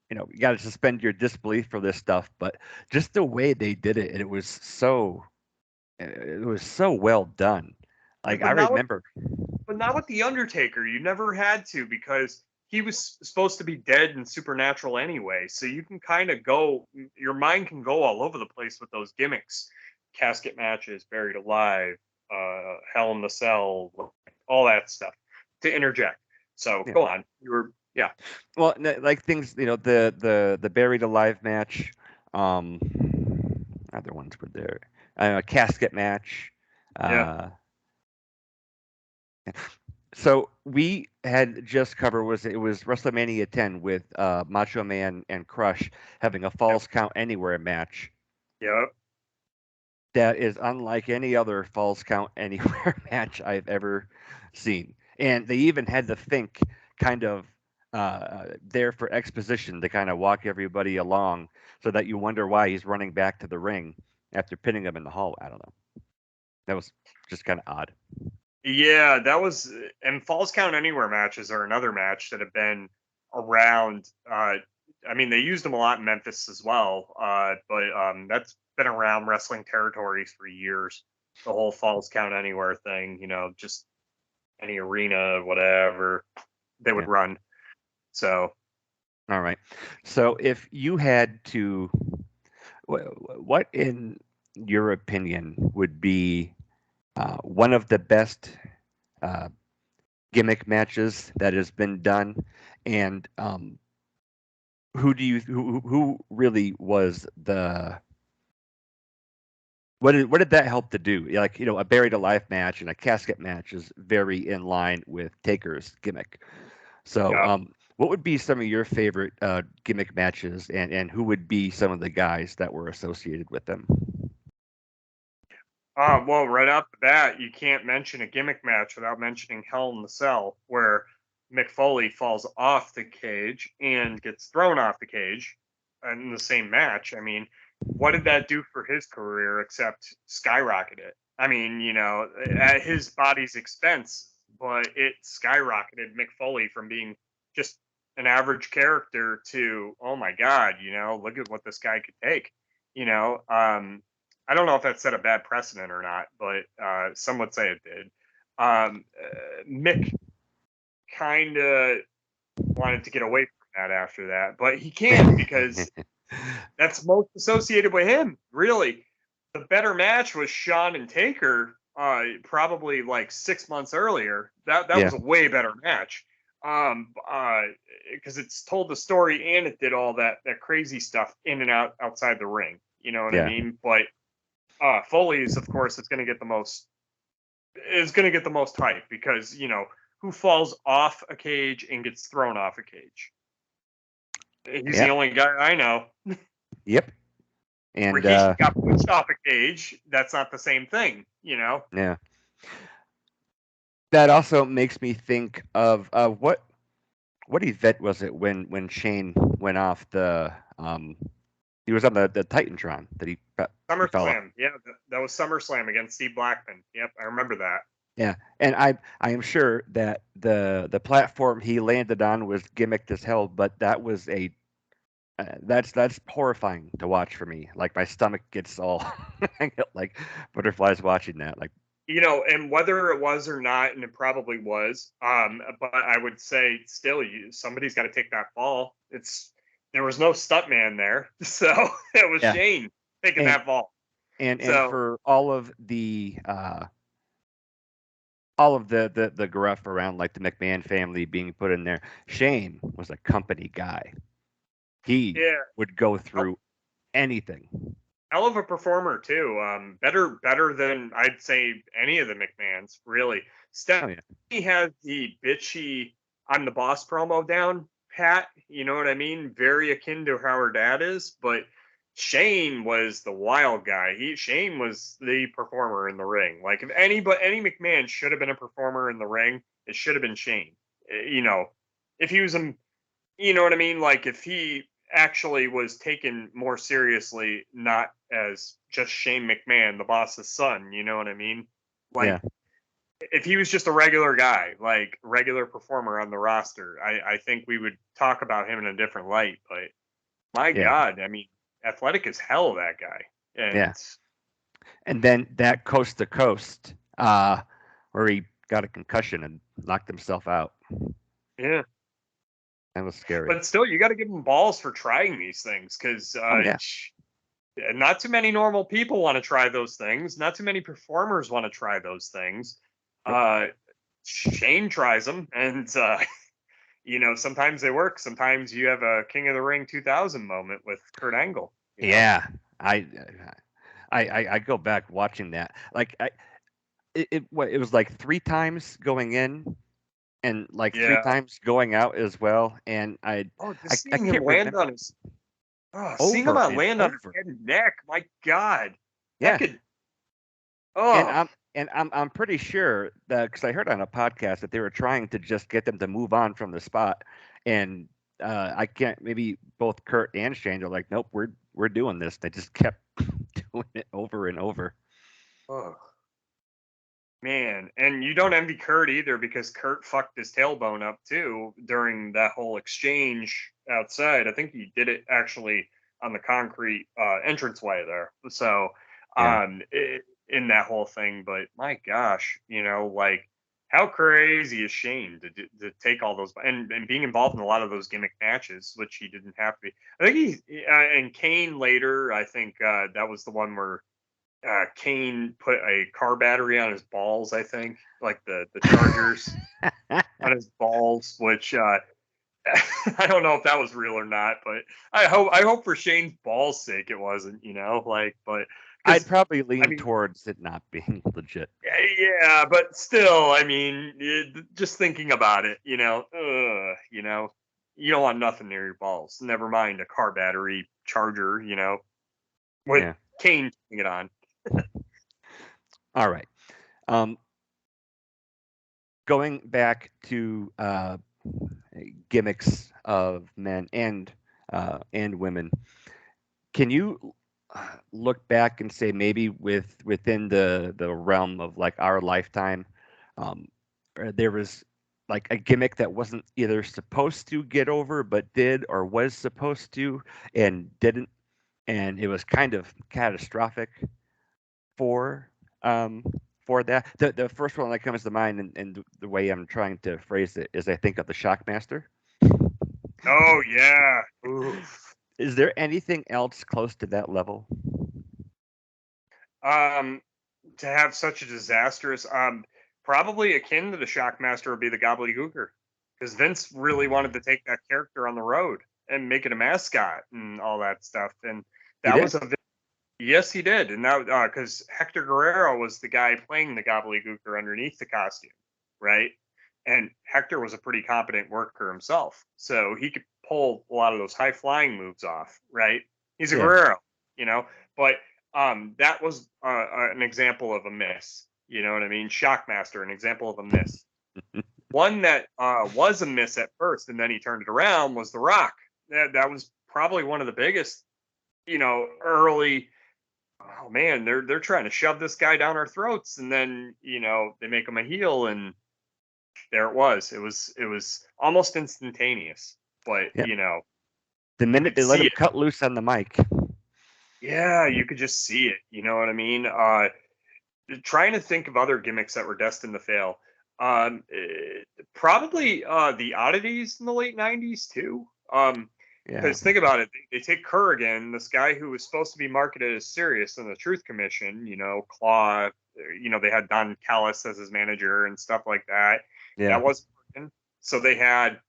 you got to suspend your disbelief for this stuff, but just the way they did it, it was so well done. Yeah, Like I remember. but not with the Undertaker. You never had to because he was supposed to be dead and supernatural anyway. So you can kind of go, your mind can go all over the place with those gimmicks, casket matches, buried alive, Hell in the Cell, all that stuff to interject. So Yeah. go on. You were, yeah, Well, like things, the buried alive match. Um, other ones were there. Casket match. yeah, Uh, so we had just covered it was WrestleMania 10 with Macho Man and Crush having a yep, Falls Count Anywhere match yep. that is unlike any other Falls Count Anywhere match I've ever seen. And they even had the Fink kind of there for exposition to kind of walk everybody along so that you wonder why he's running back to the ring after pinning him in the hall. I don't know. That was just kind of odd. Yeah, that was, and Falls Count Anywhere matches are another match that have been around. I mean, they used them a lot in Memphis as well, but that's been around wrestling territories for years. The whole Falls Count Anywhere thing, just any arena, whatever they would Yeah. run. So, All right. So if you had to, what in your opinion would be one of the best uh, gimmick matches that has been done, and who really was the what did that help to do? Like, a buried alive match and a casket match is very in line with Taker's gimmick. So, Yeah. what would be some of your favorite gimmick matches, and who would be some of the guys that were associated with them? Well, right off the bat, you can't mention a gimmick match without mentioning Hell in the Cell, where Mick Foley falls off the cage and gets thrown off the cage in the same match. I mean, what did that do for his career except skyrocket it? I mean, at his body's expense, but it skyrocketed Mick Foley from being just an average character to, oh my God, look at what this guy could take. You know, I don't know if that set a bad precedent or not, but some would say it did. Mick kind of wanted to get away from that after that, but he can't because that's most associated with him. Really, the better match was Shawn and Taker, probably like 6 months earlier. That Yeah, was a way better match. Because it's told the story and it did all that crazy stuff in and outside the ring. You know what I yeah, mean? But Foley's, of course, is going to get the most hype because who falls off a cage and gets thrown off a cage? He's yeah, the only guy I know. yep. And Rikishi got pushed off a cage. That's not the same thing. yeah, that also makes me think of what event was it when Shane went off the he was on the Titantron that he fell off. SummerSlam. Yeah, that was SummerSlam against Steve Blackman. Yep, I remember that. Yeah, and I am sure that the platform he landed on was gimmicked as hell, but that was a that's horrifying to watch for me. Like my stomach gets all I get like butterflies watching that. Like, And whether it was or not, and it probably was, but I would say still, somebody's got to take that fall. There was no stuntman there, so it was yeah, Shane taking and that fall. and So for all of the gruff around like the McMahon family being put in there, Shane was a company guy. He yeah, would go hell, through anything. hell of a performer too. Better than I'd say any of the McMahons. Really, Oh yeah, Stephanie has the bitchy "I'm the boss" promo down pat. You know what I mean? Very akin to how her dad is, but Shane was the wild guy. Shane was the performer in the ring. Like if any McMahon should have been a performer in the ring, it should have been Shane. If he was a you know what I mean? Like if he actually was taken more seriously, not as just Shane McMahon, the boss's son, you know what I mean? yeah, Like if he was just a regular guy, like regular performer on the roster, I think we would talk about him in a different light. But my yeah, God, I mean, athletic as hell, that guy. yeah. And And then that coast to coast, where he got a concussion and knocked himself out. yeah, That was scary. but still, you got to give him balls for trying these things because Oh yeah, not too many normal people want to try those things. Not too many performers want to try those things. nope. Uh, Shane tries them, and sometimes they work. Sometimes you have a King of the Ring 2000 moment with Kurt Angle. Yeah, I, I go back watching that. Like it was like three times going in and like three Yeah. times going out as well. And Oh, I, just I seeing him can't land remember on his seeing him over and land on his over. head and neck. My God, that Yeah, could. and Oh, I'm pretty sure that because I heard on a podcast that they were trying to just get them to move on from the spot, and I can't. Maybe both Kurt and Shane are like, nope, we're doing this. They just kept doing it over and over. oh. Man, and you don't envy Kurt either because Kurt fucked his tailbone up too during that whole exchange outside. I think he did it actually on the concrete entranceway there. So, Yeah, in that whole thing, but my gosh, like how crazy is Shane to take all those and being involved in a lot of those gimmick matches, which he didn't have to be. I think and Kane later. I think that was the one where Kane put a car battery on his balls, I think, like the Chargers on his balls, which I don't know if that was real or not, but I hope for Shane's balls' sake it wasn't, like, but I'd because probably I lean mean, towards it not being legit. yeah, but still, I mean, just thinking about it, you don't want nothing near your balls. Never mind a car battery charger, with Yeah. Kane putting it on. All right. Um, Going back to gimmicks of men and women, can you look back and say maybe within the realm of like our lifetime, um, there was like a gimmick that wasn't either supposed to get over but did, or was supposed to and didn't, and it was kind of catastrophic for um, for that. The first one that comes to mind, and the way I'm trying to phrase it is, I think of the Shockmaster. Oh yeah. Oof. Is there anything else close to that level? Um, to have such a disastrous, probably akin to the Shockmaster would be the Gobbledygooker, because Vince really wanted to take that character on the road and make it a mascot and all that stuff, and He that did. was a yes, he did, and that because Hector Guerrero was the guy playing the Gobbledygooker underneath the costume, right? And Hector was a pretty competent worker himself, so he could pull a lot of those high flying moves off, right? He's a Yeah. Guerrero, but that was an example of a miss. You know what I mean? Shockmaster, an example of a miss. One that was a miss at first, and then he turned it around was The Rock. That was probably one of the biggest, early. Oh man, they're trying to shove this guy down our throats, and then they make him a heel, and there it was. It was almost instantaneous, but Yeah. The you minute could they let see him it. cut loose on the mic. Yeah, you could just see it. You know what I mean? Trying to think of other gimmicks that were destined to fail. Probably the oddities in the late '90s too. Yeah. Because think about it, they take Kurrgan, this guy who was supposed to be marketed as serious in the Truth Commission. Claw. They had Don Callis as his manager and stuff like that. Yeah. That wasn't working. So they had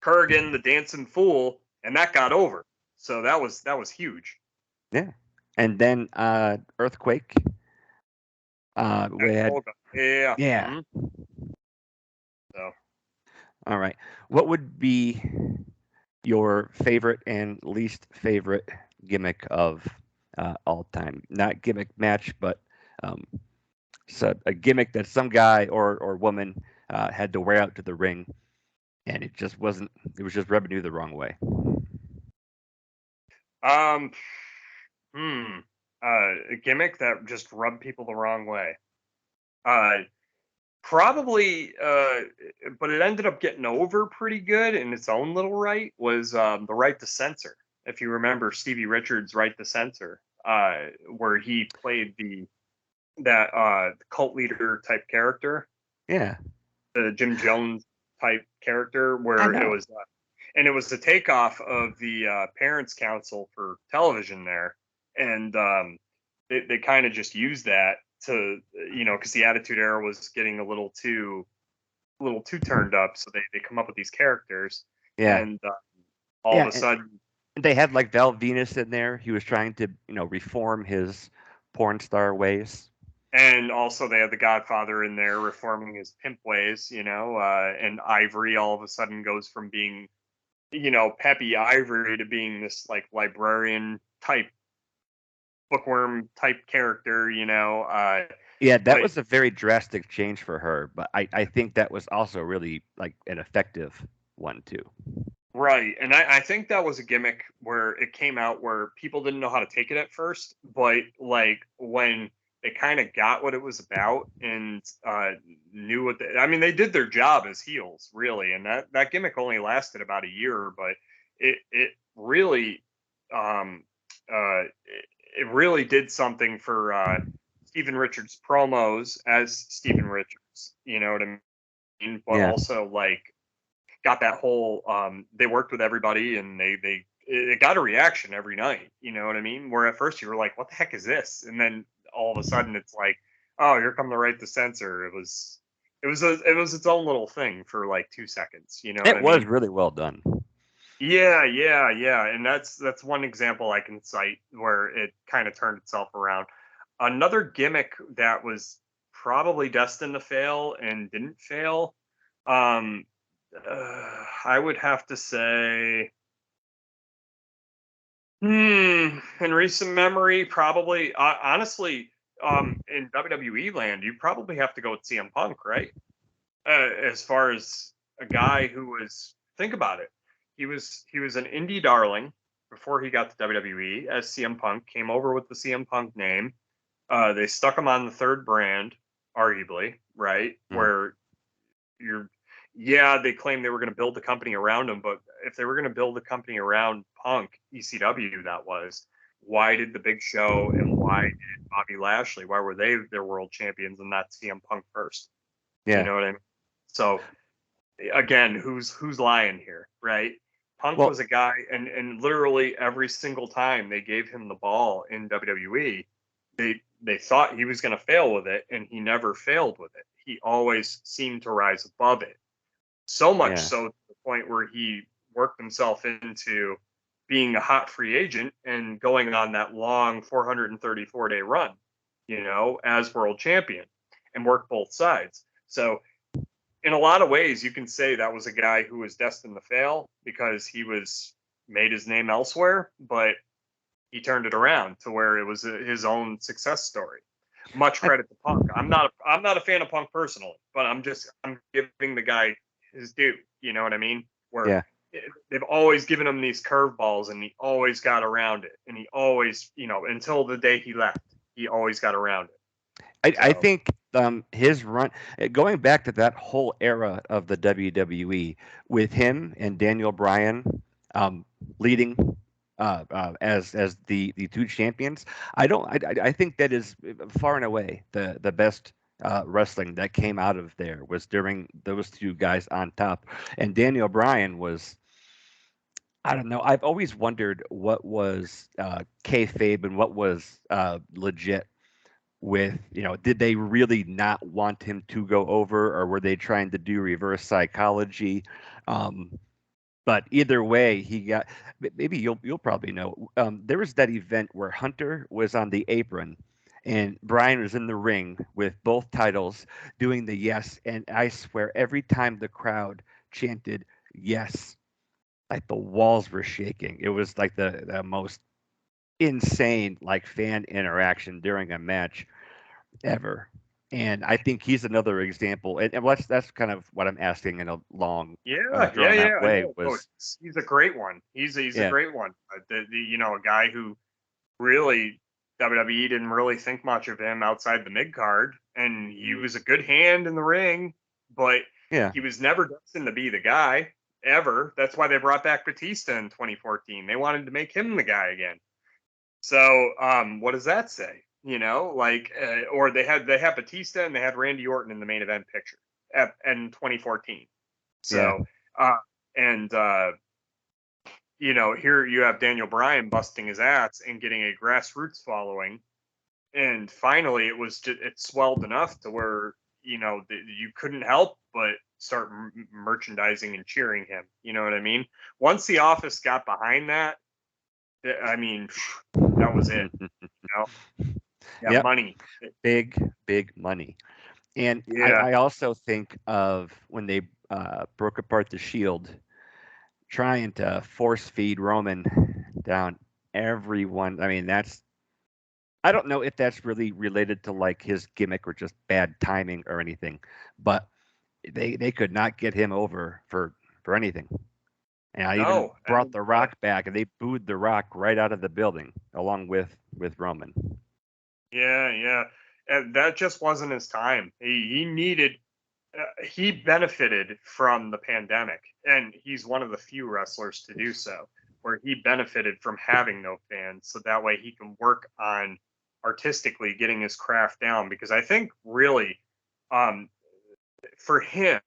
Kurrgan, the dancing fool, and that got over. So that was huge. Yeah. And then Earthquake. We At had. Olga. Yeah. Yeah. Mhm. So. All right. What would be your favorite and least favorite gimmick of all time? Not gimmick match, but um, so a gimmick that some guy or woman had to wear out to the ring, and it just wasn't. It was just rubbing you the wrong way. Um, hmm. A gimmick that just rubbed people the wrong way. Uh, Probably, but it ended up getting over pretty good in its own little right. Was the right to censor? If you remember Stevie Richards' right to censor, where he played that cult leader type character, Yeah, the Jim Jones type character, I where it know. was, and it was the takeoff of the Parents Council for television there, and they kind of just used that to, because the Attitude Era was getting a little too turned up, so they come up with these characters, Yeah, and all of yeah. a sudden, And they had like Val Venus in there. He was trying to, reform his porn star ways. and also they had the Godfather in there reforming his pimp ways, and Ivory all of a sudden goes from being, Peppy Ivory to being this like librarian type, bookworm type character, Yeah, that but was a very drastic change for her, but I think that was also really like an effective one too. right. And I think that was a gimmick where it came out where people didn't know how to take it at first, but like when they kind of got what it was about and knew I mean, they did their job as heels, really. And that gimmick only lasted about a year, but it really, um, it really did something for Steven Richards promos as Steven Richards, you know what I mean? But Yeah, also like got that whole they worked with everybody and they it got a reaction every night. You know what I mean? Where at first you were like, "What the heck is this?" And then all of a sudden it's like, "Oh, here come the right to censor." It was its own little thing for like 2 seconds. You know what It I was mean? really well done. Yeah, yeah, yeah. And that's one example I can cite where it kind of turned itself around. Another gimmick that was probably destined to fail and didn't fail. Um, I would have to say, in recent memory, probably, honestly, in WWE land, you probably have to go with CM Punk, right? As far as a guy who was, think about it, he was an indie darling before he got to WWE as CM Punk, came over with the CM Punk name. They stuck him on the third brand, arguably, right? Mm. Where you're, yeah, they claimed they were going to build the company around him, but if they were going to build the company around Punk, ECW, that was, why did the Big Show and why did Bobby Lashley, why were they their world champions and not CM Punk first? You Yeah. know what I mean? So again, who's lying here, right? Punk Well, was a guy, and literally every single time they gave him the ball in WWE, they thought he was going to fail with it, and he never failed with it. He always seemed to rise above it. So much yeah. so to the point where he worked himself into being a hot free agent and going on that long 434-day run, as world champion, and worked both sides. So in a lot of ways, you can say that was a guy who was destined to fail because he was made his name elsewhere, but he turned it around to where it was his own success story. Much I, credit to Punk. I'm not a fan of Punk personally, but I'm giving the guy his due. You know what I mean? Where yeah. they've always given him these curveballs, and he always got around it, and he always, until the day he left, he always got around it. I So think his run, going back to that whole era of the WWE with him and Daniel Bryan um, leading as the two champions, I think that is far and away the best wrestling that came out of there was during those two guys on top, and Daniel Bryan was. I don't know. I've always wondered what was kayfabe and what was legit with, did they really not want him to go over, or were they trying to do reverse psychology? Um, but either way, he got. Maybe you'll probably know. There was that event where Hunter was on the apron, and Brian was in the ring with both titles doing the yes, and I swear every time the crowd chanted yes, like the walls were shaking. It was like the most insane like fan interaction during a match ever. And I think he's another example. And that's kind of what I'm asking in a long, yeah, yeah, drawn out yeah. I way know. Oh, was, he's a great one. He's a yeah, great one. A guy who really WWE didn't really think much of him outside the mid card, and he was a good hand in the ring, but yeah, he was never destined to be the guy ever. That's why they brought back Batista in 2014. They wanted to make him the guy again. So, what does that say? Or they had Batista and they had Randy Orton in the main event picture in 2014. yeah, So, and here you have Daniel Bryan busting his ass and getting a grassroots following, and finally it swelled enough to where you couldn't help but start merchandising and cheering him. You know what I mean? Once the office got behind that, I mean, that was it. You know, yeah, yep, money. big, big money. And Yeah. I also think of when they broke apart the Shield, trying to force feed Roman down everyone. I mean, I don't know if that's really related to like his gimmick or just bad timing or anything, but they could not get him over for anything. And I even No. brought And The Rock back, and they booed The Rock right out of the building along with Roman. yeah, yeah. And that just wasn't his time. He needed. He benefited from the pandemic, and he's one of the few wrestlers to do so, where he benefited from having no fans, so that way he can work on artistically getting his craft down. Because I think really, um, for him,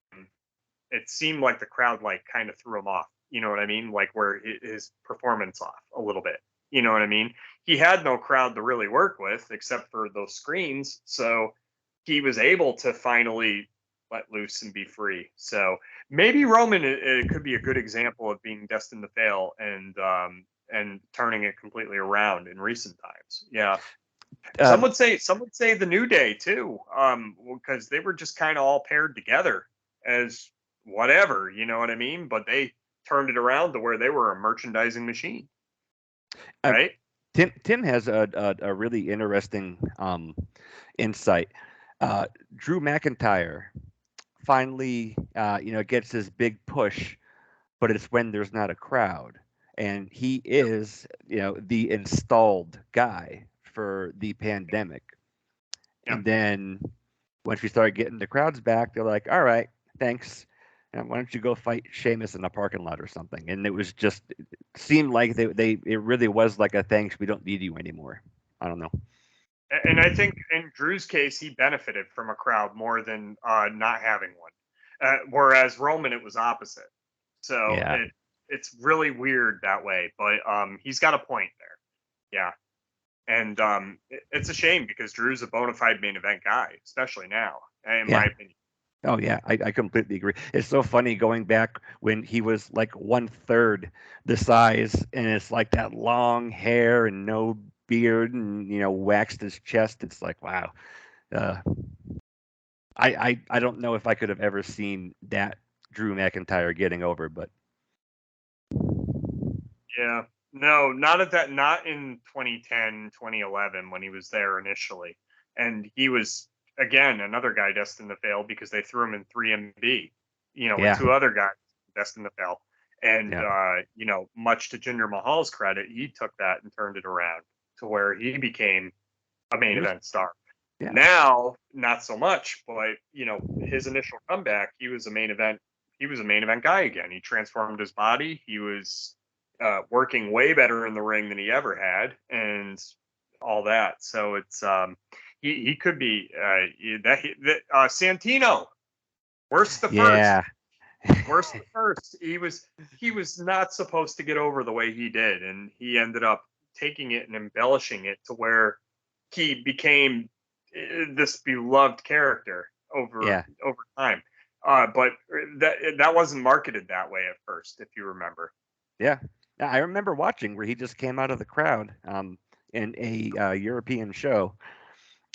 it seemed like the crowd like kind of threw him off. You know what I mean? Like where his performance off a little bit. You know what I mean? He had no crowd to really work with except for those screens, so he was able to finally let loose and be free. So maybe Roman it could be a good example of being destined to fail and turning it completely around in recent times. Yeah. Um, Some would say the New Day too, because they were just kind of all paired together as whatever, you know what I mean? But they turned it around to where they were a merchandising machine, uh, right? Tim has a really interesting insight. Uh, Drew McIntyre finally, gets his big push, but it's when there's not a crowd, and he is, the installed guy for the pandemic. Yeah. And then once we started getting the crowds back, they're like, "All right, thanks. Why don't you go fight Sheamus in a parking lot or something?" And it was just it seemed like it really was like a thanks, we don't need you anymore. I don't know. And I think in Drew's case, he benefited from a crowd more than not having one. Whereas Roman, it was opposite. So Yeah, it's really weird that way, but he's got a point there. Yeah. And it's a shame because Drew's a bona fide main event guy, especially now, in my yeah. opinion. Oh yeah, I completely agree. It's so funny going back when he was like 1/3 the size, and it's like that long hair and no beard, and waxed his chest. It's like wow. Uh, I don't know if I could have ever seen that Drew McIntyre getting over, but Yeah. No, not at that, not in 2010, 2011 when he was there initially. And he was, again, another guy destined to fail because they threw him in 3MB, with yeah, two other guys destined to fail. And, yeah, much to Jinder Mahal's credit, he took that and turned it around to where he became a main he was, event star. yeah, Now, not so much, but his initial comeback, he was a main event. He was a main event guy again. He transformed his body. He was working way better in the ring than he ever had, and all that. So it's he could be Santino. Worst the first. yeah. Worst the first. He was not supposed to get over the way he did, and he ended up taking it and embellishing it to where he became this beloved character over Yeah, time. But that wasn't marketed that way at first, if you remember. yeah. Yeah, I remember watching where he just came out of the crowd in a European show,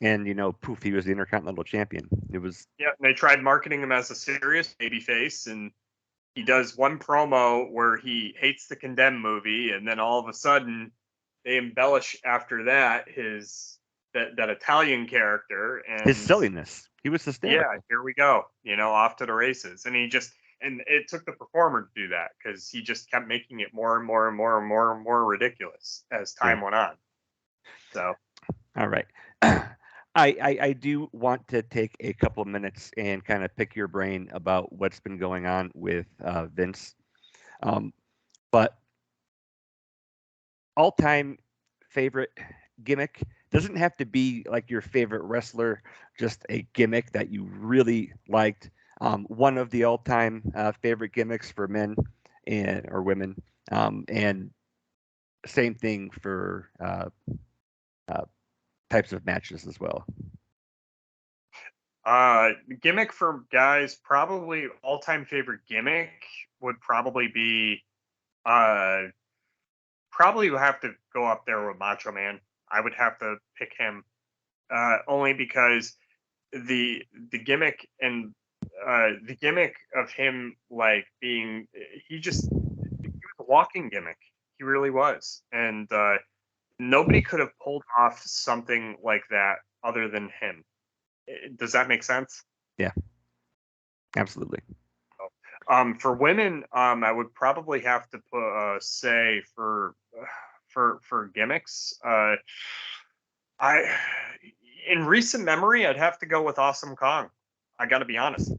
and poof, he was the Intercontinental Champion. It was Yeah, and they tried marketing him as a serious babyface, and he does one promo where he hates the Condemned movie, and then all of a sudden they embellish after that his that Italian character, his and silliness. He was yeah, hysterical. here we go, off to the races, and it took the performer to do that because he just kept making it more and more and more and more and more ridiculous as Yeah. time went on. So All right. I do want to take a couple of minutes and kind of pick your brain about what's been going on with Vince. Um, but all-time favorite gimmick doesn't have to be like your favorite wrestler, just a gimmick that you really liked. One of the all-time favorite gimmicks for men and or women, and same thing for uh, types of matches as well. gimmick for guys, probably all time favorite gimmick would probably be uh probably would have to go up there with Macho Man. I would have to pick him only because the the gimmick and the gimmick of him like being he was a walking gimmick. He really was, and nobody could have pulled off something like that other than him. Does that make sense? Yeah, absolutely. For women, I would probably have to put say for gimmicks. I in recent memory, I'd have to go with Awesome Kong. I got to be honest.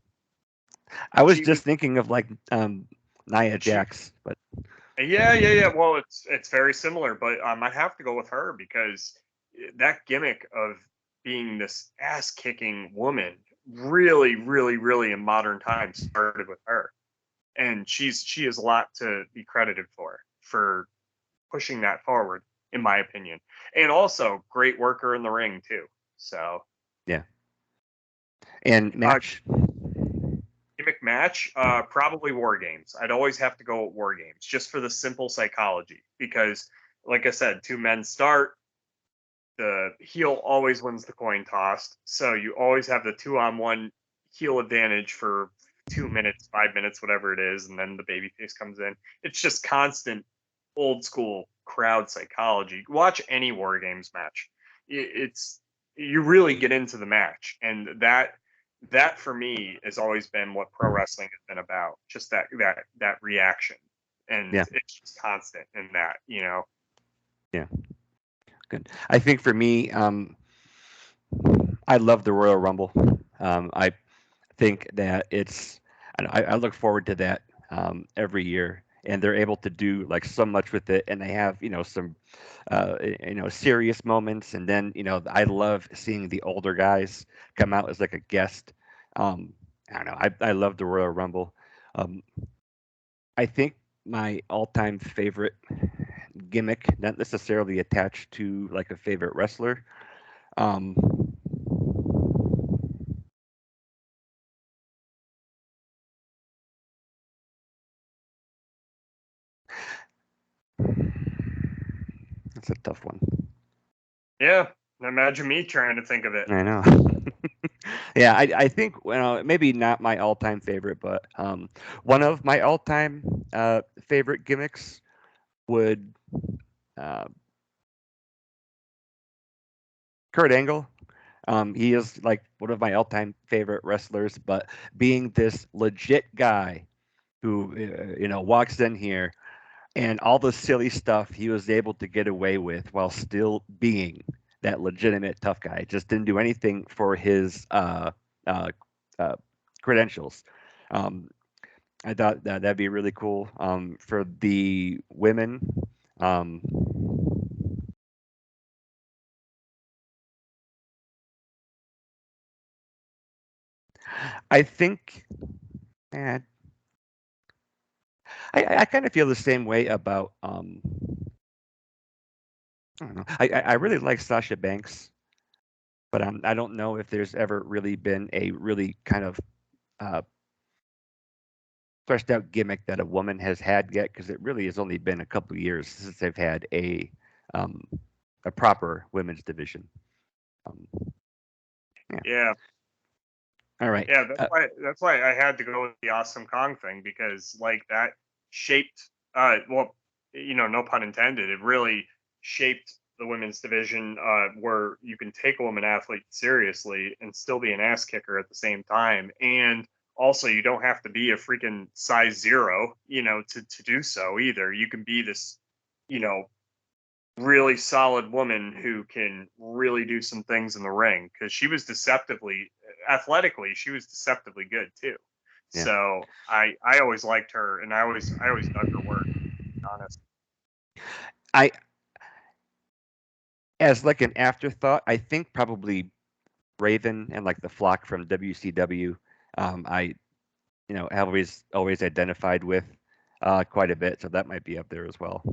I was She was just thinking of like Nia she. Jax, but Yeah. Well, it's very similar, but I'd have to go with her because that gimmick of being this ass kicking woman really, really, really in modern times started with her. and she has a lot to be credited for pushing that forward, in my opinion. And also, great worker in the ring too. So Yeah. And match. gimmick match, probably War Games. I'd always have to go with War Games just for the simple psychology because, like I said, two men start. The heel always wins the coin toss, so you always have the 2-on-1 heel advantage for 2 minutes, 5 minutes, whatever it is, and then the babyface comes in. It's just constant old school crowd psychology. Watch any War Games match. It's you really get into the match, and that for me has always been what pro wrestling has been about. Just that reaction, and Yeah. it's just constant in that. Yeah. Good. I think for me, I love the Royal Rumble. I think that and I look forward to that every year, and they're able to do like so much with it, and they have some serious moments, and then I love seeing the older guys come out as like a guest. I don't know. I love the Royal Rumble. Um, I think my all-time favorite gimmick, not necessarily attached to like a favorite wrestler. Um, that's a tough one. Yeah, imagine me trying to think of it. I know. Yeah, I think maybe not my all-time favorite, but one of my all-time favorite gimmicks would uh, Kurt Angle. He is like one of my all-time favorite wrestlers, but being this legit guy who walks in here and all the silly stuff he was able to get away with while still being that legitimate tough guy. Just didn't do anything for his uh, uh, credentials. Um, I thought that'd be really cool. For the women, um, I think, eh, I kind of feel the same way about. I don't know. I really like Sasha Banks, but I don't know if there's ever really been a really kind of uh, fleshed out gimmick that a woman has had yet, because it really has only been a couple of years since they've had um, a proper women's division. Um, yeah. Yeah, All right. yeah. That's why I had to go with the Awesome Kong thing because like that shaped. Well, no pun intended. It really shaped the women's division, where you can take a woman athlete seriously and still be an ass kicker at the same time, and also you don't have to be a freaking size zero, to do so either. You can be this, you know, really solid woman who can really do some things in the ring because she was deceptively athletically she was deceptively good too. Yeah. So I always liked her, and I always dug her work, to be honest. I As like an afterthought, I think probably Raven and like the Flock from WCW. I have always identified with quite a bit, so that might be up there as well.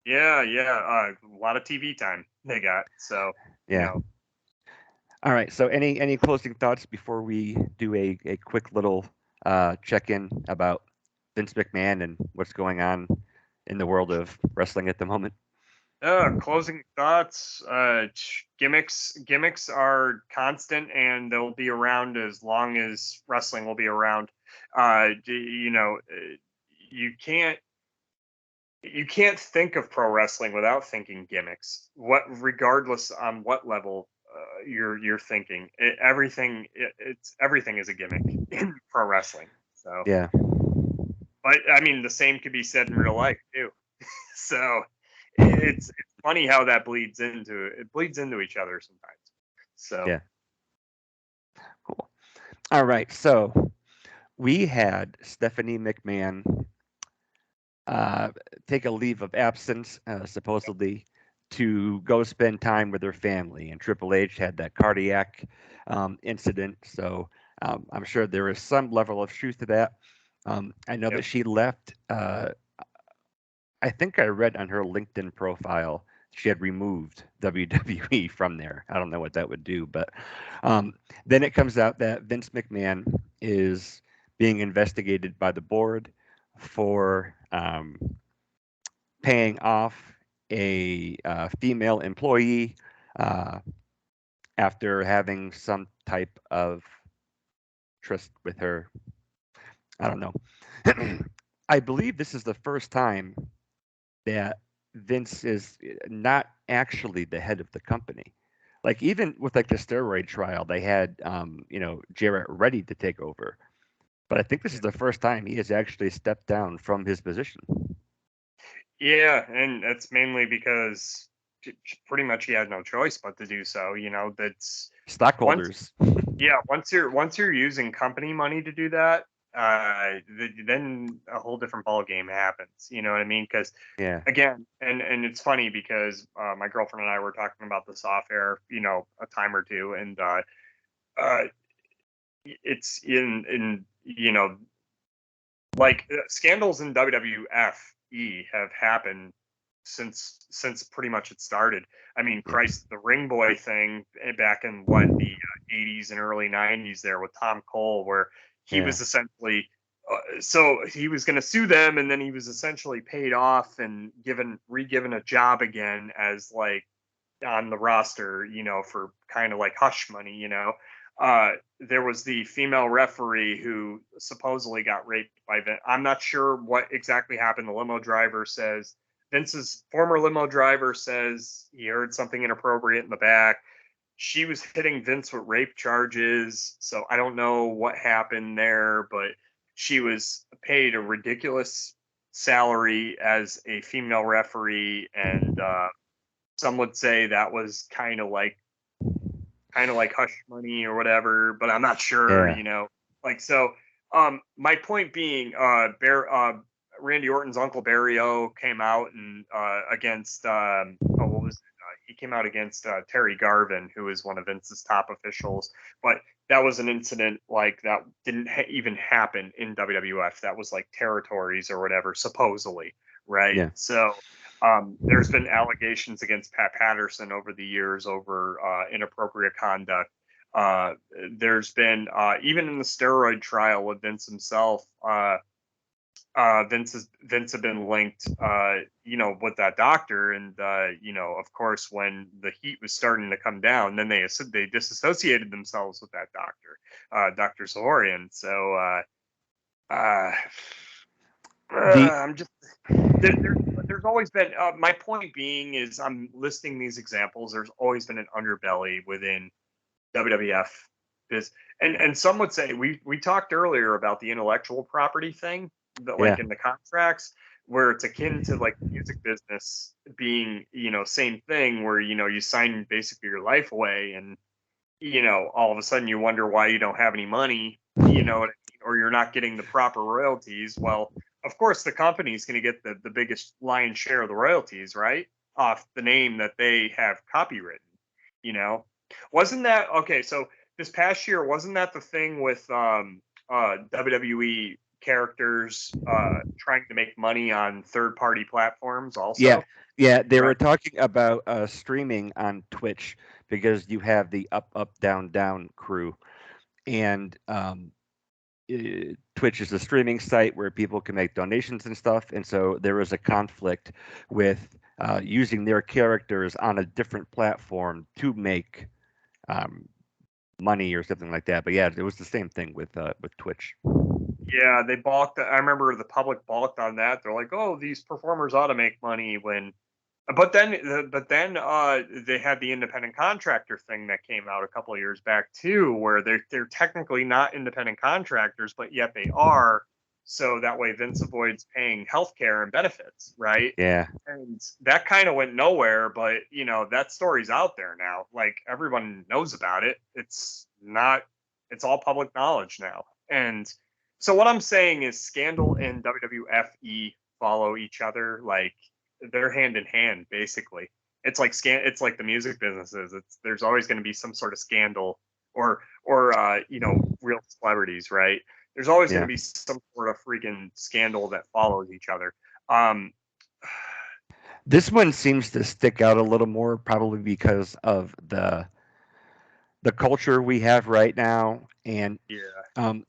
Yeah, yeah, a lot of TV time they got, so you Yeah. know All right. So any closing thoughts before we do a quick little check in about Vince McMahon and what's going on in the world of wrestling at the moment? closing thoughts. Gimmicks are constant, and they'll be around as long as wrestling will be around. You can't think of pro wrestling without thinking gimmicks. Regardless on what level you're thinking, everything is a gimmick in pro wrestling. So, Yeah. but I mean, the same could be said in real life too. So, it's funny how that bleeds into each other sometimes. So, Yeah. Cool. All right. So we had Stephanie McMahon uh, take a leave of absence, supposedly, to go spend time with her family. And Triple H had that cardiac incident. So I'm sure there is some level of truth to that. I know Yep. that she left. I think I read on her LinkedIn profile she had removed WWE from there. I don't know what that would do, but then it comes out that Vince McMahon is being investigated by the board for paying off a female employee uh, after having some type of tryst with her. I don't know. I believe this is the first time that Vince is not actually the head of the company. Like even with like the steroid trial, they had Jarrett ready to take over, but I think this is the first time he has actually stepped down from his position. Yeah, and that's mainly because pretty much he had no choice but to do so. That's once Stockholders. yeah, once you're using company money to do that, then a whole different ball game happens. You know what I mean? Because Yeah, again, and it's funny because my girlfriend and I were talking about this off air, a time or two, and uh, it's in like scandals in WWFE have happened since pretty much it started. I mean, yeah, Christ, the Ring Boy thing back in what the 80s and early 90s there with Tom Cole, where he yeah, was essentially so he was going to sue them, and then he was essentially paid off and given a job again as like on the roster, for kind of like hush money, there was the female referee who supposedly got raped by Vince. I'm not sure what exactly happened. The limo driver says Vince's former limo driver says he heard something inappropriate in the back. She was hitting Vince with rape charges, so I don't know what happened there, but she was paid a ridiculous salary as a female referee, and some would say that was kind of like hush money or whatever, but I'm not sure, yeah, Like so, my point being, Randy Orton's Uncle Barry O came out and against what was it? He came out against Terry Garvin, who is one of Vince's top officials, but that was an incident like that didn't even happen in WWF. That was like territories or whatever, supposedly, right? yeah. So there's been allegations against Pat Patterson over the years over inappropriate conduct. Uh, there's been even in the steroid trial with Vince himself. Vince had been linked, with that doctor, and of course, when the heat was starting to come down, then they disassociated themselves with that doctor, Doctor Zahorian. So uh, The I'm just there's always been my point being is I'm listing these examples. There's always been an underbelly within WWF. Is and some would say we talked earlier about the intellectual property thing that yeah, like in the contracts where it's akin to like the music business being same thing where you sign basically your life away and all of a sudden you wonder why you don't have any money, what I mean, or you're not getting the proper royalties. Well, of course, the company's going to get the biggest lion's share of the royalties, right? Off the name that they have copywritten, you know? Wasn't that okay? So this past year, wasn't that the thing with WWE characters trying to make money on third party platforms yeah, also? yeah. They Right. were talking about streaming on Twitch because you have the up, up, down, down crew, and Twitch is a streaming site where people can make donations and stuff, and so there was a conflict with using their characters on a different platform to make um, money or something like that. But yeah, it was the same thing with Twitch. Yeah, they balked. I remember the public balked on that. They're like, "Oh, these performers ought to make money when." But then they had the independent contractor thing that came out a couple of years back too, where they're technically not independent contractors, but yet they are. So that way, Vince avoids paying healthcare and benefits, right? Yeah, And that kind of went nowhere. But that story's out there now. Like everyone knows about it. It's not. It's all public knowledge now. And so what I'm saying is, Scandal and WWFE follow each other. Like they're hand in hand basically. It's like the music businesses. There's always going to be some sort of scandal or real celebrities, right? There's always going Yeah. to be some sort of freaking scandal that follows each other. Um, This one seems to stick out a little more, probably because of the culture we have right now. And yeah, um,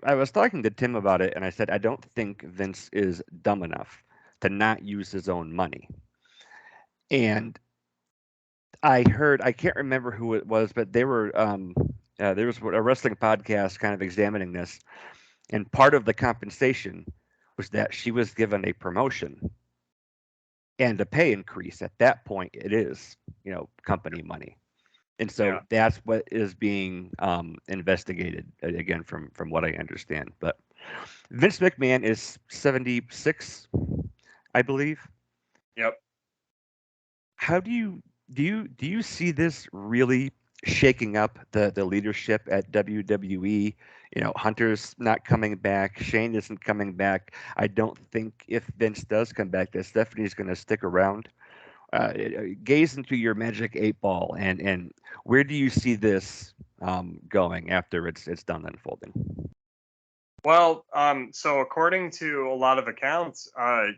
I was talking to Tim about it, and I said I don't think Vince is dumb enough to not use his own money. And I can't remember who it was, but there was a wrestling podcast kind of examining this, and part of the compensation was that she was given a promotion and a pay increase. At that point, it is, company money. And so yeah. that's what is being investigated again, from what I understand. But Vince McMahon is 76, I believe. Yep. How do you see this really shaking up the leadership at WWE? Hunter's not coming back. Shane isn't coming back. I don't think if Vince does come back, that Stephanie's going to stick around. Gaze into your magic eight ball, and where do you see this going after it's done unfolding? Well, so according to a lot of accounts,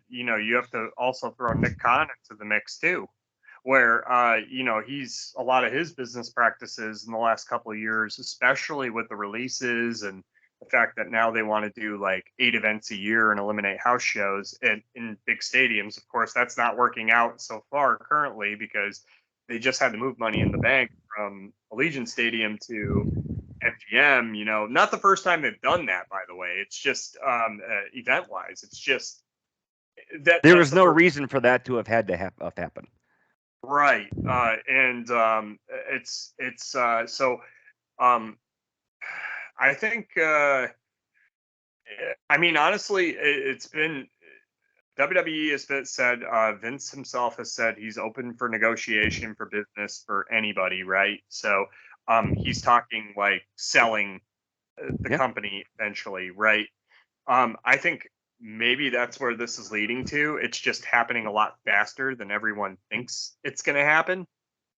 you have to also throw Nick Khan into the mix too, where he's a lot of his business practices in the last couple of years, especially with the releases and the fact that now they want to do like 8 events a year and eliminate house shows in big stadiums. Of course, that's not working out so far currently because they just had to move Money in the Bank from Allegiant Stadium to MGM. Not the first time they've done that, by the way. It's just event wise, it's just There that's was the no first. reason for that to have had to have happen. Right. And it's so um I think I mean honestly it's been WWE has said Vince himself has said he's open for negotiation for business for anybody, right? So he's talking like selling the Yeah, company eventually, right? I think maybe that's where this is leading to. It's just happening a lot faster than everyone thinks it's going to happen,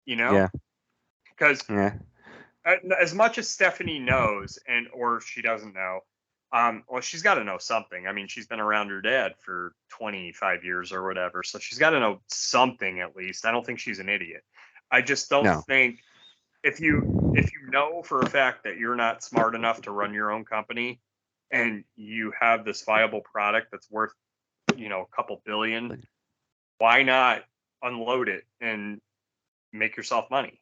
you know? yeah, Because yeah, as much as Stephanie knows, and or she doesn't know, well, she's got to know something. I mean, she's been around her dad for 25 years or whatever, so she's got to know something at least. I don't think she's an idiot. I just don't no, think if you know for a fact that you're not smart enough to run your own company and you have this viable product that's worth a couple billion, why not unload it and make yourself money,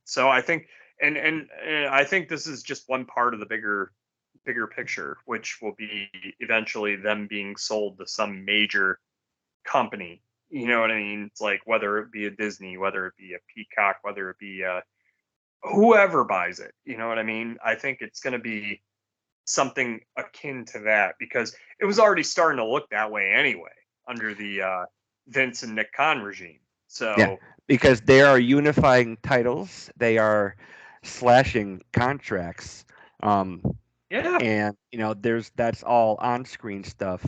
so I think and I think this is just one part of the bigger picture, which will be eventually them being sold to some major company. You know what I mean? It's like whether it be a Disney, whether it be a Peacock, whether it be whoever buys it. You know what I mean? I think it's going to be something akin to that because it was already starting to look that way anyway under the Vince and Nick Khan regime. yeah, So because they are unifying titles, they are slashing contracts, um, yeah, and that's all on-screen stuff,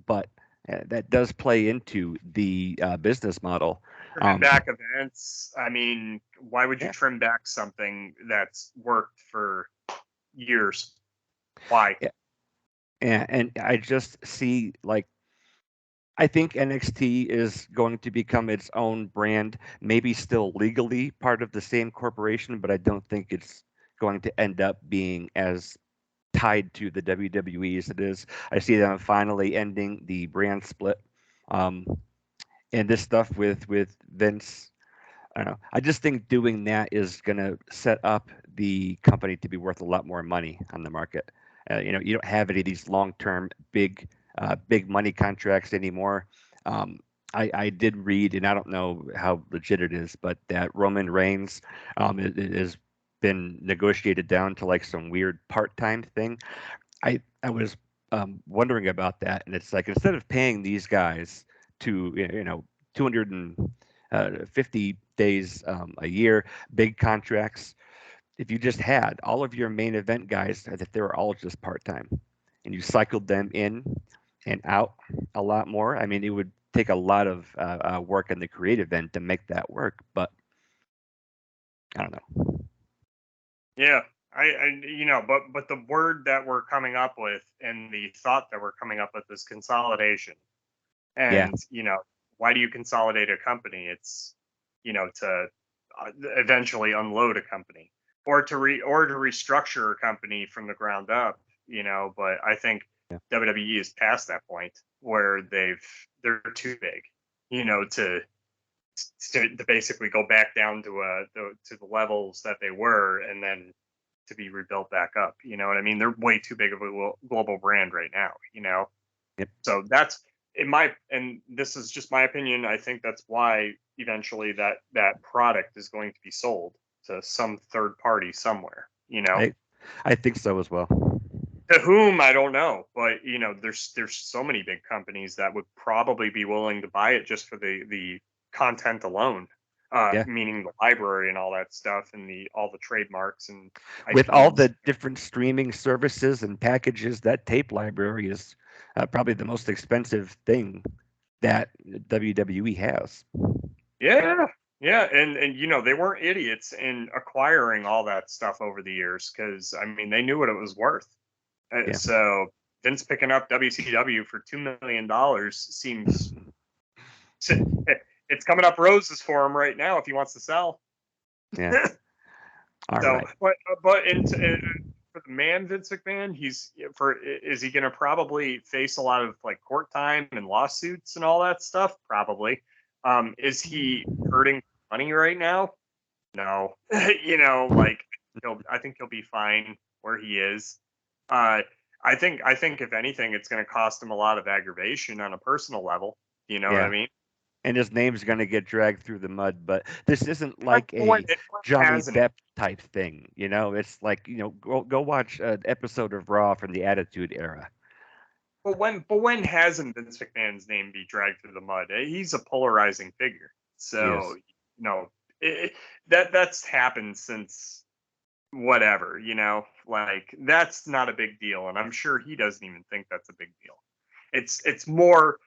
but that does play into the business model. trimming Um, back events. I mean, why would you yeah, trim back something that's worked for years? Why? yeah, and I just see, like, I think NXT is going to become its own brand, maybe still legally part of the same corporation, but I don't think it's going to end up being as tied to the WWE as it is. I see them finally ending the brand split. Um, and this stuff with Vince, I don't know. I just think doing that is going to set up the company to be worth a lot more money on the market. You don't have any of these long-term big money contracts anymore. Um, I did read, and I don't know how legit it is, but that Roman Reigns it has been negotiated down to like some weird part-time thing. I was wondering about that, and it's like instead of paying these guys to 250 days a year, big contracts, if you just had all of your main event guys that they were all just part time, and you cycled them in and out a lot more. I mean, it would take a lot of work in the creative end to make that work, but I don't know. Yeah. but the word that we're coming up with and the thought that we're coming up with is consolidation. Yeah, And why do you consolidate a company? It's to eventually unload a company, or to restructure a company from the ground up. But I think yeah, WWE is past that point where they're too big, to to basically go back down to the levels that they were, and then to be rebuilt back up. You know what I mean? They're way too big of a global brand right now. yep. So and this is just my opinion. I think that's why eventually that product is going to be sold to some third party somewhere. I I think so as well. To whom I don't know, but there's so many big companies that would probably be willing to buy it just for the content alone, Yeah, meaning the library and all that stuff, and the all the trademarks and with all IPs. the different streaming services and packages, that tape library is probably the most expensive thing that WWE has. Yeah, yeah, and they weren't idiots in acquiring all that stuff over the years, because I mean they knew what it was worth. Yeah, So Vince picking up WCW for $2 million seems it's coming up roses for him right now if he wants to sell. yeah. All So, right. but for the man Vince McMahon, is he going to probably face a lot of like court time and lawsuits and all that stuff? Probably. Is he hurting money right now? No. Like I think he'll be fine where he is. Uh, I think if anything, it's going to cost him a lot of aggravation on a personal level. You know what I Yeah, mean? and his name's going to get dragged through the mud, but this isn't But like a when Johnny hasn't it? Depp type thing. It's like go watch an episode of Raw from the Attitude Era. But when hasn't Vince McMahon's name be dragged through the mud? He's a polarizing figure. So Yes, it, that's happened since whatever. Like that's not a big deal, and I'm sure he doesn't even think that's a big deal. It's more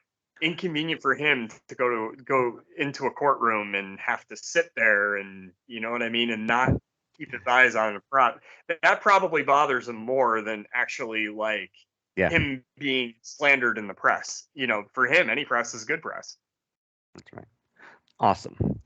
inconvenient for him to go into a courtroom and have to sit there, and you know what I mean, and not keep his eyes on the front. That probably bothers him more than actually like yeah, him being slandered in the press. For him, any press is good press. that's right. Awesome.